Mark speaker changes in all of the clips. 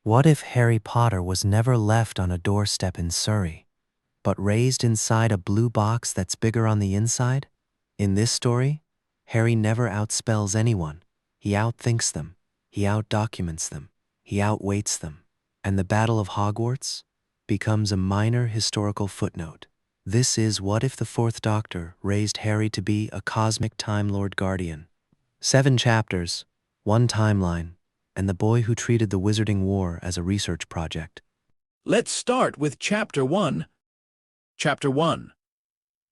Speaker 1: What if Harry Potter was never left on a doorstep in Surrey, but raised inside a blue box that's bigger on the inside? In this story, Harry never outspells anyone. He outthinks them, he outdocuments them, he outweights them, and the Battle of Hogwarts becomes a minor historical footnote. This is What If the Fourth Doctor raised Harry to be a cosmic Time Lord Guardian. 7 chapters, 1 timeline, and the boy who treated the Wizarding War as a research project.
Speaker 2: Let's start with Chapter 1. Chapter 1.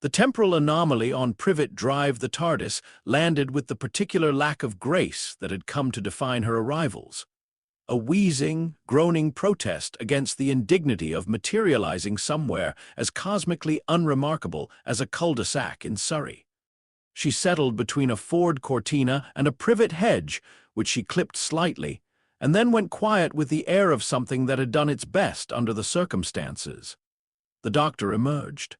Speaker 2: The temporal anomaly on Privet Drive, the TARDIS, landed with the particular lack of grace that had come to define her arrivals. A wheezing, groaning protest against the indignity of materializing somewhere as cosmically unremarkable as a cul-de-sac in Surrey. She settled between a Ford Cortina and a privet hedge, which she clipped slightly, and then went quiet with the air of something that had done its best under the circumstances. The doctor emerged.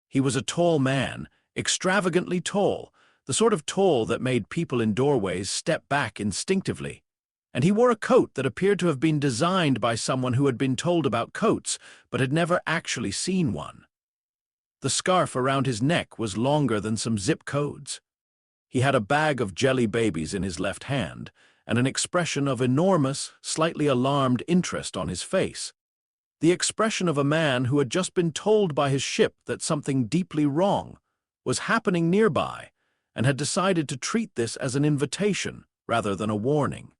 Speaker 2: He was a tall man, extravagantly tall, the sort of tall that made people in doorways step back instinctively. And he wore a coat that appeared to have been designed by someone who had been told about coats, but had never actually seen one. The scarf around his neck was longer than some zip codes. He had a bag of jelly babies in his left hand, and an expression of enormous, slightly alarmed interest on his face. The expression of a man who had just been told by his ship that something deeply wrong was happening nearby, and had decided to treat this as an invitation rather than a warning.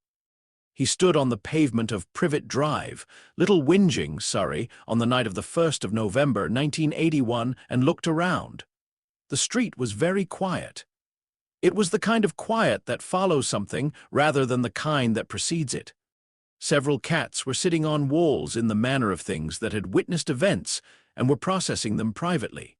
Speaker 2: He stood on the pavement of Privet Drive, Little Whinging, Surrey, on the night of the 1st of November, 1981, and looked around. The street was very quiet. It was the kind of quiet that follows something rather than the kind that precedes it. Several cats were sitting on walls in the manner of things that had witnessed events and were processing them privately.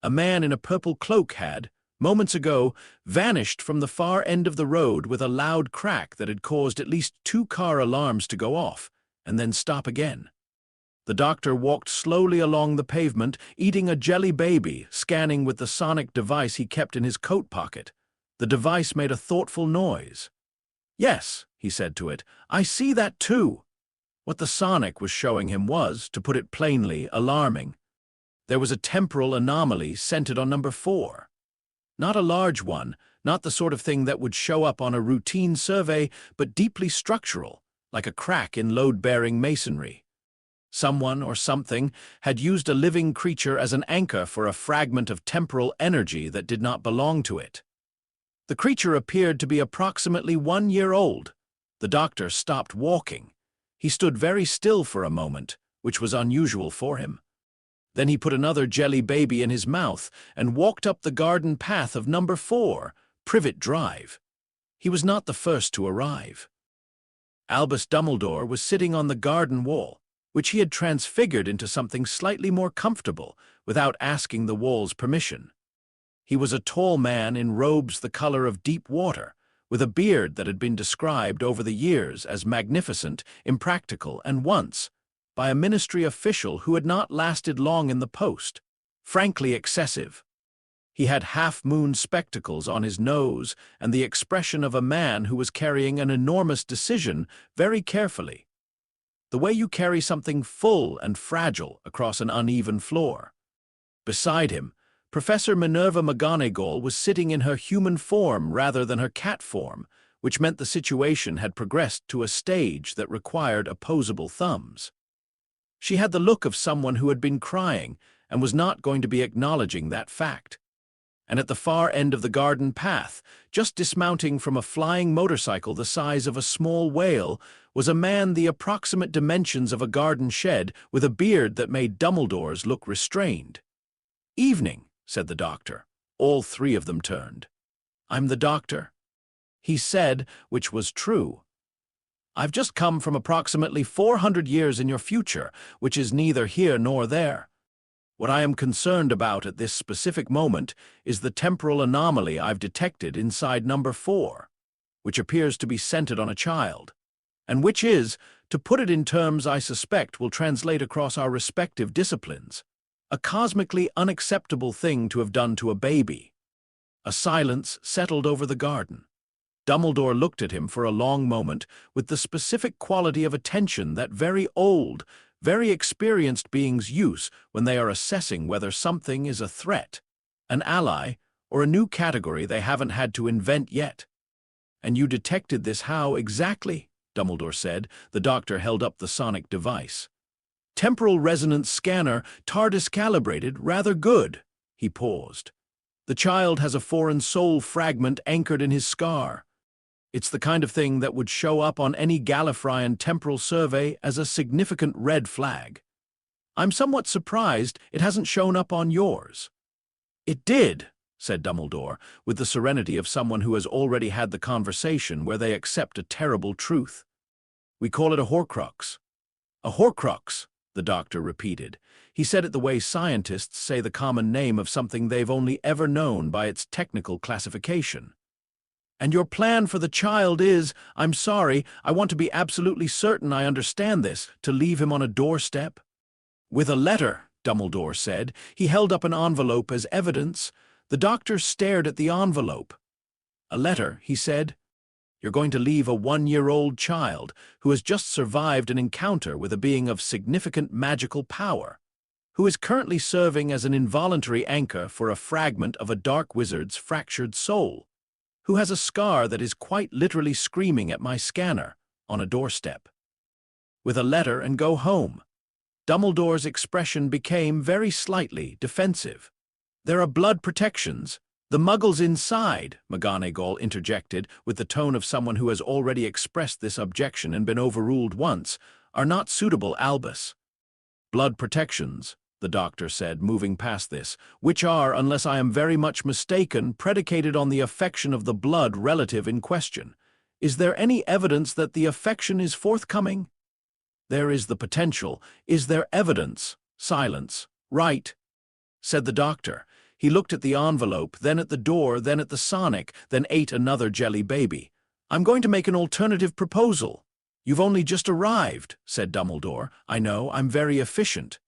Speaker 2: A man in a purple cloak had, moments ago, vanished from the far end of the road with a loud crack that had caused at least 2 car alarms to go off, and then stop again. The doctor walked slowly along the pavement, eating a jelly baby, scanning with the sonic device he kept in his coat pocket. The device made a thoughtful noise. "Yes," he said to it, "I see that too." What the sonic was showing him was, to put it plainly, alarming. There was a temporal anomaly centered on number 4. Not a large one, not the sort of thing that would show up on a routine survey, but deeply structural, like a crack in load-bearing masonry. Someone or something had used a living creature as an anchor for a fragment of temporal energy that did not belong to it. The creature appeared to be approximately 1 year old. The doctor stopped walking. He stood very still for a moment, which was unusual for him. Then he put another jelly baby in his mouth and walked up the garden path of number 4, Privet Drive. He was not the first to arrive. Albus Dumbledore was sitting on the garden wall, which he had transfigured into something slightly more comfortable without asking the wall's permission. He was a tall man in robes the color of deep water, with a beard that had been described over the years as magnificent, impractical, and once, by a ministry official who had not lasted long in the post, frankly excessive. He had half-moon spectacles on his nose and the expression of a man who was carrying an enormous decision very carefully. The way you carry something full and fragile across an uneven floor. Beside him, Professor Minerva McGonagall was sitting in her human form rather than her cat form, which meant the situation had progressed to a stage that required opposable thumbs. She had the look of someone who had been crying and was not going to be acknowledging that fact. And at the far end of the garden path, just dismounting from a flying motorcycle the size of a small whale, was a man the approximate dimensions of a garden shed with a beard that made Dumbledore's look restrained. "Evening," said the doctor. All 3 of them turned. "I'm the doctor," he said, which was true. "I've just come from approximately 400 years in your future, which is neither here nor there. What I am concerned about at this specific moment is the temporal anomaly I've detected inside number 4, which appears to be centered on a child, and which is, to put it in terms I suspect will translate across our respective disciplines, a cosmically unacceptable thing to have done to a baby." A silence settled over the garden. Dumbledore looked at him for a long moment with the specific quality of attention that very old, very experienced beings use when they are assessing whether something is a threat, an ally, or a new category they haven't had to invent yet. "And you detected this how exactly?" Dumbledore said. The doctor held up the sonic device. "Temporal resonance scanner, TARDIS calibrated, rather good." He paused. "The child has a foreign soul fragment anchored in his scar. It's the kind of thing that would show up on any Gallifreyan temporal survey as a significant red flag. I'm somewhat surprised it hasn't shown up on yours." "It did," said Dumbledore, with the serenity of someone who has already had the conversation where they accept a terrible truth. "We call it a Horcrux." "A Horcrux," the doctor repeated. He said it the way scientists say the common name of something they've only ever known by its technical classification. "And your plan for the child is, I'm sorry, I want to be absolutely certain I understand this, to leave him on a doorstep?" "With a letter," Dumbledore said. He held up an envelope as evidence. The doctor stared at the envelope. "A letter," he said. "You're going to leave a 1-year-old child who has just survived an encounter with a being of significant magical power, who is currently serving as an involuntary anchor for a fragment of a dark wizard's fractured soul, who has a scar that is quite literally screaming at my scanner on a doorstep. With a letter and go home." Dumbledore's expression became very slightly defensive. "There are blood protections. The muggles inside," McGonagall interjected with the tone of someone who has already expressed this objection and been overruled once, "are not suitable, Albus." "Blood protections," the doctor said, moving past this, "which are, unless I am very much mistaken, predicated on the affection of the blood relative in question. Is there any evidence that the affection is forthcoming?" "There is the potential. Is there evidence?" "Silence." "Right," said the doctor. He looked at the envelope, then at the door, then at the Sonic, then ate another jelly baby. "I'm going to make an alternative proposal." "You've only just arrived," said Dumbledore. "I know, I'm very efficient."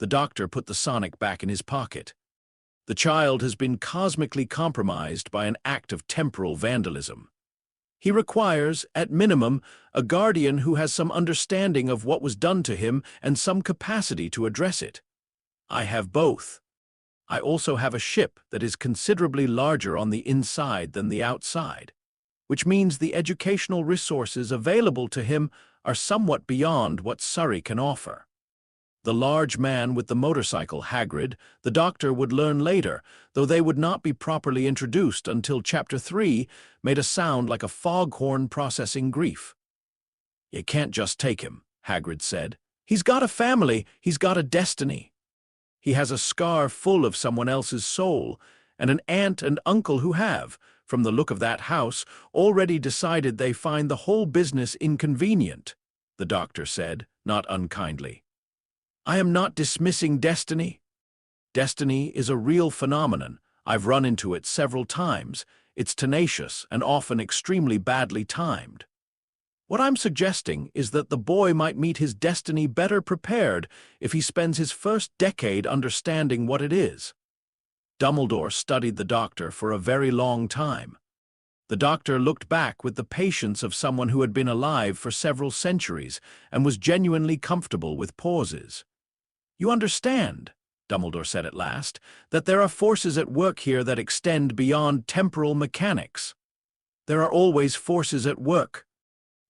Speaker 2: The doctor put the Sonic back in his pocket. "The child has been cosmically compromised by an act of temporal vandalism. He requires, at minimum, a guardian who has some understanding of what was done to him and some capacity to address it. I have both. I also have a ship that is considerably larger on the inside than the outside, which means the educational resources available to him are somewhat beyond what Surrey can offer. The large man with the motorcycle, Hagrid, the doctor would learn later, though they would not be properly introduced until Chapter 3, made a sound like a foghorn processing grief. "You can't just take him," Hagrid said. "He's got a family, he's got a destiny. He has a scar full of someone else's soul, and an aunt and uncle who have, from the look of that house, already decided they find the whole business inconvenient," the doctor said, not unkindly. "I am not dismissing destiny. Destiny is a real phenomenon. I've run into it several times. It's tenacious and often extremely badly timed. What I'm suggesting is that the boy might meet his destiny better prepared if he spends his first decade understanding what it is." Dumbledore studied the doctor for a very long time. The doctor looked back with the patience of someone who had been alive for several centuries and was genuinely comfortable with pauses. "You understand," Dumbledore said at last, "that there are forces at work here that extend beyond temporal mechanics." "There are always forces at work,"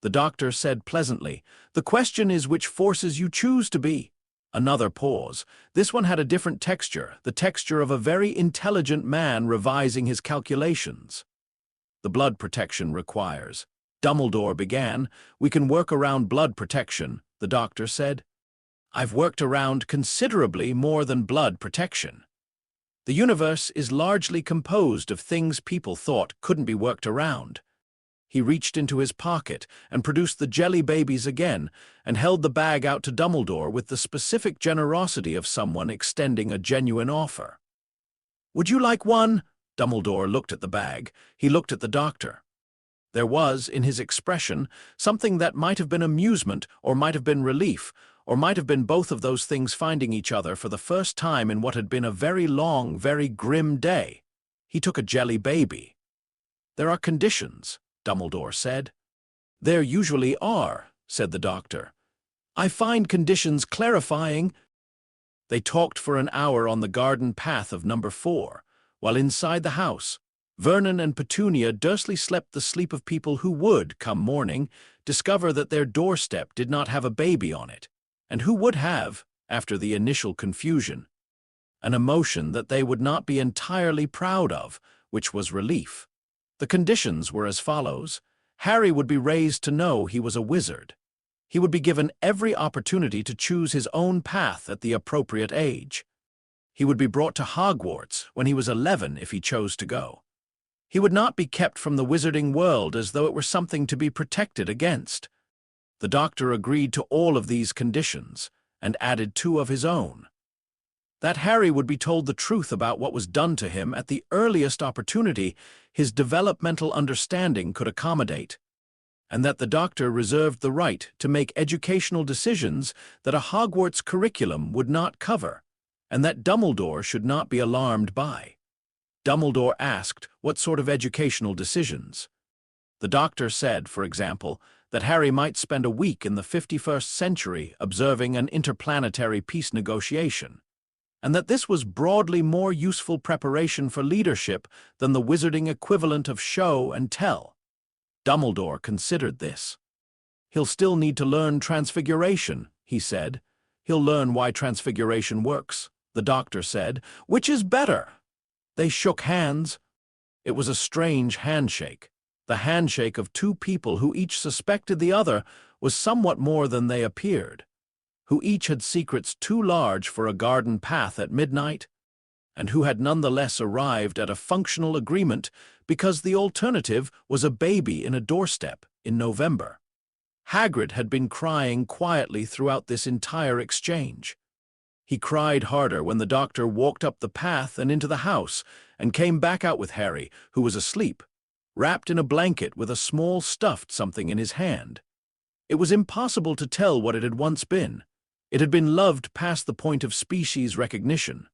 Speaker 2: the doctor said pleasantly. "The question is which forces you choose to be." Another pause. This one had a different texture, the texture of a very intelligent man revising his calculations. "The blood protection requires." Dumbledore began. "We can work around blood protection," the doctor said. "I've worked around considerably more than blood protection. The universe is largely composed of things people thought couldn't be worked around." He reached into his pocket and produced the jelly babies again and held the bag out to Dumbledore with the specific generosity of someone extending a genuine offer. "Would you like one?" Dumbledore looked at the bag. He looked at the doctor. There was, in his expression, something that might have been amusement or might have been relief, or might have been both of those things finding each other for the first time in what had been a very long, very grim day. He took a jelly baby. "There are conditions," Dumbledore said. "There usually are," said the doctor. "I find conditions clarifying." They talked for an hour on the garden path of number 4, while inside the house, Vernon and Petunia Dursley slept the sleep of people who would, come morning, discover that their doorstep did not have a baby on it, and who would have, after the initial confusion, an emotion that they would not be entirely proud of, which was relief. The conditions were as follows. Harry would be raised to know he was a wizard. He would be given every opportunity to choose his own path at the appropriate age. He would be brought to Hogwarts when he was 11 if he chose to go. He would not be kept from the wizarding world as though it were something to be protected against. The doctor agreed to all of these conditions and added 2 of his own. That Harry would be told the truth about what was done to him at the earliest opportunity his developmental understanding could accommodate, and that the doctor reserved the right to make educational decisions that a Hogwarts curriculum would not cover, and that Dumbledore should not be alarmed by. Dumbledore asked what sort of educational decisions. The doctor said, for example, that Harry might spend a week in the 51st century observing an interplanetary peace negotiation, and that this was broadly more useful preparation for leadership than the wizarding equivalent of show and tell. Dumbledore considered this. "He'll still need to learn transfiguration," he said. "He'll learn why transfiguration works," the doctor said. "Which is better?" They shook hands. It was a strange handshake. The handshake of 2 people who each suspected the other was somewhat more than they appeared, who each had secrets too large for a garden path at midnight, and who had nonetheless arrived at a functional agreement because the alternative was a baby in a doorstep in November. Hagrid had been crying quietly throughout this entire exchange. He cried harder when the doctor walked up the path and into the house and came back out with Harry, who was asleep, wrapped in a blanket with a small stuffed something in his hand. It was impossible to tell what it had once been. It had been loved past the point of species recognition.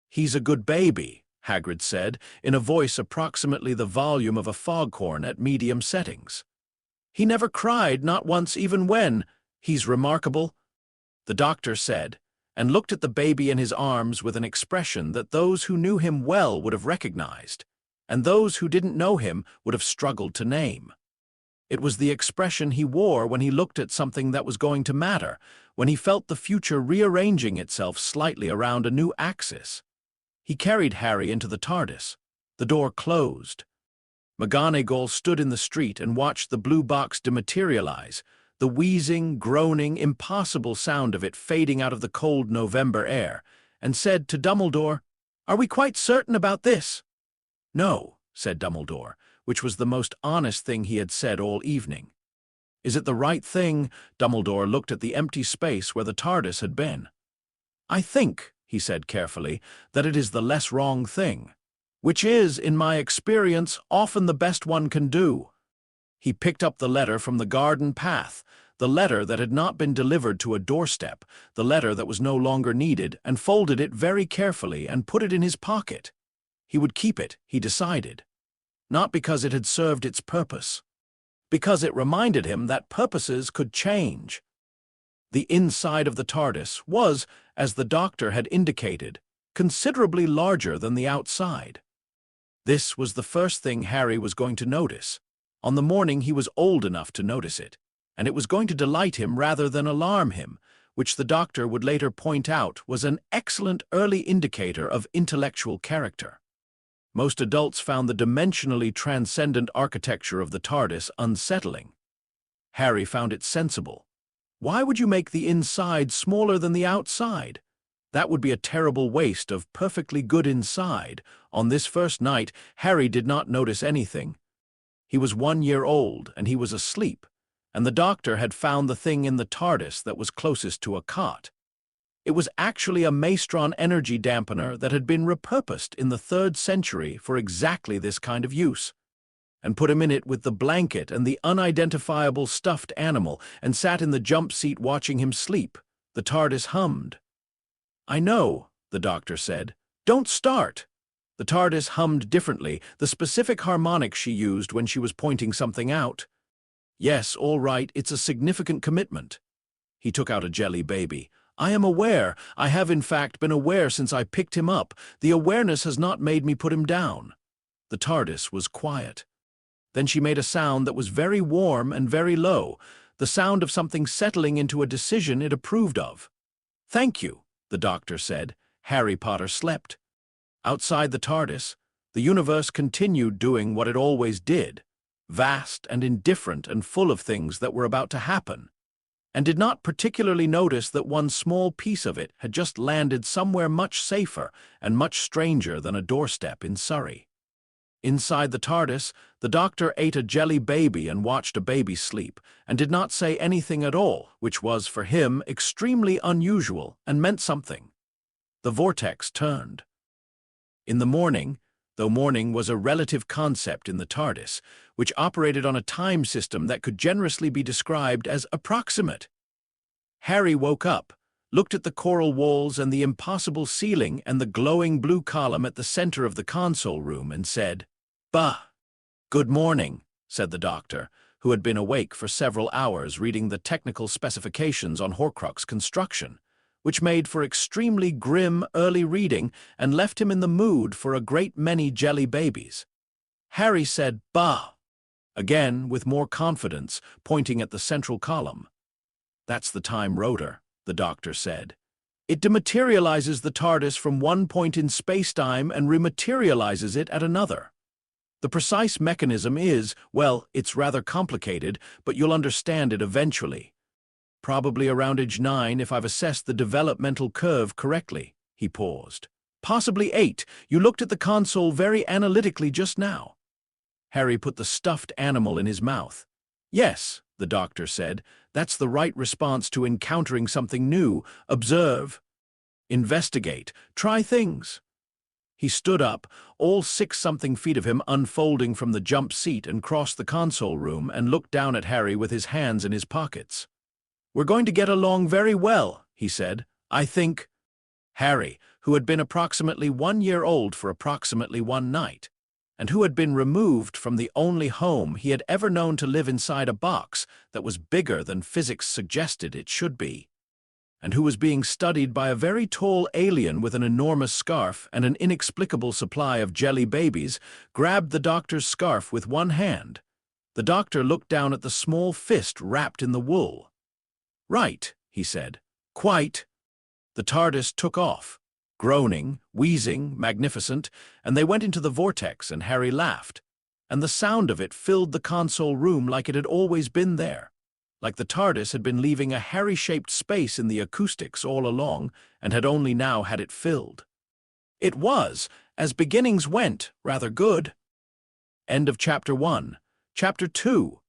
Speaker 2: "He's a good baby," Hagrid said, in a voice approximately the volume of a foghorn at medium settings. "He never cried, not once even when. He's remarkable," the doctor said, and looked at the baby in his arms with an expression that those who knew him well would have recognized, and those who didn't know him would have struggled to name. It was the expression he wore when he looked at something that was going to matter, when he felt the future rearranging itself slightly around a new axis. He carried Harry into the TARDIS. The door closed. McGonagall stood in the street and watched the blue box dematerialize, the wheezing, groaning, impossible sound of it fading out of the cold November air, and said to Dumbledore, "Are we quite certain about this?" "No," said Dumbledore, which was the most honest thing he had said all evening. "Is it the right thing?" Dumbledore looked at the empty space where the TARDIS had been. "I think," he said carefully, "that it is the less wrong thing, which is, in my experience, often the best one can do." He picked up the letter from the garden path, the letter that had not been delivered to a doorstep, the letter that was no longer needed, and folded it very carefully and put it in his pocket. He would keep it, he decided. Not because it had served its purpose, because it reminded him that purposes could change. The inside of the TARDIS was, as the doctor had indicated, considerably larger than the outside. This was the first thing Harry was going to notice. On the morning he was old enough to notice it, and it was going to delight him rather than alarm him, which the doctor would later point out was an excellent early indicator of intellectual character. Most adults found the dimensionally transcendent architecture of the TARDIS unsettling. Harry found it sensible. Why would you make the inside smaller than the outside? That would be a terrible waste of perfectly good inside. On this first night, Harry did not notice anything. He was 1 year old, and he was asleep, and the doctor had found the thing in the TARDIS that was closest to a cot. It was actually a maestron energy dampener that had been repurposed in the 3rd century for exactly this kind of use, and put him in it with the blanket and the unidentifiable stuffed animal, and sat in the jump seat watching him sleep. The TARDIS hummed. "I know," the doctor said. "Don't start." The TARDIS hummed differently, the specific harmonic she used when she was pointing something out. Yes, all right, it's a significant commitment. He took out a jelly baby. I am aware. I have in fact been aware since I picked him up. The awareness has not made me put him down. The TARDIS was quiet. Then she made a sound that was very warm and very low, the sound of something settling into a decision it approved of. Thank you, the doctor said. Harry Potter slept. Outside the TARDIS, the universe continued doing what it always did, vast and indifferent and full of things that were about to happen, and did not particularly notice that one small piece of it had just landed somewhere much safer and much stranger than a doorstep in Surrey. Inside the TARDIS, the doctor ate a jelly baby and watched a baby sleep, and did not say anything at all, which was, for him, extremely unusual and meant something. The vortex turned. In the morning, though morning was a relative concept in the TARDIS, which operated on a time system that could generously be described as approximate. Harry woke up, looked at the coral walls and the impossible ceiling and the glowing blue column at the center of the console room and said, "Bah!" "Good morning," said the doctor, who had been awake for several hours reading the technical specifications on Horcrux construction, which made for extremely grim early reading and left him in the mood for a great many jelly babies. Harry said, "Bah!" again with more confidence, pointing at the central column. "That's the time rotor," the doctor said. "It dematerializes the TARDIS from one point in space-time and rematerializes it at another. The precise mechanism is, well, it's rather complicated, but you'll understand it eventually. Probably around age 9 if I've assessed the developmental curve correctly." He paused. "Possibly 8. You looked at the console very analytically just now." Harry put the stuffed animal in his mouth. "Yes," the doctor said, "that's the right response to encountering something new. Observe. Investigate. Try things." He stood up, all 6-something feet of him unfolding from the jump seat, and crossed the console room and looked down at Harry with his hands in his pockets. "We're going to get along very well," he said. "I think—" Harry, who had been approximately 1 year old for approximately one night, and who had been removed from the only home he had ever known to live inside a box that was bigger than physics suggested it should be, and who was being studied by a very tall alien with an enormous scarf and an inexplicable supply of jelly babies, grabbed the doctor's scarf with one hand. The doctor looked down at the small fist wrapped in the wool. "Right," he said. "Quite." The TARDIS took off, groaning, wheezing, magnificent, and they went into the vortex, and Harry laughed, and the sound of it filled the console room like it had always been there, like the TARDIS had been leaving a Harry-shaped space in the acoustics all along and had only now had it filled. It was, as beginnings went, rather good. End of Chapter 1. Chapter 2.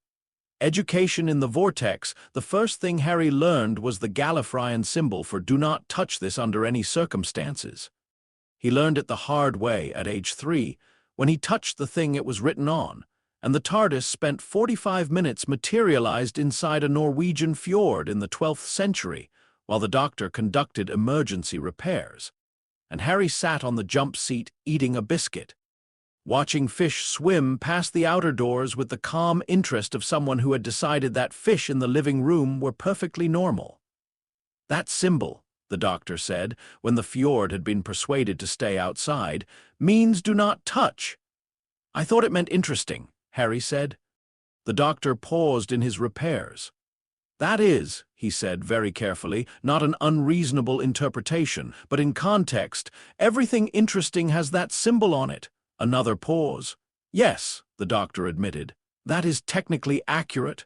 Speaker 2: Education in the Vortex. The first thing Harry learned was the Gallifreyan symbol for "do not touch this under any circumstances." He learned it the hard way at age 3, when he touched the thing it was written on, and the TARDIS spent 45 minutes materialized inside a Norwegian fjord in the 12th century, while the doctor conducted emergency repairs, and Harry sat on the jump seat eating a biscuit, watching fish swim past the outer doors with the calm interest of someone who had decided that fish in the living room were perfectly normal. "That symbol," the doctor said, when the fjord had been persuaded to stay outside, "means do not touch." "I thought it meant interesting," Harry said. The doctor paused in his repairs. "That is," he said very carefully, "not an unreasonable interpretation, but in context, everything interesting has that symbol on it." Another pause. "Yes," the doctor admitted, "that is technically accurate.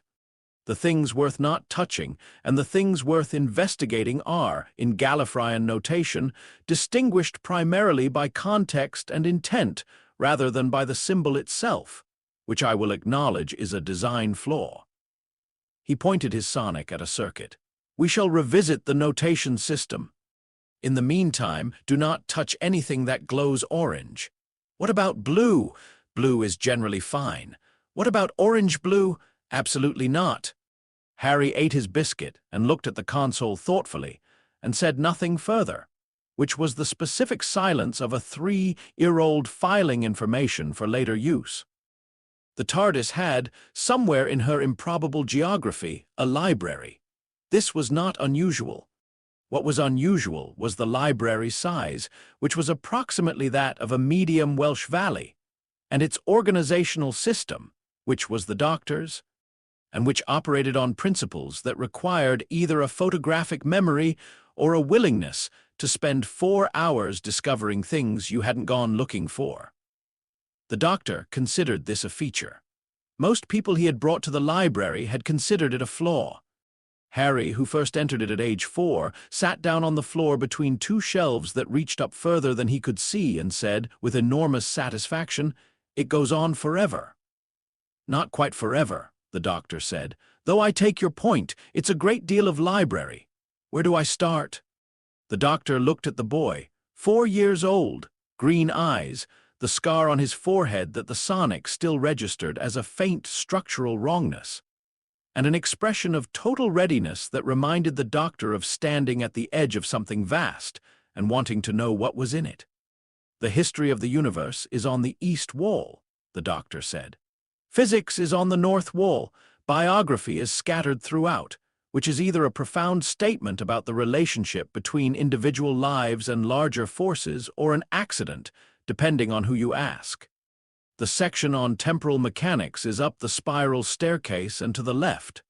Speaker 2: The things worth not touching and the things worth investigating are, in Gallifreyan notation, distinguished primarily by context and intent rather than by the symbol itself, which I will acknowledge is a design flaw." He pointed his sonic at a circuit. "We shall revisit the notation system. In the meantime, do not touch anything that glows orange. What about blue? Blue is generally fine. What about orange blue? Absolutely not." Harry ate his biscuit and looked at the console thoughtfully, and said nothing further, which was the specific silence of a 3-year-old filing information for later use. The TARDIS had, somewhere in her improbable geography, a library. This was not unusual. What was unusual was the library's size, which was approximately that of a medium Welsh valley, and its organizational system, which was the Doctor's, and which operated on principles that required either a photographic memory or a willingness to spend 4 hours discovering things you hadn't gone looking for. The Doctor considered this a feature. Most people he had brought to the library had considered it a flaw. Harry, who first entered it at age 4, sat down on the floor between 2 shelves that reached up further than he could see and said, with enormous satisfaction, "It goes on forever." "Not quite forever," the Doctor said. "Though I take your point, it's a great deal of library. Where do I start?" The Doctor looked at the boy, 4 years old, green eyes, the scar on his forehead that the sonic still registered as a faint structural wrongness, and an expression of total readiness that reminded the Doctor of standing at the edge of something vast and wanting to know what was in it. "The history of the universe is on the east wall," the Doctor said. "Physics is on the north wall. Biography is scattered throughout, which is either a profound statement about the relationship between individual lives and larger forces or an accident, depending on who you ask. The section on temporal mechanics is up the spiral staircase and to the left.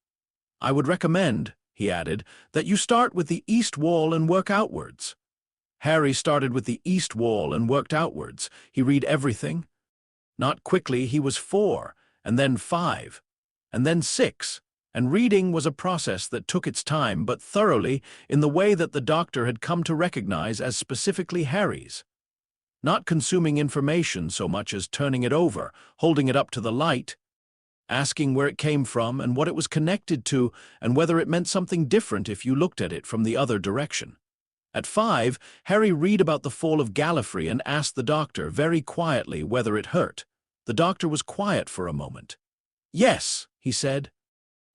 Speaker 2: I would recommend," he added, "that you start with the east wall and work outwards." Harry started with the east wall and worked outwards. He read everything. Not quickly, he was 4, and then 5, and then 6, and reading was a process that took its time but thoroughly in the way that the Doctor had come to recognize as specifically Harry's. Not consuming information so much as turning it over, holding it up to the light, asking where it came from and what it was connected to and whether it meant something different if you looked at it from the other direction. At 5, Harry read about the fall of Gallifrey and asked the Doctor very quietly whether it hurt. The Doctor was quiet for a moment. "Yes," he said.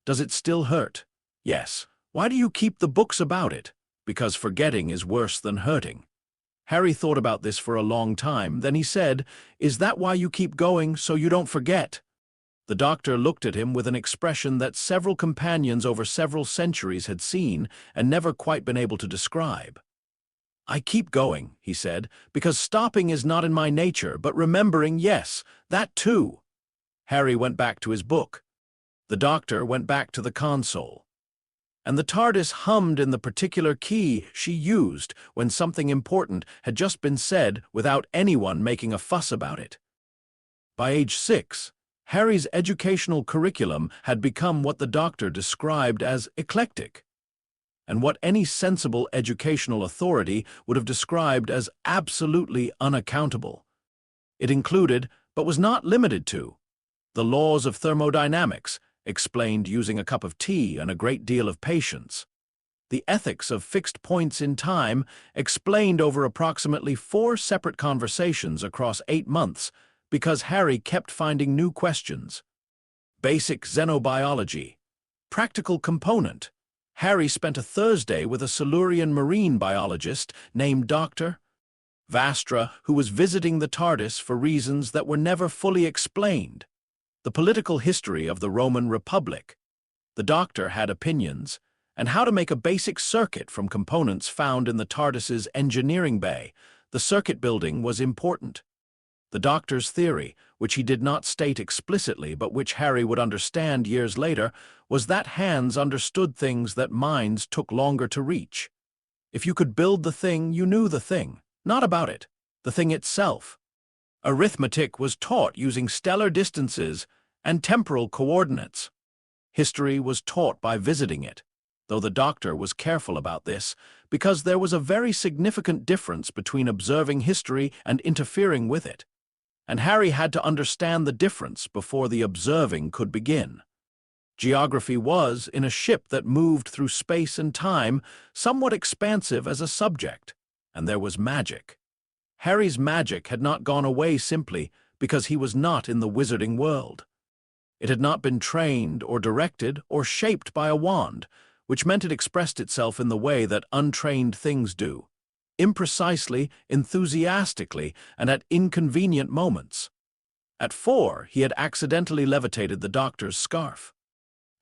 Speaker 2: "Does it still hurt?" "Yes." "Why do you keep the books about it?" "Because forgetting is worse than hurting." Harry thought about this for a long time. Then he said, "Is that why you keep going, so you don't forget?" The Doctor looked at him with an expression that several companions over several centuries had seen and never quite been able to describe. "I keep going," he said, "because stopping is not in my nature, but remembering, yes, that too." Harry went back to his book. The Doctor went back to the console. And the TARDIS hummed in the particular key she used when something important had just been said without anyone making a fuss about it. By age 6, Harry's educational curriculum had become what the Doctor described as eclectic, and what any sensible educational authority would have described as absolutely unaccountable. It included, but was not limited to, the laws of thermodynamics, explained using a cup of tea and a great deal of patience. The ethics of fixed points in time, explained over approximately 4 separate conversations across 8 months, because Harry kept finding new questions. Basic xenobiology. Practical component. Harry spent a Thursday with a Silurian marine biologist named Dr. Vastra, who was visiting the TARDIS for reasons that were never fully explained. The political history of the Roman Republic. The Doctor had opinions, and how to make a basic circuit from components found in the TARDIS's engineering bay. The circuit building was important. The Doctor's theory, which he did not state explicitly but which Harry would understand years later, was that hands understood things that minds took longer to reach. If you could build the thing, you knew the thing, not about it, the thing itself. Arithmetic was taught using stellar distances and temporal coordinates. History was taught by visiting it, though the Doctor was careful about this, because there was a very significant difference between observing history and interfering with it, and Harry had to understand the difference before the observing could begin. Geography was, in a ship that moved through space and time, somewhat expansive as a subject, and there was magic. Harry's magic had not gone away simply because he was not in the wizarding world. It had not been trained or directed or shaped by a wand, which meant it expressed itself in the way that untrained things do. imprecisely, enthusiastically, and at inconvenient moments. At 4, he had accidentally levitated the doctor's scarf.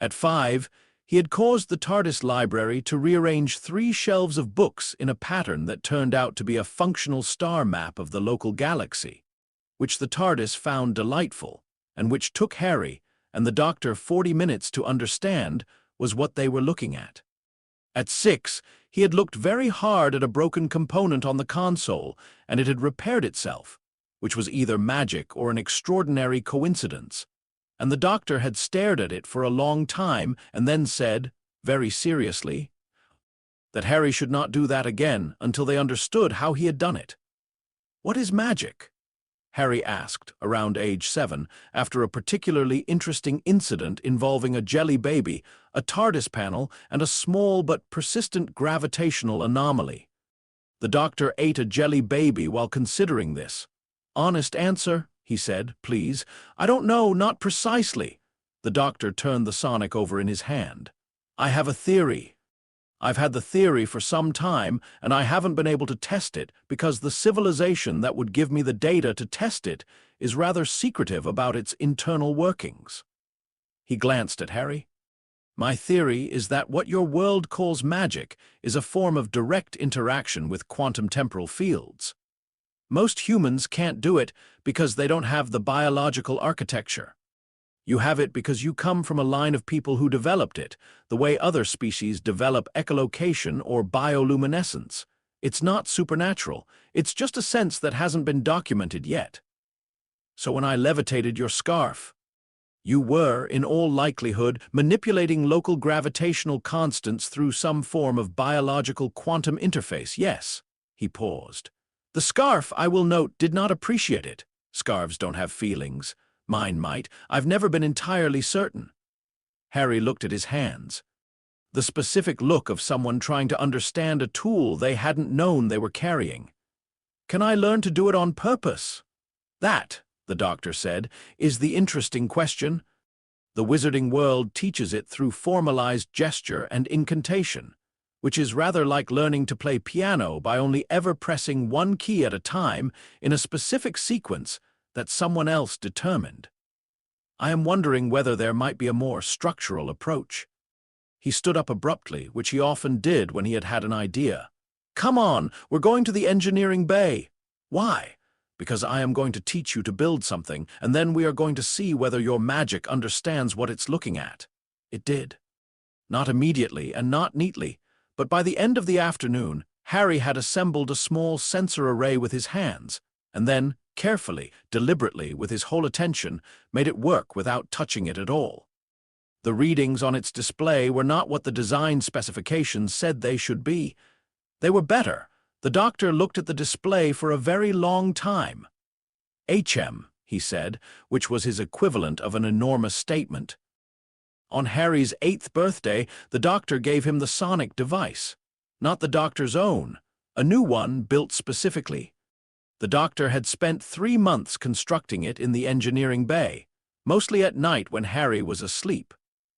Speaker 2: At 5, he had caused the TARDIS library to rearrange 3 shelves of books in a pattern that turned out to be a functional star map of the local galaxy, which the TARDIS found delightful, and which took Harry and the Doctor 40 minutes to understand was what they were looking at. At 6, he had looked very hard at a broken component on the console, and it had repaired itself, which was either magic or an extraordinary coincidence. And the Doctor had stared at it for a long time and then said, very seriously, that Harry should not do that again until they understood how he had done it. "What is magic?" Harry asked, around age 7, after a particularly interesting incident involving a jelly baby, a TARDIS panel, and a small but persistent gravitational anomaly. The Doctor ate a jelly baby while considering this. "Honest answer," he said, "please. I don't know, not precisely." The Doctor turned the sonic over in his hand. "I have a theory. I've had the theory for some time, and I haven't been able to test it because the civilization that would give me the data to test it is rather secretive about its internal workings." He glanced at Harry. "My theory is that what your world calls magic is a form of direct interaction with quantum temporal fields. Most humans can't do it because they don't have the biological architecture. You have it because you come from a line of people who developed it, the way other species develop echolocation or bioluminescence. It's not supernatural, it's just a sense that hasn't been documented yet. So when I levitated your scarf, you were, in all likelihood, manipulating local gravitational constants through some form of biological quantum interface, yes." He paused. "The scarf, I will note, did not appreciate it. Scarves don't have feelings. Mine might. I've never been entirely certain." Harry looked at his hands. The specific look of someone trying to understand a tool they hadn't known they were carrying. "Can I learn to do it on purpose?" "That," the Doctor said, "is the interesting question. The wizarding world teaches it through formalized gesture and incantation, which is rather like learning to play piano by only ever pressing one key at a time in a specific sequence that someone else determined. I am wondering whether there might be a more structural approach." He stood up abruptly, which he often did when he had had an idea. "Come on, we're going to the engineering bay." "Why?" "Because I am going to teach you to build something, and then we are going to see whether your magic understands what it's looking at." It did. Not immediately and not neatly, but by the end of the afternoon, Harry had assembled a small sensor array with his hands, and then, carefully, deliberately, with his whole attention, made it work without touching it at all. The readings on its display were not what the design specifications said they should be. They were better. The Doctor looked at the display for a very long time. "HM," he said, which was his equivalent of an enormous statement. On Harry's 8th birthday, the Doctor gave him the sonic device. Not the Doctor's own, a new one built specifically. The Doctor had spent 3 months constructing it in the engineering bay, mostly at night when Harry was asleep.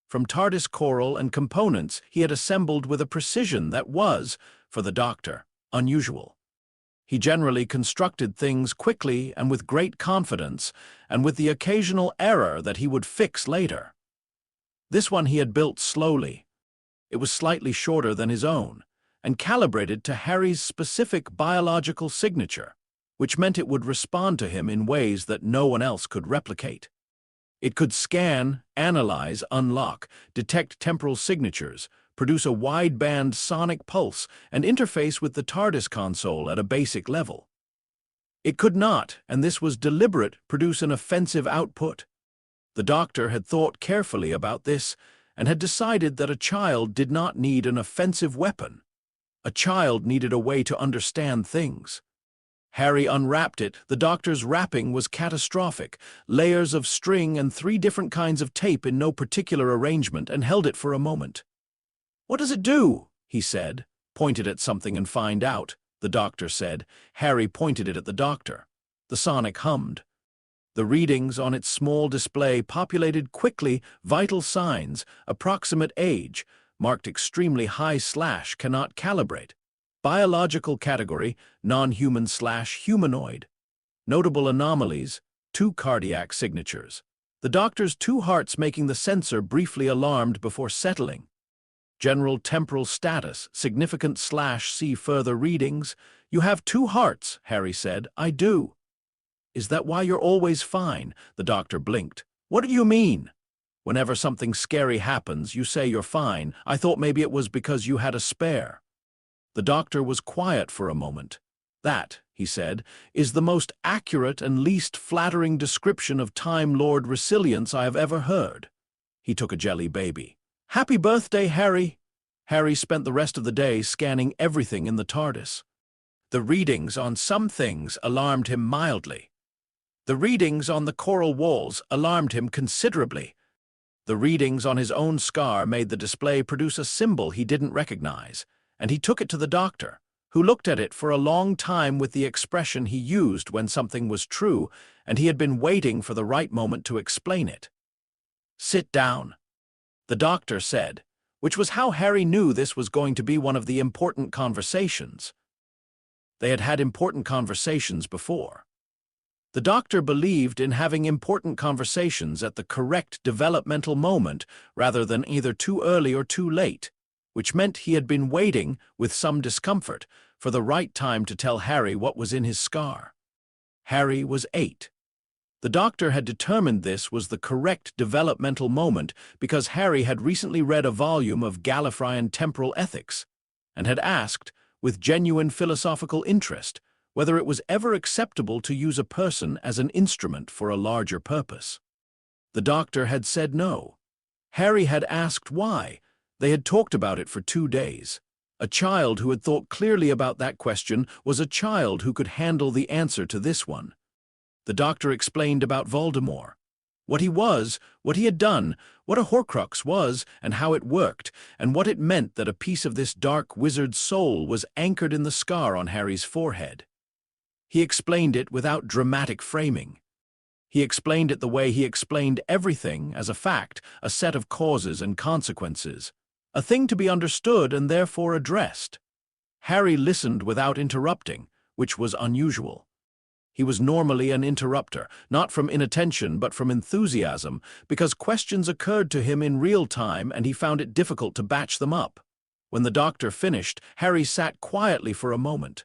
Speaker 2: From TARDIS coral and components he had assembled with a precision that was, for the Doctor, unusual. He generally constructed things quickly and with great confidence, and with the occasional error that he would fix later. This one he had built slowly. It was slightly shorter than his own, and calibrated to Harry's specific biological signature, which meant it would respond to him in ways that no one else could replicate. It could scan, analyze, unlock, detect temporal signatures, produce a wideband sonic pulse, and interface with the TARDIS console at a basic level. It could not, and this was deliberate, produce an offensive output. The Doctor had thought carefully about this, and had decided that a child did not need an offensive weapon. A child needed a way to understand things. Harry unwrapped it. The Doctor's wrapping was catastrophic, layers of string and 3 different kinds of tape in no particular arrangement, and held it for a moment. "What does it do?" he said. "Point it at something and find out," the Doctor said. Harry pointed it at the Doctor. The sonic hummed. The readings on its small display populated quickly, vital signs, approximate age, marked extremely high / cannot calibrate. Biological category, non-human/humanoid. Notable anomalies, 2 cardiac signatures. The doctor's 2 hearts making the sensor briefly alarmed before settling. General temporal status, significant/see further readings. You have 2 hearts, Harry said. I do. Is that why you're always fine? The doctor blinked. What do you mean? Whenever something scary happens, you say you're fine. I thought maybe it was because you had a spare. The doctor was quiet for a moment. That, he said, is the most accurate and least flattering description of Time Lord resilience I have ever heard. He took a jelly baby. Happy birthday, Harry. Harry spent the rest of the day scanning everything in the TARDIS. The readings on some things alarmed him mildly. The readings on the coral walls alarmed him considerably. The readings on his own scar made the display produce a symbol he didn't recognize, and he took it to the doctor, who looked at it for a long time with the expression he used when something was true, and he had been waiting for the right moment to explain it. Sit down, the doctor said, which was how Harry knew this was going to be one of the important conversations. They had had important conversations before. The doctor believed in having important conversations at the correct developmental moment rather than either too early or too late, which meant he had been waiting, with some discomfort, for the right time to tell Harry what was in his scar. Harry was 8. The doctor had determined this was the correct developmental moment because Harry had recently read a volume of Gallifreyan temporal ethics and had asked, with genuine philosophical interest, whether it was ever acceptable to use a person as an instrument for a larger purpose. The doctor had said no. Harry had asked why. They had talked about it for 2 days. A child who had thought clearly about that question was a child who could handle the answer to this one. The doctor explained about Voldemort, what he was, what he had done, what a Horcrux was, and how it worked, and what it meant that a piece of this dark wizard's soul was anchored in the scar on Harry's forehead. He explained it without dramatic framing. He explained it the way he explained everything as a fact, a set of causes and consequences, a thing to be understood and therefore addressed. Harry listened without interrupting, which was unusual. He was normally an interrupter, not from inattention but from enthusiasm, because questions occurred to him in real time and he found it difficult to batch them up. When the doctor finished, Harry sat quietly for a moment.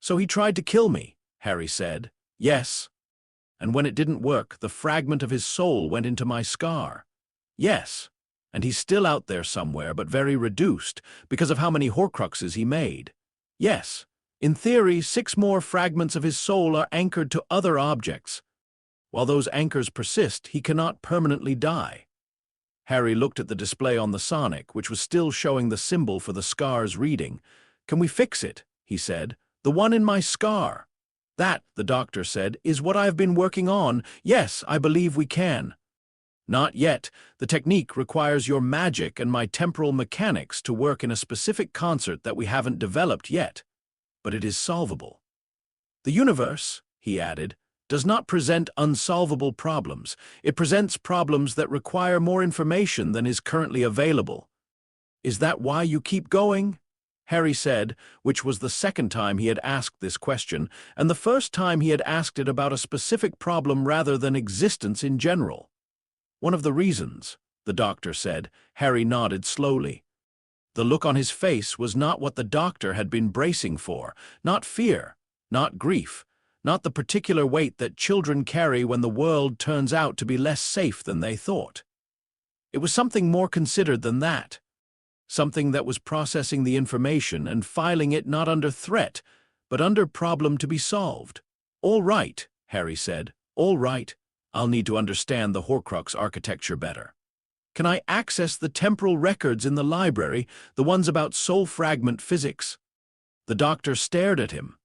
Speaker 2: So he tried to kill me, Harry said. Yes. And when it didn't work, the fragment of his soul went into my scar. Yes. And he's still out there somewhere, but very reduced, because of how many Horcruxes he made. Yes. In theory, 6 more fragments of his soul are anchored to other objects. While those anchors persist, he cannot permanently die. Harry looked at the display on the sonic, which was still showing the symbol for the scar's reading. Can we fix it? He said. The one in my scar. That, the doctor said, is what I've been working on. Yes, I believe we can. Not yet. The technique requires your magic and my temporal mechanics to work in a specific concert that we haven't developed yet. But it is solvable. The universe, he added, does not present unsolvable problems. It presents problems that require more information than is currently available. Is that why you keep going? Harry said, which was the second time he had asked this question, and the first time he had asked it about a specific problem rather than existence in general. One of the reasons, the doctor said. Harry nodded slowly. The look on his face was not what the doctor had been bracing for, not fear, not grief, not the particular weight that children carry when the world turns out to be less safe than they thought. It was something more considered than that. Something that was processing the information and filing it not under threat, but under problem to be solved. All right, Harry said. All right. I'll need to understand the Horcrux architecture better. Can I access the temporal records in the library, the ones about soul fragment physics? The doctor stared at him.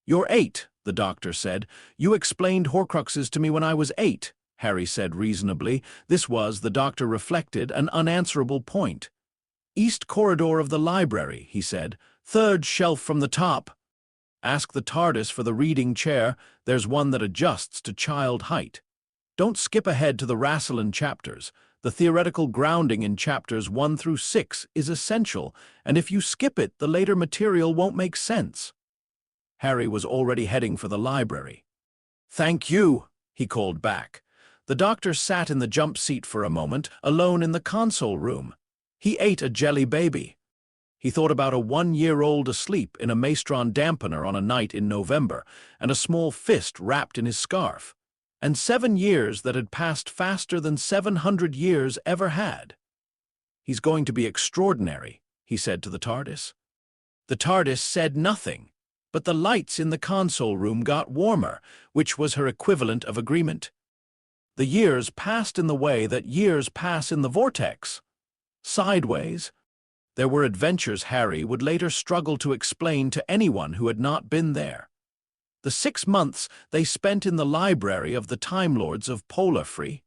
Speaker 2: You're 8, the doctor said. You explained Horcruxes to me when I was 8, Harry said reasonably. This was, the doctor reflected, an unanswerable point. East corridor of the library, he said. 3rd shelf from the top. Ask the TARDIS for the reading chair. There's one that adjusts to child height. Don't skip ahead to the Rassilon chapters. The theoretical grounding in chapters 1 through 6 is essential, and if you skip it, the later material won't make sense. Harry was already heading for the library. "Thank you," he called back. The doctor sat in the jump seat for a moment, alone in the console room. He ate a jelly baby. He thought about a 1-year-old asleep in a maestron dampener on a night in November, and a small fist wrapped in his scarf, and 7 years that had passed faster than 700 years ever had. "He's going to be extraordinary," he said to the TARDIS. The TARDIS said nothing, but the lights in the console room got warmer, which was her equivalent of agreement. The years passed in the way that years pass in the vortex. Sideways. There were adventures Harry would later struggle to explain to anyone who had not been there. The 6 months they spent in the library of the Time Lords of Polarfree,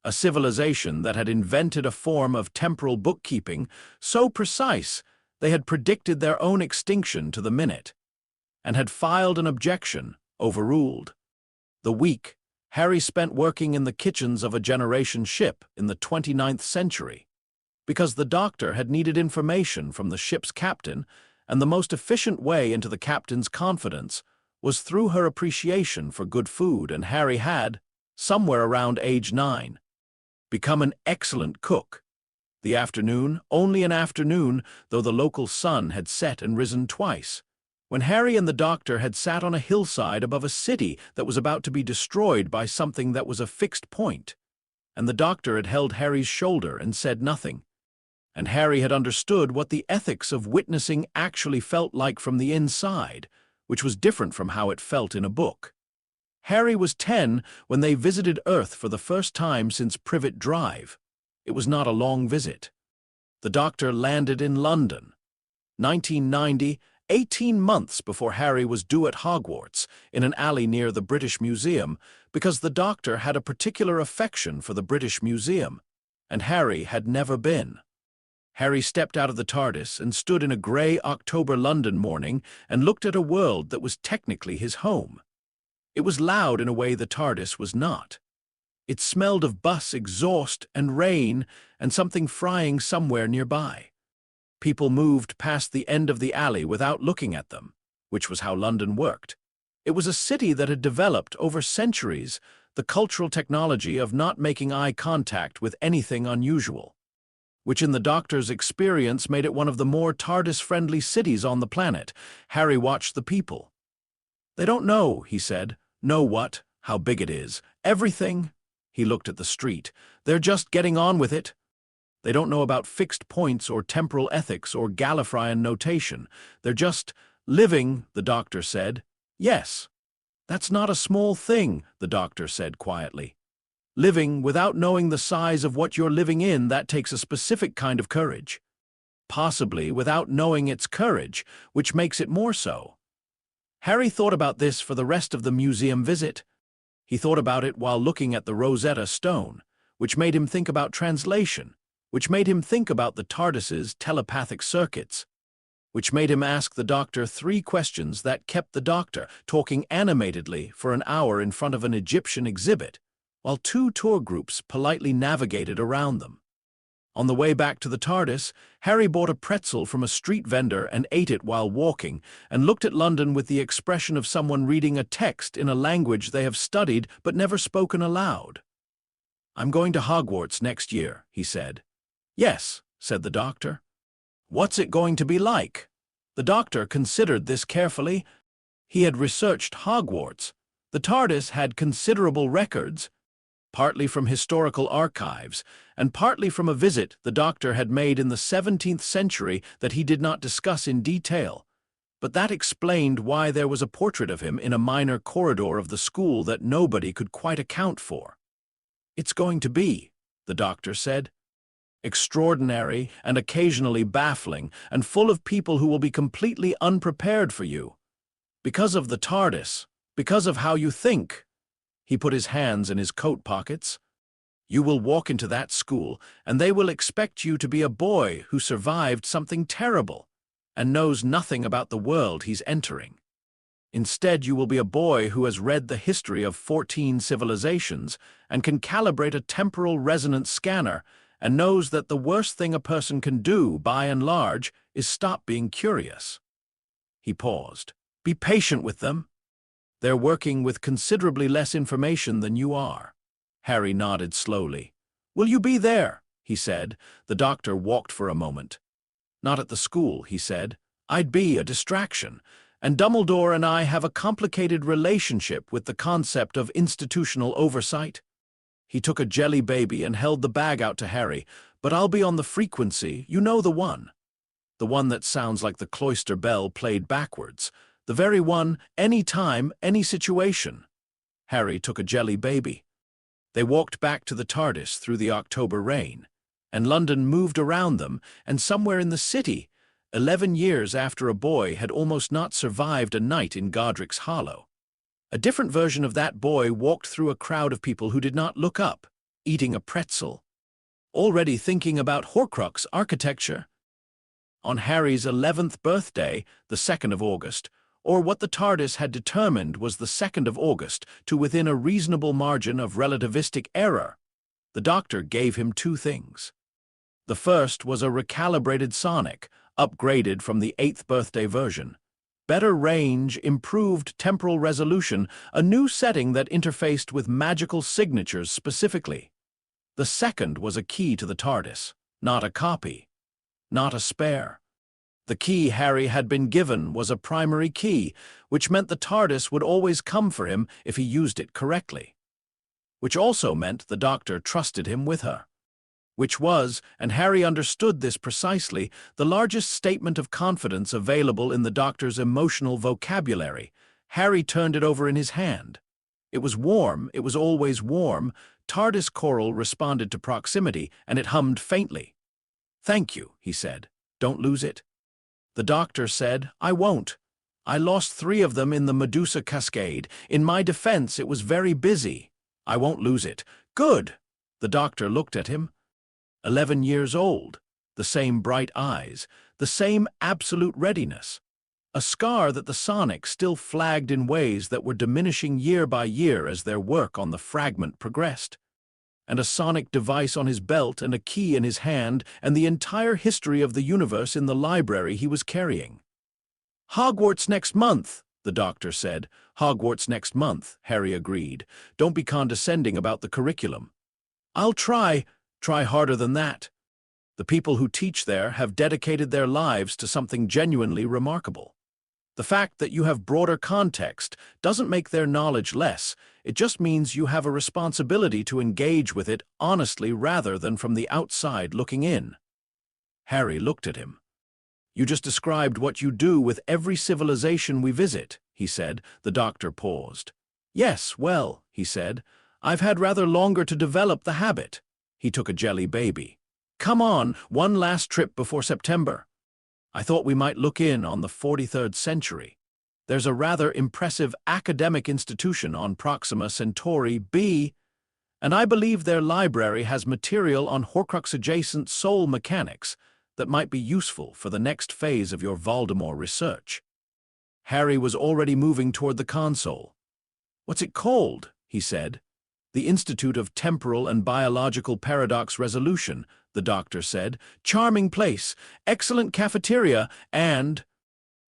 Speaker 2: a civilization that had invented a form of temporal bookkeeping so precise they had predicted their own extinction to the minute, and had filed an objection, overruled. The week Harry spent working in the kitchens of a generation ship in the 29th century, because the doctor had needed information from the ship's captain, and the most efficient way into the captain's confidence was through her appreciation for good food, and Harry had, somewhere around age 9, become an excellent cook. The afternoon, only an afternoon, though the local sun had set and risen twice, when Harry and the doctor had sat on a hillside above a city that was about to be destroyed by something that was a fixed point, and the doctor had held Harry's shoulder and said nothing, and Harry had understood what the ethics of witnessing actually felt like from the inside, which was different from how it felt in a book. Harry was 10 when they visited Earth for the first time since Privet Drive. It was not a long visit. The doctor landed in London. 1990, 18 months before Harry was due at Hogwarts, in an alley near the British Museum, because the doctor had a particular affection for the British Museum, and Harry had never been. Harry stepped out of the TARDIS and stood in a grey October London morning and looked at a world that was technically his home. It was loud in a way the TARDIS was not. It smelled of bus exhaust and rain and something frying somewhere nearby. People moved past the end of the alley without looking at them, which was how London worked. It was a city that had developed over centuries the cultural technology of not making eye contact with anything unusual, which in the doctor's experience made it one of the more TARDIS-friendly cities on the planet. Harry watched the people. "They don't know," he said. "Know what? How big it is. Everything." He looked at the street. "They're just getting on with it. They don't know about fixed points or temporal ethics or Gallifreyan notation. They're just living," the doctor said. "Yes. That's not a small thing," the doctor said quietly. "Living without knowing the size of what you're living in, that takes a specific kind of courage. Possibly without knowing it's courage, which makes it more so." Harry thought about this for the rest of the museum visit. He thought about it while looking at the Rosetta Stone, which made him think about translation, which made him think about the TARDIS's telepathic circuits, which made him ask the doctor 3 questions that kept the doctor talking animatedly for an hour in front of an Egyptian exhibit, while 2 tour groups politely navigated around them. On the way back to the TARDIS, Harry bought a pretzel from a street vendor and ate it while walking, and looked at London with the expression of someone reading a text in a language they have studied but never spoken aloud. "I'm going to Hogwarts next year," he said. "Yes," said the doctor. "What's it going to be like?" The doctor considered this carefully. He had researched Hogwarts. The TARDIS had considerable records, partly from historical archives, and partly from a visit the doctor had made in the 17th century that he did not discuss in detail, but that explained why there was a portrait of him in a minor corridor of the school that nobody could quite account for. "It's going to be," the doctor said, "extraordinary and occasionally baffling, and full of people who will be completely unprepared for you. Because of the TARDIS, because of how you think." He put his hands in his coat pockets. "You will walk into that school, and they will expect you to be a boy who survived something terrible and knows nothing about the world he's entering. Instead, you will be a boy who has read the history of 14 civilizations and can calibrate a temporal resonance scanner and knows that the worst thing a person can do, by and large, is stop being curious." He paused. "Be patient with them. They're working with considerably less information than you are." Harry nodded slowly. "Will you be there?" he said. The doctor walked for a moment. "Not at the school," he said. "I'd be a distraction. And Dumbledore and I have a complicated relationship with the concept of institutional oversight." He took a jelly baby and held the bag out to Harry. "But I'll be on the frequency, you know the one. The one that sounds like the cloister bell played backwards. The very one, any time, any situation." Harry took a jelly baby. They walked back to the TARDIS through the October rain, and London moved around them, and somewhere in the city, 11 years after a boy had almost not survived a night in Godric's Hollow, a different version of that boy walked through a crowd of people who did not look up, eating a pretzel, already thinking about Horcrux architecture. On Harry's 11th birthday, the 2nd of August, or what the TARDIS had determined was the 2nd of August, to within a reasonable margin of relativistic error, the doctor gave him two things. The first was a recalibrated sonic, upgraded from the 8th birthday version. Better range, improved temporal resolution, a new setting that interfaced with magical signatures specifically. The second was a key to the TARDIS, not a copy, not a spare. The key Harry had been given was a primary key, which meant the TARDIS would always come for him if he used it correctly. Which also meant the doctor trusted him with her. Which was, and Harry understood this precisely, the largest statement of confidence available in the doctor's emotional vocabulary. Harry turned it over in his hand. It was warm, it was always warm. TARDIS coral responded to proximity, and it hummed faintly. "Thank you," he said. "Don't lose it." The doctor said, "I won't. I lost 3 of them in the Medusa Cascade. In my defense, it was very busy. I won't lose it." "Good." The doctor looked at him. 11 years old, the same bright eyes, the same absolute readiness. A scar that the sonic still flagged in ways that were diminishing year by year as their work on the fragment progressed. And a sonic device on his belt and a key in his hand, and the entire history of the universe in the library he was carrying. "Hogwarts next month," the doctor said. "Hogwarts next month," Harry agreed. "Don't be condescending about the curriculum." "I'll try harder than that. The people who teach there have dedicated their lives to something genuinely remarkable. The fact that you have broader context doesn't make their knowledge less. It just means you have a responsibility to engage with it honestly rather than from the outside looking in." Harry looked at him. "You just described what you do with every civilization we visit," he said. The doctor paused. "Yes, well," he said, "I've had rather longer to develop the habit." He took a jelly baby. "Come on, one last trip before September. I thought we might look in on the 43rd century. There's a rather impressive academic institution on Proxima Centauri b, and I believe their library has material on Horcrux-adjacent soul mechanics that might be useful for the next phase of your Voldemort research." Harry was already moving toward the console. "What's it called?" he said. "The Institute of Temporal and Biological Paradox Resolution," the doctor said. "Charming place, excellent cafeteria, and,"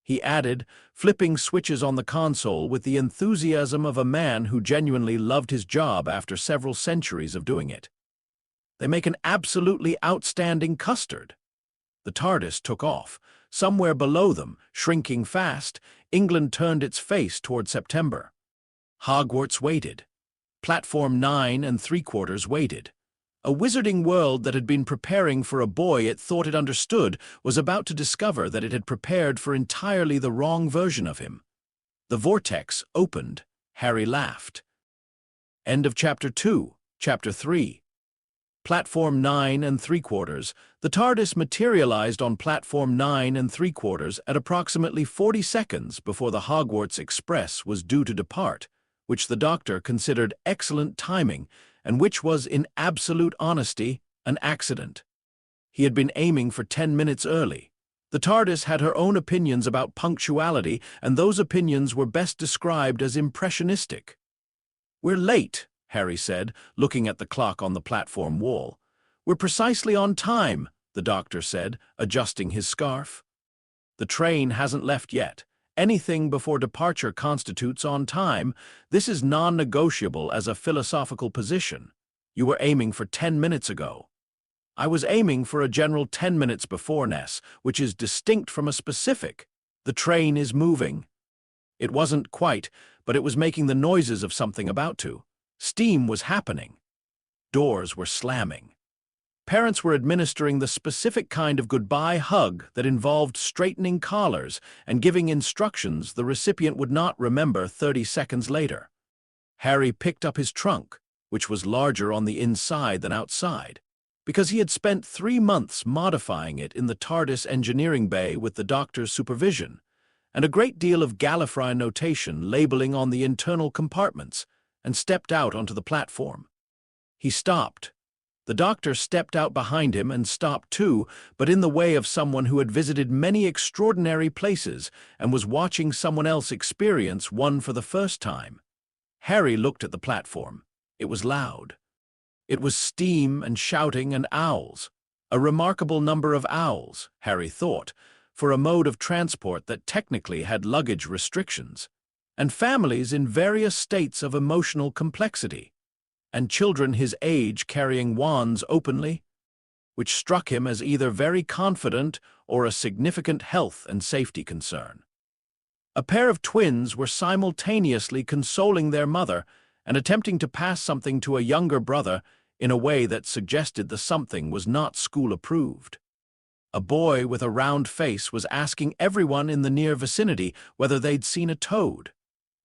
Speaker 2: he added, flipping switches on the console with the enthusiasm of a man who genuinely loved his job after several centuries of doing it, "they make an absolutely outstanding custard." The TARDIS took off. Somewhere below them, shrinking fast, England turned its face toward September. Hogwarts waited. Platform 9 3/4 waited. A wizarding world that had been preparing for a boy it thought it understood was about to discover that it had prepared for entirely the wrong version of him. The vortex opened. Harry laughed. End of Chapter 2, Chapter 3. Platform 9 3/4. The TARDIS materialized on Platform 9 3/4 at approximately 40 seconds before the Hogwarts Express was due to depart, which the doctor considered excellent timing and which was, in absolute honesty, an accident. He had been aiming for 10 minutes early. The TARDIS had her own opinions about punctuality, and those opinions were best described as impressionistic. "We're late," Harry said, looking at the clock on the platform wall. "We're precisely on time," the doctor said, adjusting his scarf. "The train hasn't left yet. Anything before departure constitutes on time. This is non-negotiable as a philosophical position. You were aiming for 10 minutes ago." "I was aiming for a general 10 minutes beforeness, which is distinct from a specific. The train is moving." It wasn't quite, but it was making the noises of something about to. Steam was happening. Doors were slamming. Parents were administering the specific kind of goodbye hug that involved straightening collars and giving instructions the recipient would not remember 30 seconds later. Harry picked up his trunk, which was larger on the inside than outside, because he had spent 3 months modifying it in the TARDIS engineering bay with the doctor's supervision, and a great deal of Gallifrey notation labeling on the internal compartments, and stepped out onto the platform. He stopped. The doctor stepped out behind him and stopped too, but in the way of someone who had visited many extraordinary places and was watching someone else experience one for the first time. Harry looked at the platform. It was loud. It was steam and shouting and owls. A remarkable number of owls, Harry thought, for a mode of transport that technically had luggage restrictions, and families in various states of emotional complexity, and children his age carrying wands openly, which struck him as either very confident or a significant health and safety concern. A pair of twins were simultaneously consoling their mother and attempting to pass something to a younger brother in a way that suggested the something was not school-approved. A boy with a round face was asking everyone in the near vicinity whether they'd seen a toad.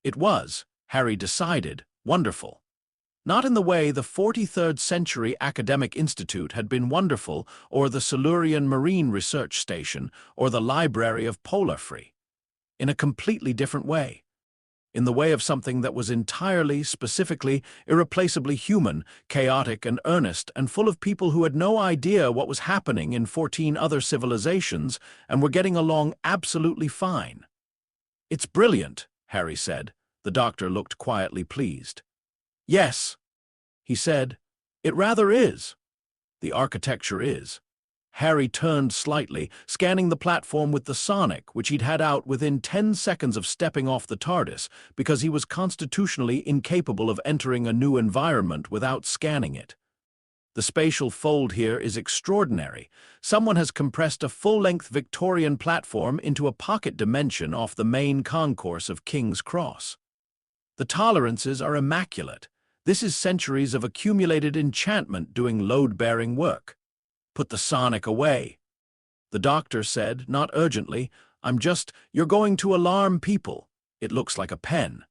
Speaker 2: It was, Harry decided, wonderful. Not in the way the 43rd Century Academic Institute had been wonderful, or the Silurian Marine Research Station, or the Library of Polarfree. In a completely different way. In the way of something that was entirely, specifically, irreplaceably human, chaotic and earnest, and full of people who had no idea what was happening in 14 other civilizations and were getting along absolutely fine. "It's brilliant," Harry said. The doctor looked quietly pleased. "Yes," he said, "it rather is. The architecture is." Harry turned slightly, scanning the platform with the sonic, which he'd had out within 10 seconds of stepping off the TARDIS, because he was constitutionally incapable of entering a new environment without scanning it. "The spatial fold here is extraordinary. Someone has compressed a full-length Victorian platform into a pocket dimension off the main concourse of King's Cross. The tolerances are immaculate. This is centuries of accumulated enchantment doing load-bearing work. Put the sonic away." The doctor said, not urgently, "You're going to alarm people. It looks like a pen.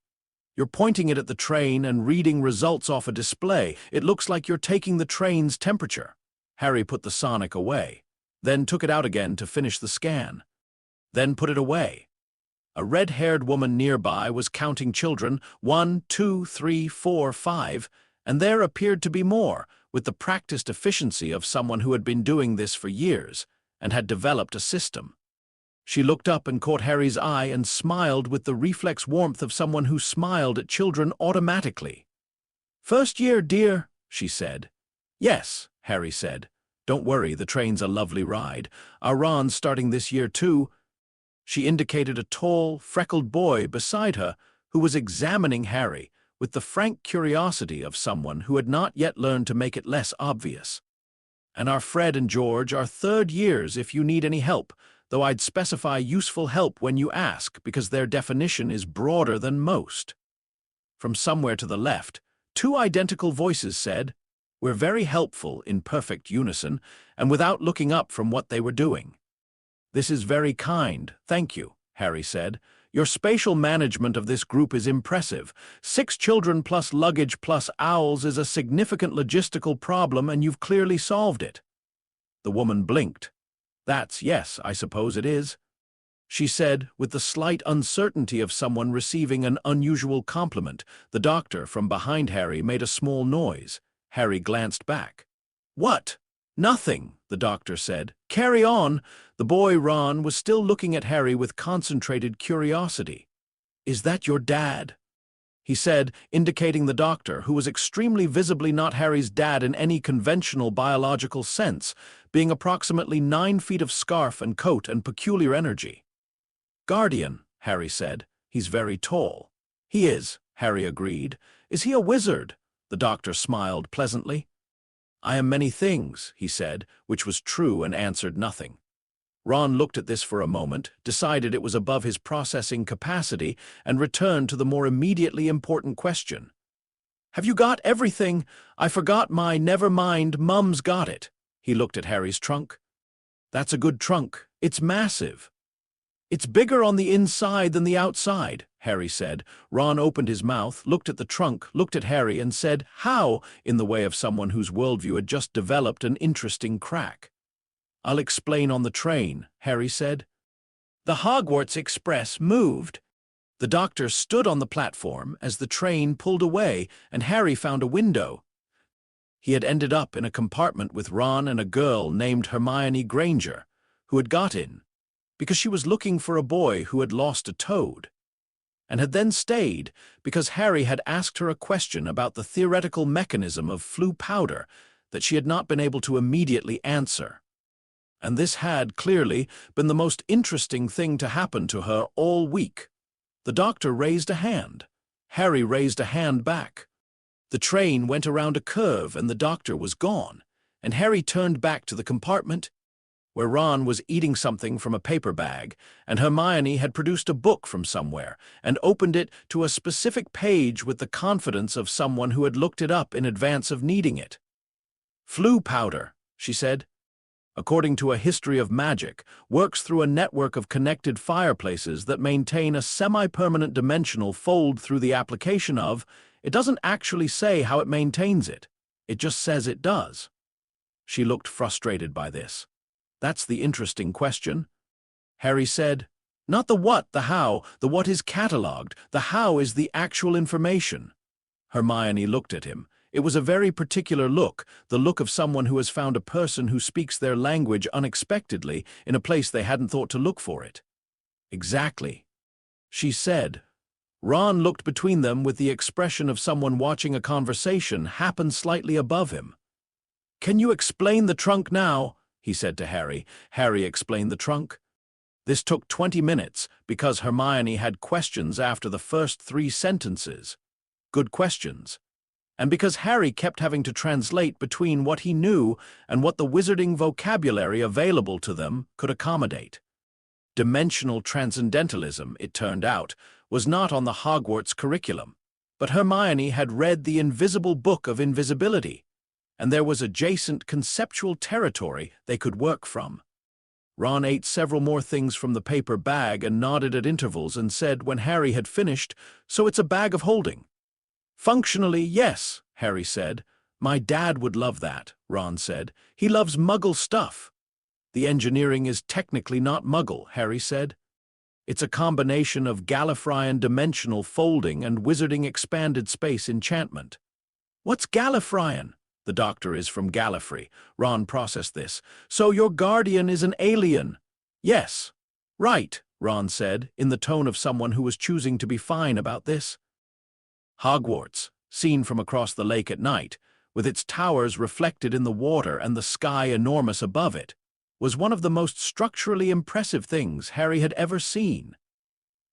Speaker 2: You're pointing it at the train and reading results off a display. It looks like you're taking the train's temperature." Harry put the sonic away, then took it out again to finish the scan. Then put it away. A red-haired woman nearby was counting children, 1, 2, 3, 4, 5, and there appeared to be more, with the practiced efficiency of someone who had been doing this for years and had developed a system. She looked up and caught Harry's eye and smiled with the reflex warmth of someone who smiled at children automatically. "First year, dear," she said. "Yes," Harry said. "Don't worry, the train's a lovely ride. Our Ron's starting this year too." She indicated a tall, freckled boy beside her who was examining Harry with the frank curiosity of someone who had not yet learned to make it less obvious. "And our Fred and George are third years if you need any help, though I'd specify useful help when you ask because their definition is broader than most." From somewhere to the left, 2 identical voices said, "We're very helpful," in perfect unison, and without looking up from what they were doing. "This is very kind, thank you," Harry said. "Your spatial management of this group is impressive. 6 children plus luggage plus owls is a significant logistical problem, and you've clearly solved it." The woman blinked. Yes, I suppose it is," she said, with the slight uncertainty of someone receiving an unusual compliment. The doctor, from behind Harry, made a small noise. Harry glanced back. "What?" "Nothing," the doctor said. "Carry on." The boy Ron was still looking at Harry with concentrated curiosity. "Is that your dad?" he said, indicating the doctor, who was extremely visibly not Harry's dad in any conventional biological sense, being approximately 9 feet of scarf and coat and peculiar energy. "Guardian," Harry said. "He's very tall." "He is," Harry agreed. "Is he a wizard?" The doctor smiled pleasantly. "I am many things," he said, which was true, and answered nothing. Ron looked at this for a moment, decided it was above his processing capacity, and returned to the more immediately important question. "Have you got everything? I forgot my never mind, Mum's got it." He looked at Harry's trunk. "That's a good trunk. It's massive." "It's bigger on the inside than the outside," Harry said. Ron opened his mouth, looked at the trunk, looked at Harry, and said, "How?" in the way of someone whose worldview had just developed an interesting crack. "I'll explain on the train," Harry said. The Hogwarts Express moved. The doctor stood on the platform as the train pulled away, and Harry found a window. He had ended up in a compartment with Ron and a girl named Hermione Granger, who had got in because she was looking for a boy who had lost a toad, and had then stayed because Harry had asked her a question about the theoretical mechanism of Floo powder that she had not been able to immediately answer. And this had, clearly, been the most interesting thing to happen to her all week. The doctor raised a hand. Harry raised a hand back. The train went around a curve and the doctor was gone, and Harry turned back to the compartment where Ron was eating something from a paper bag, and Hermione had produced a book from somewhere and opened it to a specific page with the confidence of someone who had looked it up in advance of needing it. "Floo powder," she said, "according to a history of magic, works through a network of connected fireplaces that maintain a semi-permanent dimensional fold through the application of. It doesn't actually say how it maintains it. It just says it does." She looked frustrated by this. "That's the interesting question." Harry said, "Not the what, the how. The what is catalogued. The how is the actual information." Hermione looked at him. It was a very particular look, the look of someone who has found a person who speaks their language unexpectedly in a place they hadn't thought to look for it. "Exactly," she said. Ron looked between them with the expression of someone watching a conversation happen slightly above him. "Can you explain the trunk now?" he said to Harry. Harry explained the trunk. This took 20 minutes because Hermione had questions after the first 3 sentences. Good questions. And because Harry kept having to translate between what he knew and what the wizarding vocabulary available to them could accommodate. Dimensional transcendentalism, it turned out, was not on the Hogwarts curriculum, but Hermione had read the Invisible Book of Invisibility, and there was adjacent conceptual territory they could work from. Ron ate several more things from the paper bag and nodded at intervals and said when Harry had finished, "So it's a bag of holding." "Functionally, yes," Harry said. "My dad would love that," Ron said. "He loves Muggle stuff." "The engineering is technically not Muggle," Harry said. "It's a combination of Gallifreyan dimensional folding and wizarding expanded space enchantment." "What's Gallifreyan?" "The doctor is from Gallifrey." Ron processed this. "So your guardian is an alien?" "Yes." "Right," Ron said, in the tone of someone who was choosing to be fine about this. Hogwarts, seen from across the lake at night, with its towers reflected in the water and the sky enormous above it, was one of the most structurally impressive things Harry had ever seen.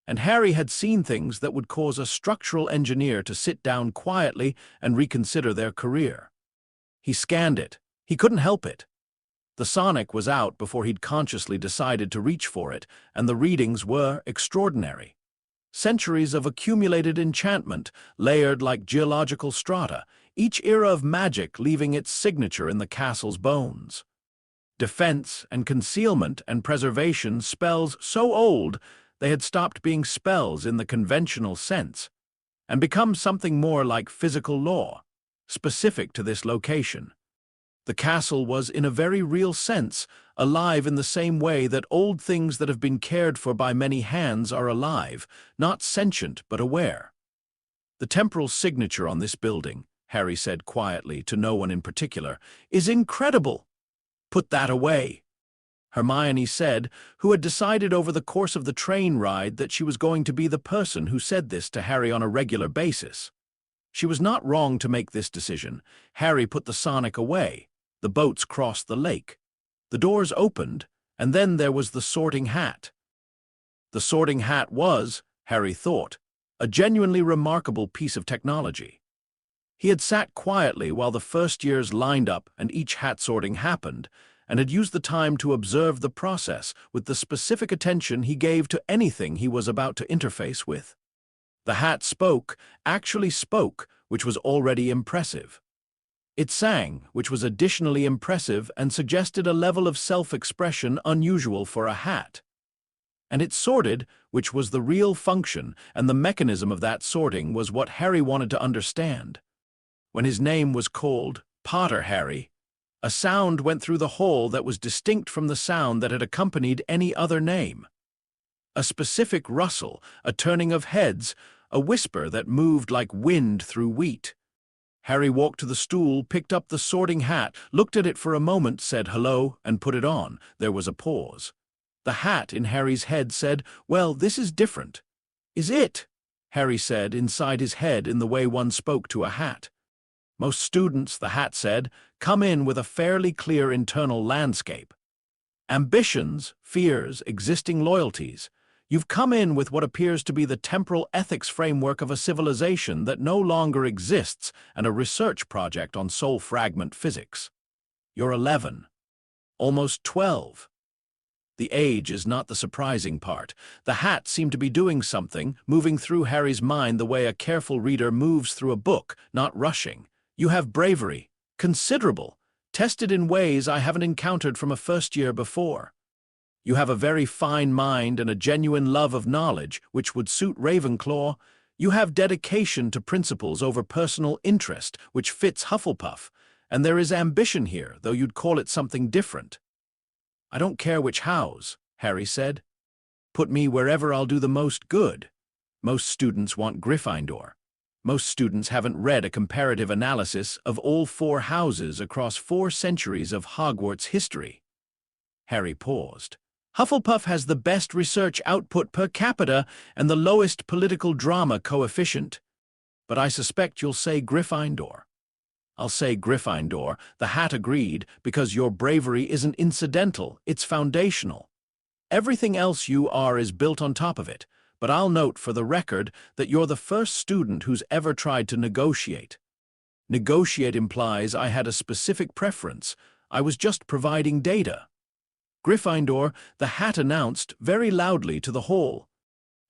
Speaker 2: And Harry had seen things that would cause a structural engineer to sit down quietly and reconsider their career. He scanned it. He couldn't help it. The sonic was out before he'd consciously decided to reach for it, and the readings were extraordinary. Centuries of accumulated enchantment, layered like geological strata, each era of magic leaving its signature in the castle's bones. Defense and concealment and preservation spells so old they had stopped being spells in the conventional sense, and become something more like physical law, specific to this location. The castle was, in a very real sense, alive in the same way that old things that have been cared for by many hands are alive, not sentient but aware. "The temporal signature on this building," Harry said quietly to no one in particular, "is incredible." "Put that away," Hermione said, who had decided over the course of the train ride that she was going to be the person who said this to Harry on a regular basis. She was not wrong to make this decision. Harry put the Sonic away. The boats crossed the lake. The doors opened, and then there was the sorting hat. The sorting hat was, Harry thought, a genuinely remarkable piece of technology. He had sat quietly while the first years lined up and each hat sorting happened, and had used the time to observe the process with the specific attention he gave to anything he was about to interface with. The hat spoke, actually spoke, which was already impressive. It sang, which was additionally impressive and suggested a level of self-expression unusual for a hat. And it sorted, which was the real function, and the mechanism of that sorting was what Harry wanted to understand. When his name was called, Potter Harry, a sound went through the hall that was distinct from the sound that had accompanied any other name. A specific rustle, a turning of heads, a whisper that moved like wind through wheat. Harry walked to the stool, picked up the sorting hat, looked at it for a moment, said hello, and put it on. There was a pause. The hat in Harry's head said, "Well, this is different." "Is it?" Harry said inside his head in the way one spoke to a hat. Most students, the hat said, come in with a fairly clear internal landscape. Ambitions, fears, existing loyalties. You've come in with what appears to be the temporal ethics framework of a civilization that no longer exists and a research project on soul fragment physics. You're 11. Almost 12. The age is not the surprising part. The hat seemed to be doing something, moving through Harry's mind the way a careful reader moves through a book, not rushing. You have bravery, considerable, tested in ways I haven't encountered from a first year before. You have a very fine mind and a genuine love of knowledge, which would suit Ravenclaw. You have dedication to principles over personal interest, which fits Hufflepuff. And there is ambition here, though you'd call it something different. "I don't care which house," Harry said. "Put me wherever I'll do the most good. Most students want Gryffindor. Most students haven't read a comparative analysis of all 4 houses across 4 centuries of Hogwarts history." Harry paused. "Hufflepuff has the best research output per capita and the lowest political drama coefficient. But I suspect you'll say Gryffindor." "I'll say Gryffindor," the hat agreed, "because your bravery isn't incidental, it's foundational. Everything else you are is built on top of it. But I'll note for the record that you're the first student who's ever tried to negotiate. Negotiate implies I had a specific preference. I was just providing data." "Gryffindor," the hat announced very loudly to the hall.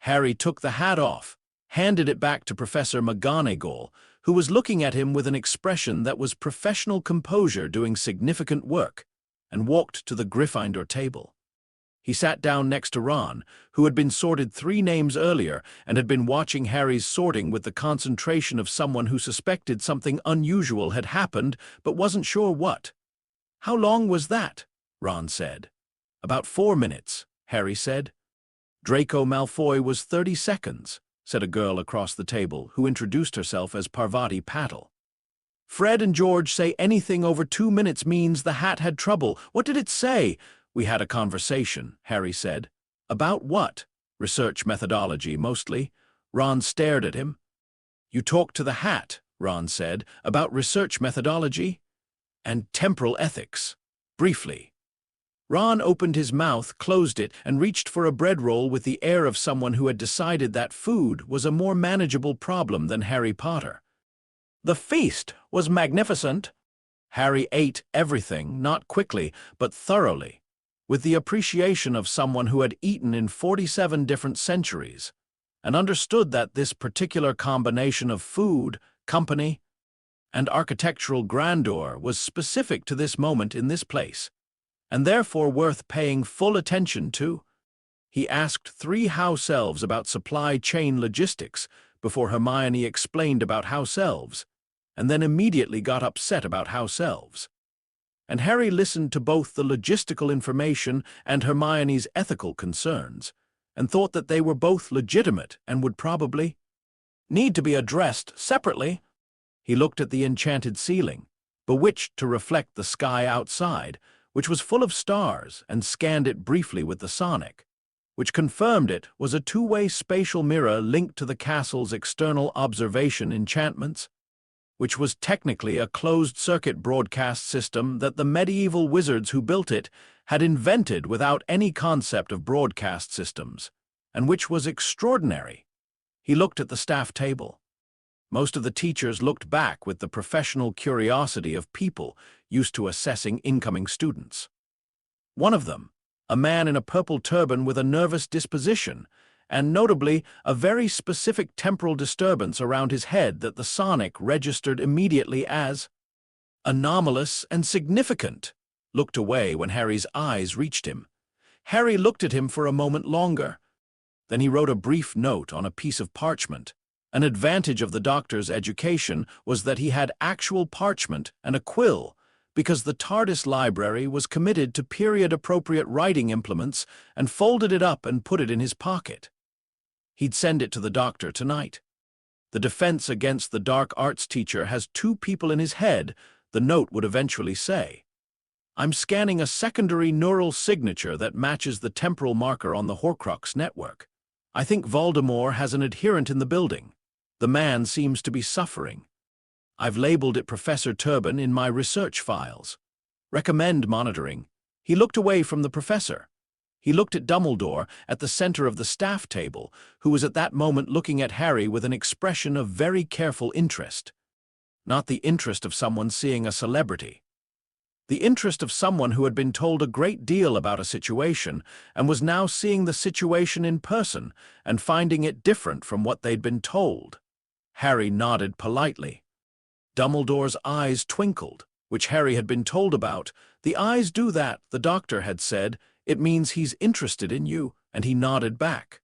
Speaker 2: Harry took the hat off, handed it back to Professor McGonagall, who was looking at him with an expression that was professional composure doing significant work, and walked to the Gryffindor table. He sat down next to Ron, who had been sorted 3 names earlier and had been watching Harry's sorting with the concentration of someone who suspected something unusual had happened but wasn't sure what. "How long was that?" Ron said. "About 4 minutes, Harry said. "Draco Malfoy was 30 seconds, said a girl across the table, who introduced herself as Parvati Patil. "Fred and George say anything over 2 minutes means the hat had trouble. What did it say?" "We had a conversation," Harry said. "About what?" "Research methodology, mostly." Ron stared at him. "You talked to the hat," Ron said, "about research methodology?" "And temporal ethics. Briefly." Ron opened his mouth, closed it, and reached for a bread roll with the air of someone who had decided that food was a more manageable problem than Harry Potter. "The feast was magnificent." Harry ate everything, not quickly, but thoroughly, with the appreciation of someone who had eaten in 47 different centuries, and understood that this particular combination of food, company, and architectural grandeur was specific to this moment in this place, and therefore worth paying full attention to. He asked 3 house elves about supply chain logistics before Hermione explained about house elves, and then immediately got upset about house elves. And Harry listened to both the logistical information and Hermione's ethical concerns, and thought that they were both legitimate and would probably need to be addressed separately. He looked at the enchanted ceiling, bewitched to reflect the sky outside, which was full of stars, and scanned it briefly with the sonic, which confirmed it was a two-way spatial mirror linked to the castle's external observation enchantments, which was technically a closed-circuit broadcast system that the medieval wizards who built it had invented without any concept of broadcast systems, and which was extraordinary. He looked at the staff table. Most of the teachers looked back with the professional curiosity of people used to assessing incoming students. One of them, a man in a purple turban with a nervous disposition, and notably a very specific temporal disturbance around his head that the sonic registered immediately as anomalous and significant, looked away when Harry's eyes reached him. Harry looked at him for a moment longer. Then he wrote a brief note on a piece of parchment. An advantage of the doctor's education was that he had actual parchment and a quill, because the TARDIS library was committed to period-appropriate writing implements and folded it up and put it in his pocket. He'd send it to the doctor tonight. The defense against the dark arts teacher has two people in his head, the note would eventually say. I'm scanning a secondary neural signature that matches the temporal marker on the Horcrux network. I think Voldemort has an adherent in the building. The man seems to be suffering. I've labeled it Professor Turban in my research files. Recommend monitoring. He looked away from the professor. He looked at Dumbledore at the center of the staff table, who was at that moment looking at Harry with an expression of very careful interest. Not the interest of someone seeing a celebrity. The interest of someone who had been told a great deal about a situation and was now seeing the situation in person and finding it different from what they'd been told. Harry nodded politely. Dumbledore's eyes twinkled, which Harry had been told about. The eyes do that, the doctor had said. It means he's interested in you, and he nodded back.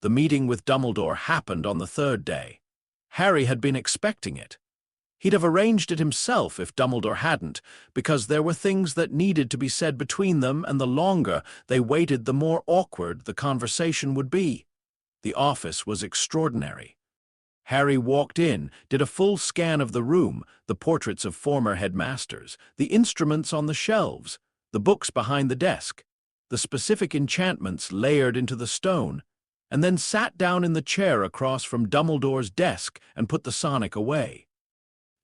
Speaker 2: The meeting with Dumbledore happened on the third day. Harry had been expecting it. He'd have arranged it himself if Dumbledore hadn't, because there were things that needed to be said between them, and the longer they waited, the more awkward the conversation would be. The office was extraordinary. Harry walked in, did a full scan of the room, the portraits of former headmasters, the instruments on the shelves, the books behind the desk, the specific enchantments layered into the stone, and then sat down in the chair across from Dumbledore's desk and put the sonic away.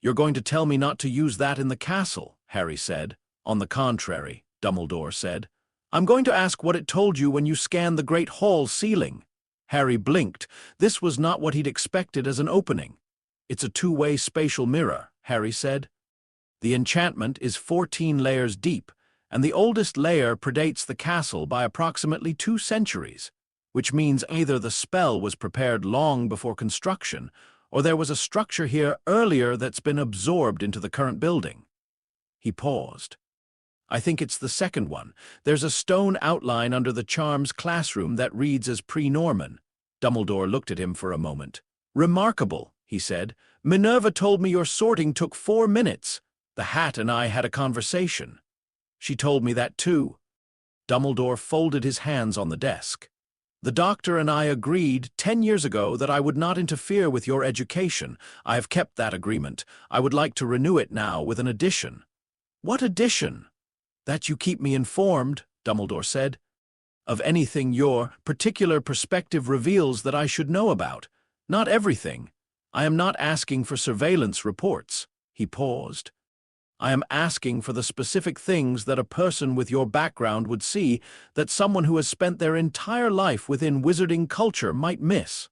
Speaker 2: You're going to tell me not to use that in the castle, Harry said. On the contrary, Dumbledore said. I'm going to ask what it told you when you scanned the Great Hall ceiling. Harry blinked. This was not what he'd expected as an opening. It's a two-way spatial mirror, Harry said. The enchantment is 14 layers deep, and the oldest layer predates the castle by approximately 2 centuries, which means either the spell was prepared long before construction, or there was a structure here earlier that's been absorbed into the current building. He paused. I think it's the second one. There's a stone outline under the charms classroom that reads as pre-Norman. Dumbledore looked at him for a moment. Remarkable, he said. Minerva told me your sorting took 4 minutes. The Hat and I had a conversation. She told me that too. Dumbledore folded his hands on the desk. The doctor and I agreed 10 years ago that I would not interfere with your education. I have kept that agreement. I would like to renew it now with an addition. What addition? That you keep me informed, Dumbledore said, of anything your particular perspective reveals that I should know about. Not everything. I am not asking for surveillance reports. He paused. I am asking for the specific things that a person with your background would see that someone who has spent their entire life within wizarding culture might miss.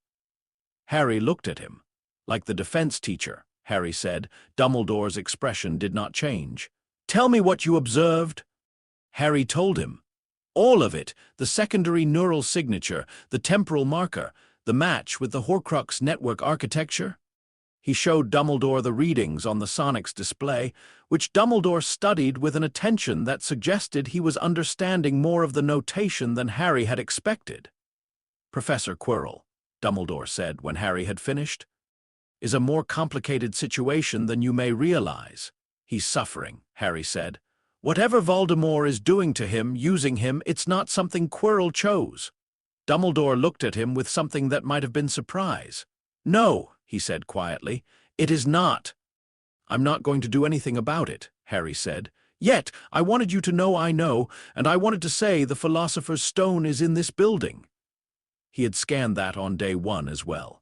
Speaker 2: Harry looked at him. Like the defense teacher, Harry said. Dumbledore's expression did not change. Tell me what you observed. Harry told him. All of it, the secondary neural signature, the temporal marker, the match with the Horcrux network architecture. He showed Dumbledore the readings on the sonics display, which Dumbledore studied with an attention that suggested he was understanding more of the notation than Harry had expected. Professor Quirrell, Dumbledore said when Harry had finished, is a more complicated situation than you may realize. He's suffering, Harry said. Whatever Voldemort is doing to him, using him, it's not something Quirrell chose. Dumbledore looked at him with something that might have been surprise. No, he said quietly, it is not. I'm not going to do anything about it, Harry said. Yet, I wanted you to know I know, and I wanted to say the Philosopher's Stone is in this building. He had scanned that on day one as well.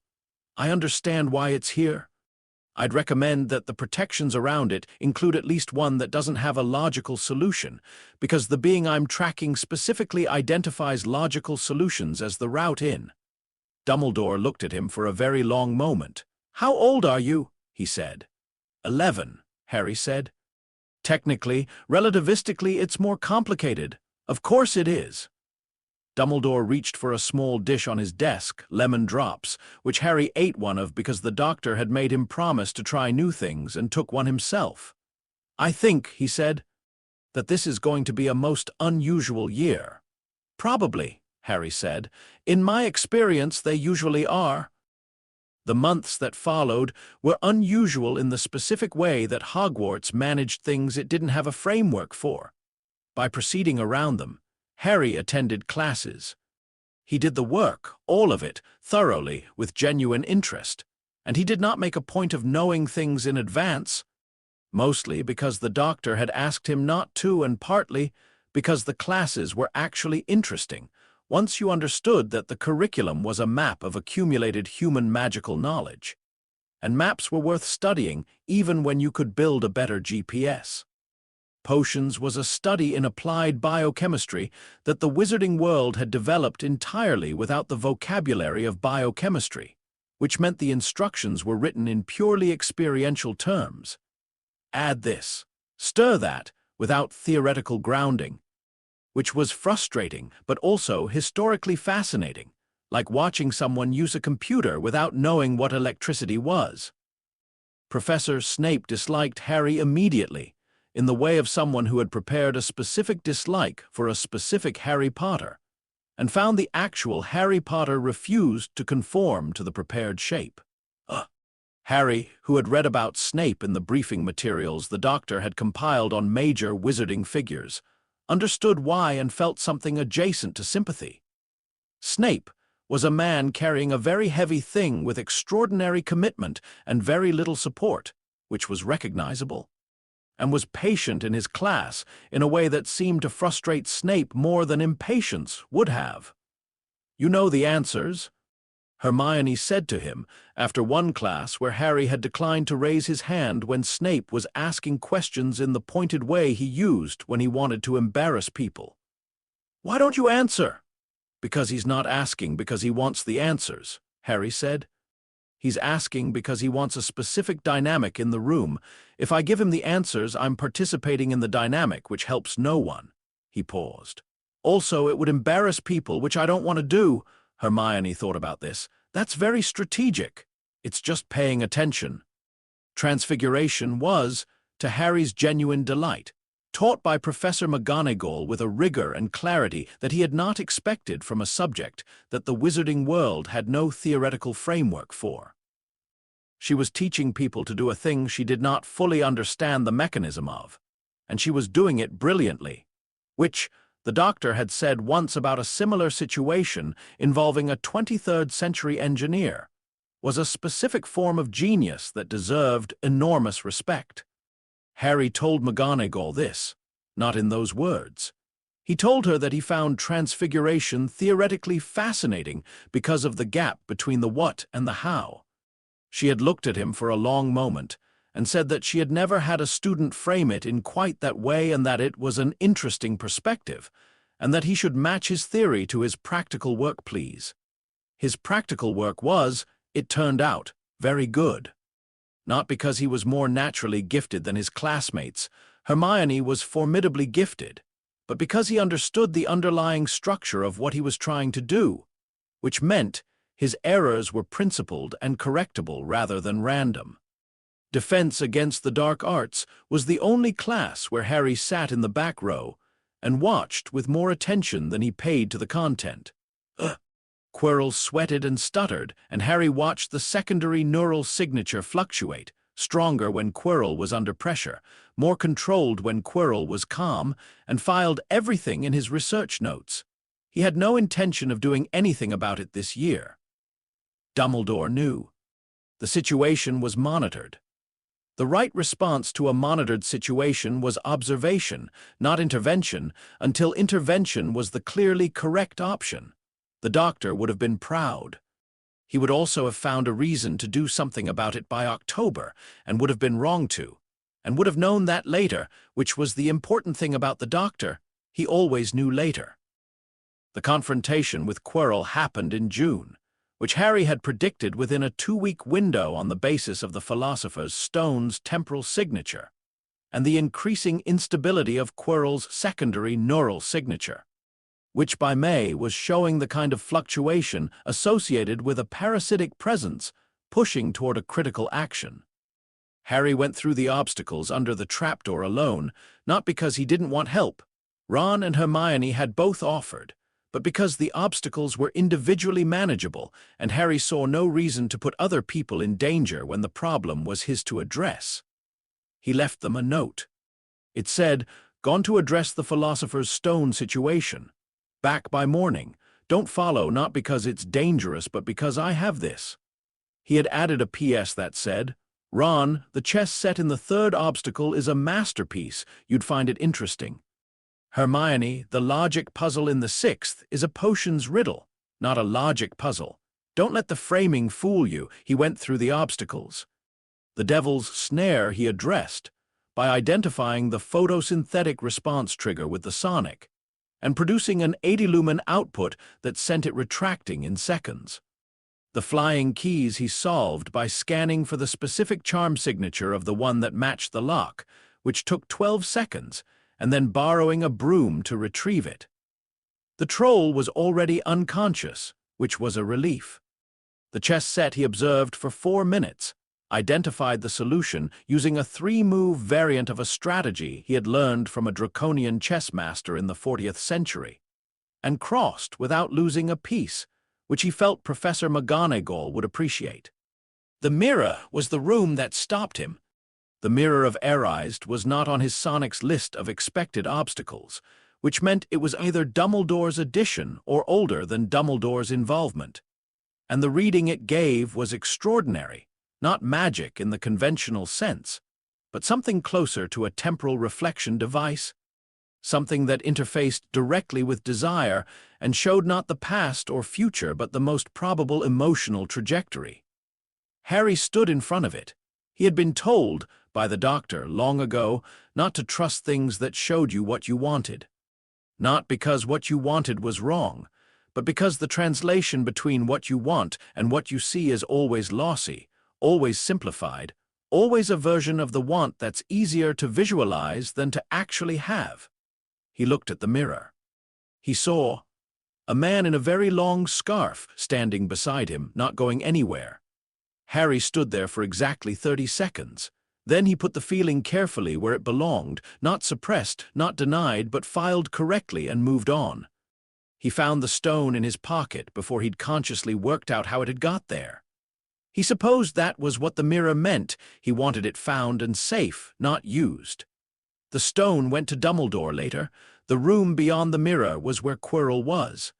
Speaker 2: I understand why it's here. I'd recommend that the protections around it include at least one that doesn't have a logical solution, because the being I'm tracking specifically identifies logical solutions as the route in. Dumbledore looked at him for a very long moment. "How old are you?" he said. 11, Harry said. "Technically, relativistically, it's more complicated. Of course it is." Dumbledore reached for a small dish on his desk, lemon drops, which Harry ate one of because the doctor had made him promise to try new things and took one himself. "I think," he said, "that this is going to be a most unusual year." "Probably," Harry said. "In my experience, they usually are." The months that followed were unusual in the specific way that Hogwarts managed things it didn't have a framework for. By proceeding around them, Harry attended classes. He did the work, all of it, thoroughly, with genuine interest, and he did not make a point of knowing things in advance, mostly because the doctor had asked him not to and partly because the classes were actually interesting, once you understood that the curriculum was a map of accumulated human magical knowledge. And maps were worth studying even when you could build a better GPS. Potions was a study in applied biochemistry that the wizarding world had developed entirely without the vocabulary of biochemistry, which meant the instructions were written in purely experiential terms. Add this, stir that, without theoretical grounding, which was frustrating but also historically fascinating, like watching someone use a computer without knowing what electricity was. Professor Snape disliked Harry immediately, in the way of someone who had prepared a specific dislike for a specific Harry Potter, and found the actual Harry Potter refused to conform to the prepared shape. Harry, who had read about Snape in the briefing materials the doctor had compiled on major wizarding figures, understood why and felt something adjacent to sympathy. Snape was a man carrying a very heavy thing with extraordinary commitment and very little support, which was recognizable, and was patient in his class in a way that seemed to frustrate Snape more than impatience would have. "You know the answers," Hermione said to him after one class where Harry had declined to raise his hand when Snape was asking questions in the pointed way he used when he wanted to embarrass people. "Why don't you answer?" "Because he's not asking because he wants the answers," Harry said. "He's asking because he wants a specific dynamic in the room. If I give him the answers, I'm participating in the dynamic, which helps no one." He paused. "Also, it would embarrass people, which I don't want to do." Hermione thought about this. "That's very strategic. It's just paying attention." Transfiguration was, to Harry's genuine delight, taught by Professor McGonagall with a rigor and clarity that he had not expected from a subject that the wizarding world had no theoretical framework for. She was teaching people to do a thing she did not fully understand the mechanism of, and she was doing it brilliantly, which, the doctor had said once about a similar situation involving a 23rd century engineer, was a specific form of genius that deserved enormous respect. Harry told McGonagall this, not in those words. He told her that he found transfiguration theoretically fascinating because of the gap between the what and the how. She had looked at him for a long moment and said that she had never had a student frame it in quite that way and that it was an interesting perspective, and that he should match his theory to his practical work, please. His practical work was, it turned out, very good. Not because he was more naturally gifted than his classmates. Hermione was formidably gifted, but because he understood the underlying structure of what he was trying to do, which meant his errors were principled and correctable rather than random. Defense Against the Dark Arts was the only class where Harry sat in the back row and watched with more attention than he paid to the content. Quirrell sweated and stuttered, and Harry watched the secondary neural signature fluctuate, stronger when Quirrell was under pressure, more controlled when Quirrell was calm, and filed everything in his research notes. He had no intention of doing anything about it this year. Dumbledore knew. The situation was monitored. The right response to a monitored situation was observation, not intervention, until intervention was the clearly correct option. The doctor would have been proud. He would also have found a reason to do something about it by October, and would have been wrong to, and would have known that later, which was the important thing about the doctor. He always knew later. The confrontation with Quirrell happened in June, which Harry had predicted within a 2-week window on the basis of the Philosopher's Stone's temporal signature, and the increasing instability of Quirrell's secondary neural signature, which by May was showing the kind of fluctuation associated with a parasitic presence pushing toward a critical action. Harry went through the obstacles under the trapdoor alone, not because he didn't want help. Ron and Hermione had both offered, but because the obstacles were individually manageable and Harry saw no reason to put other people in danger when the problem was his to address. He left them a note. It said, "Gone to address the Philosopher's Stone situation. Back by morning. Don't follow, not because it's dangerous, but because I have this." He had added a PS that said, "Ron, the chess set in the 3rd obstacle is a masterpiece. You'd find it interesting. Hermione, the logic puzzle in the 6th is a potions riddle, not a logic puzzle. Don't let the framing fool you." He went through the obstacles. The devil's snare he addressed by identifying the photosynthetic response trigger with the sonic, and producing an 80-lumen output that sent it retracting in seconds. The flying keys he solved by scanning for the specific charm signature of the one that matched the lock, which took 12 seconds, and then borrowing a broom to retrieve it. The troll was already unconscious, which was a relief. The chess set he observed for 4 minutes, identified the solution using a 3-move variant of a strategy he had learned from a draconian chess master in the 40th century, and crossed without losing a piece, which he felt Professor McGonagall would appreciate. The mirror was the room that stopped him. The Mirror of Erised was not on his sonic's list of expected obstacles, which meant it was either Dumbledore's addition or older than Dumbledore's involvement. And the reading it gave was extraordinary. Not magic in the conventional sense, but something closer to a temporal reflection device, something that interfaced directly with desire and showed not the past or future but the most probable emotional trajectory. Harry stood in front of it. He had been told by the doctor long ago not to trust things that showed you what you wanted. Not because what you wanted was wrong, but because the translation between what you want and what you see is always lossy, always simplified, always a version of the want that's easier to visualize than to actually have. He looked at the mirror. He saw a man in a very long scarf standing beside him, not going anywhere. Harry stood there for exactly 30 seconds. Then he put the feeling carefully where it belonged, not suppressed, not denied, but filed correctly and moved on. He found the stone in his pocket before he'd consciously worked out how it had got there. He supposed that was what the mirror meant. He wanted it found and safe, not used. The stone went to Dumbledore later. The room beyond the mirror was where Quirrell was.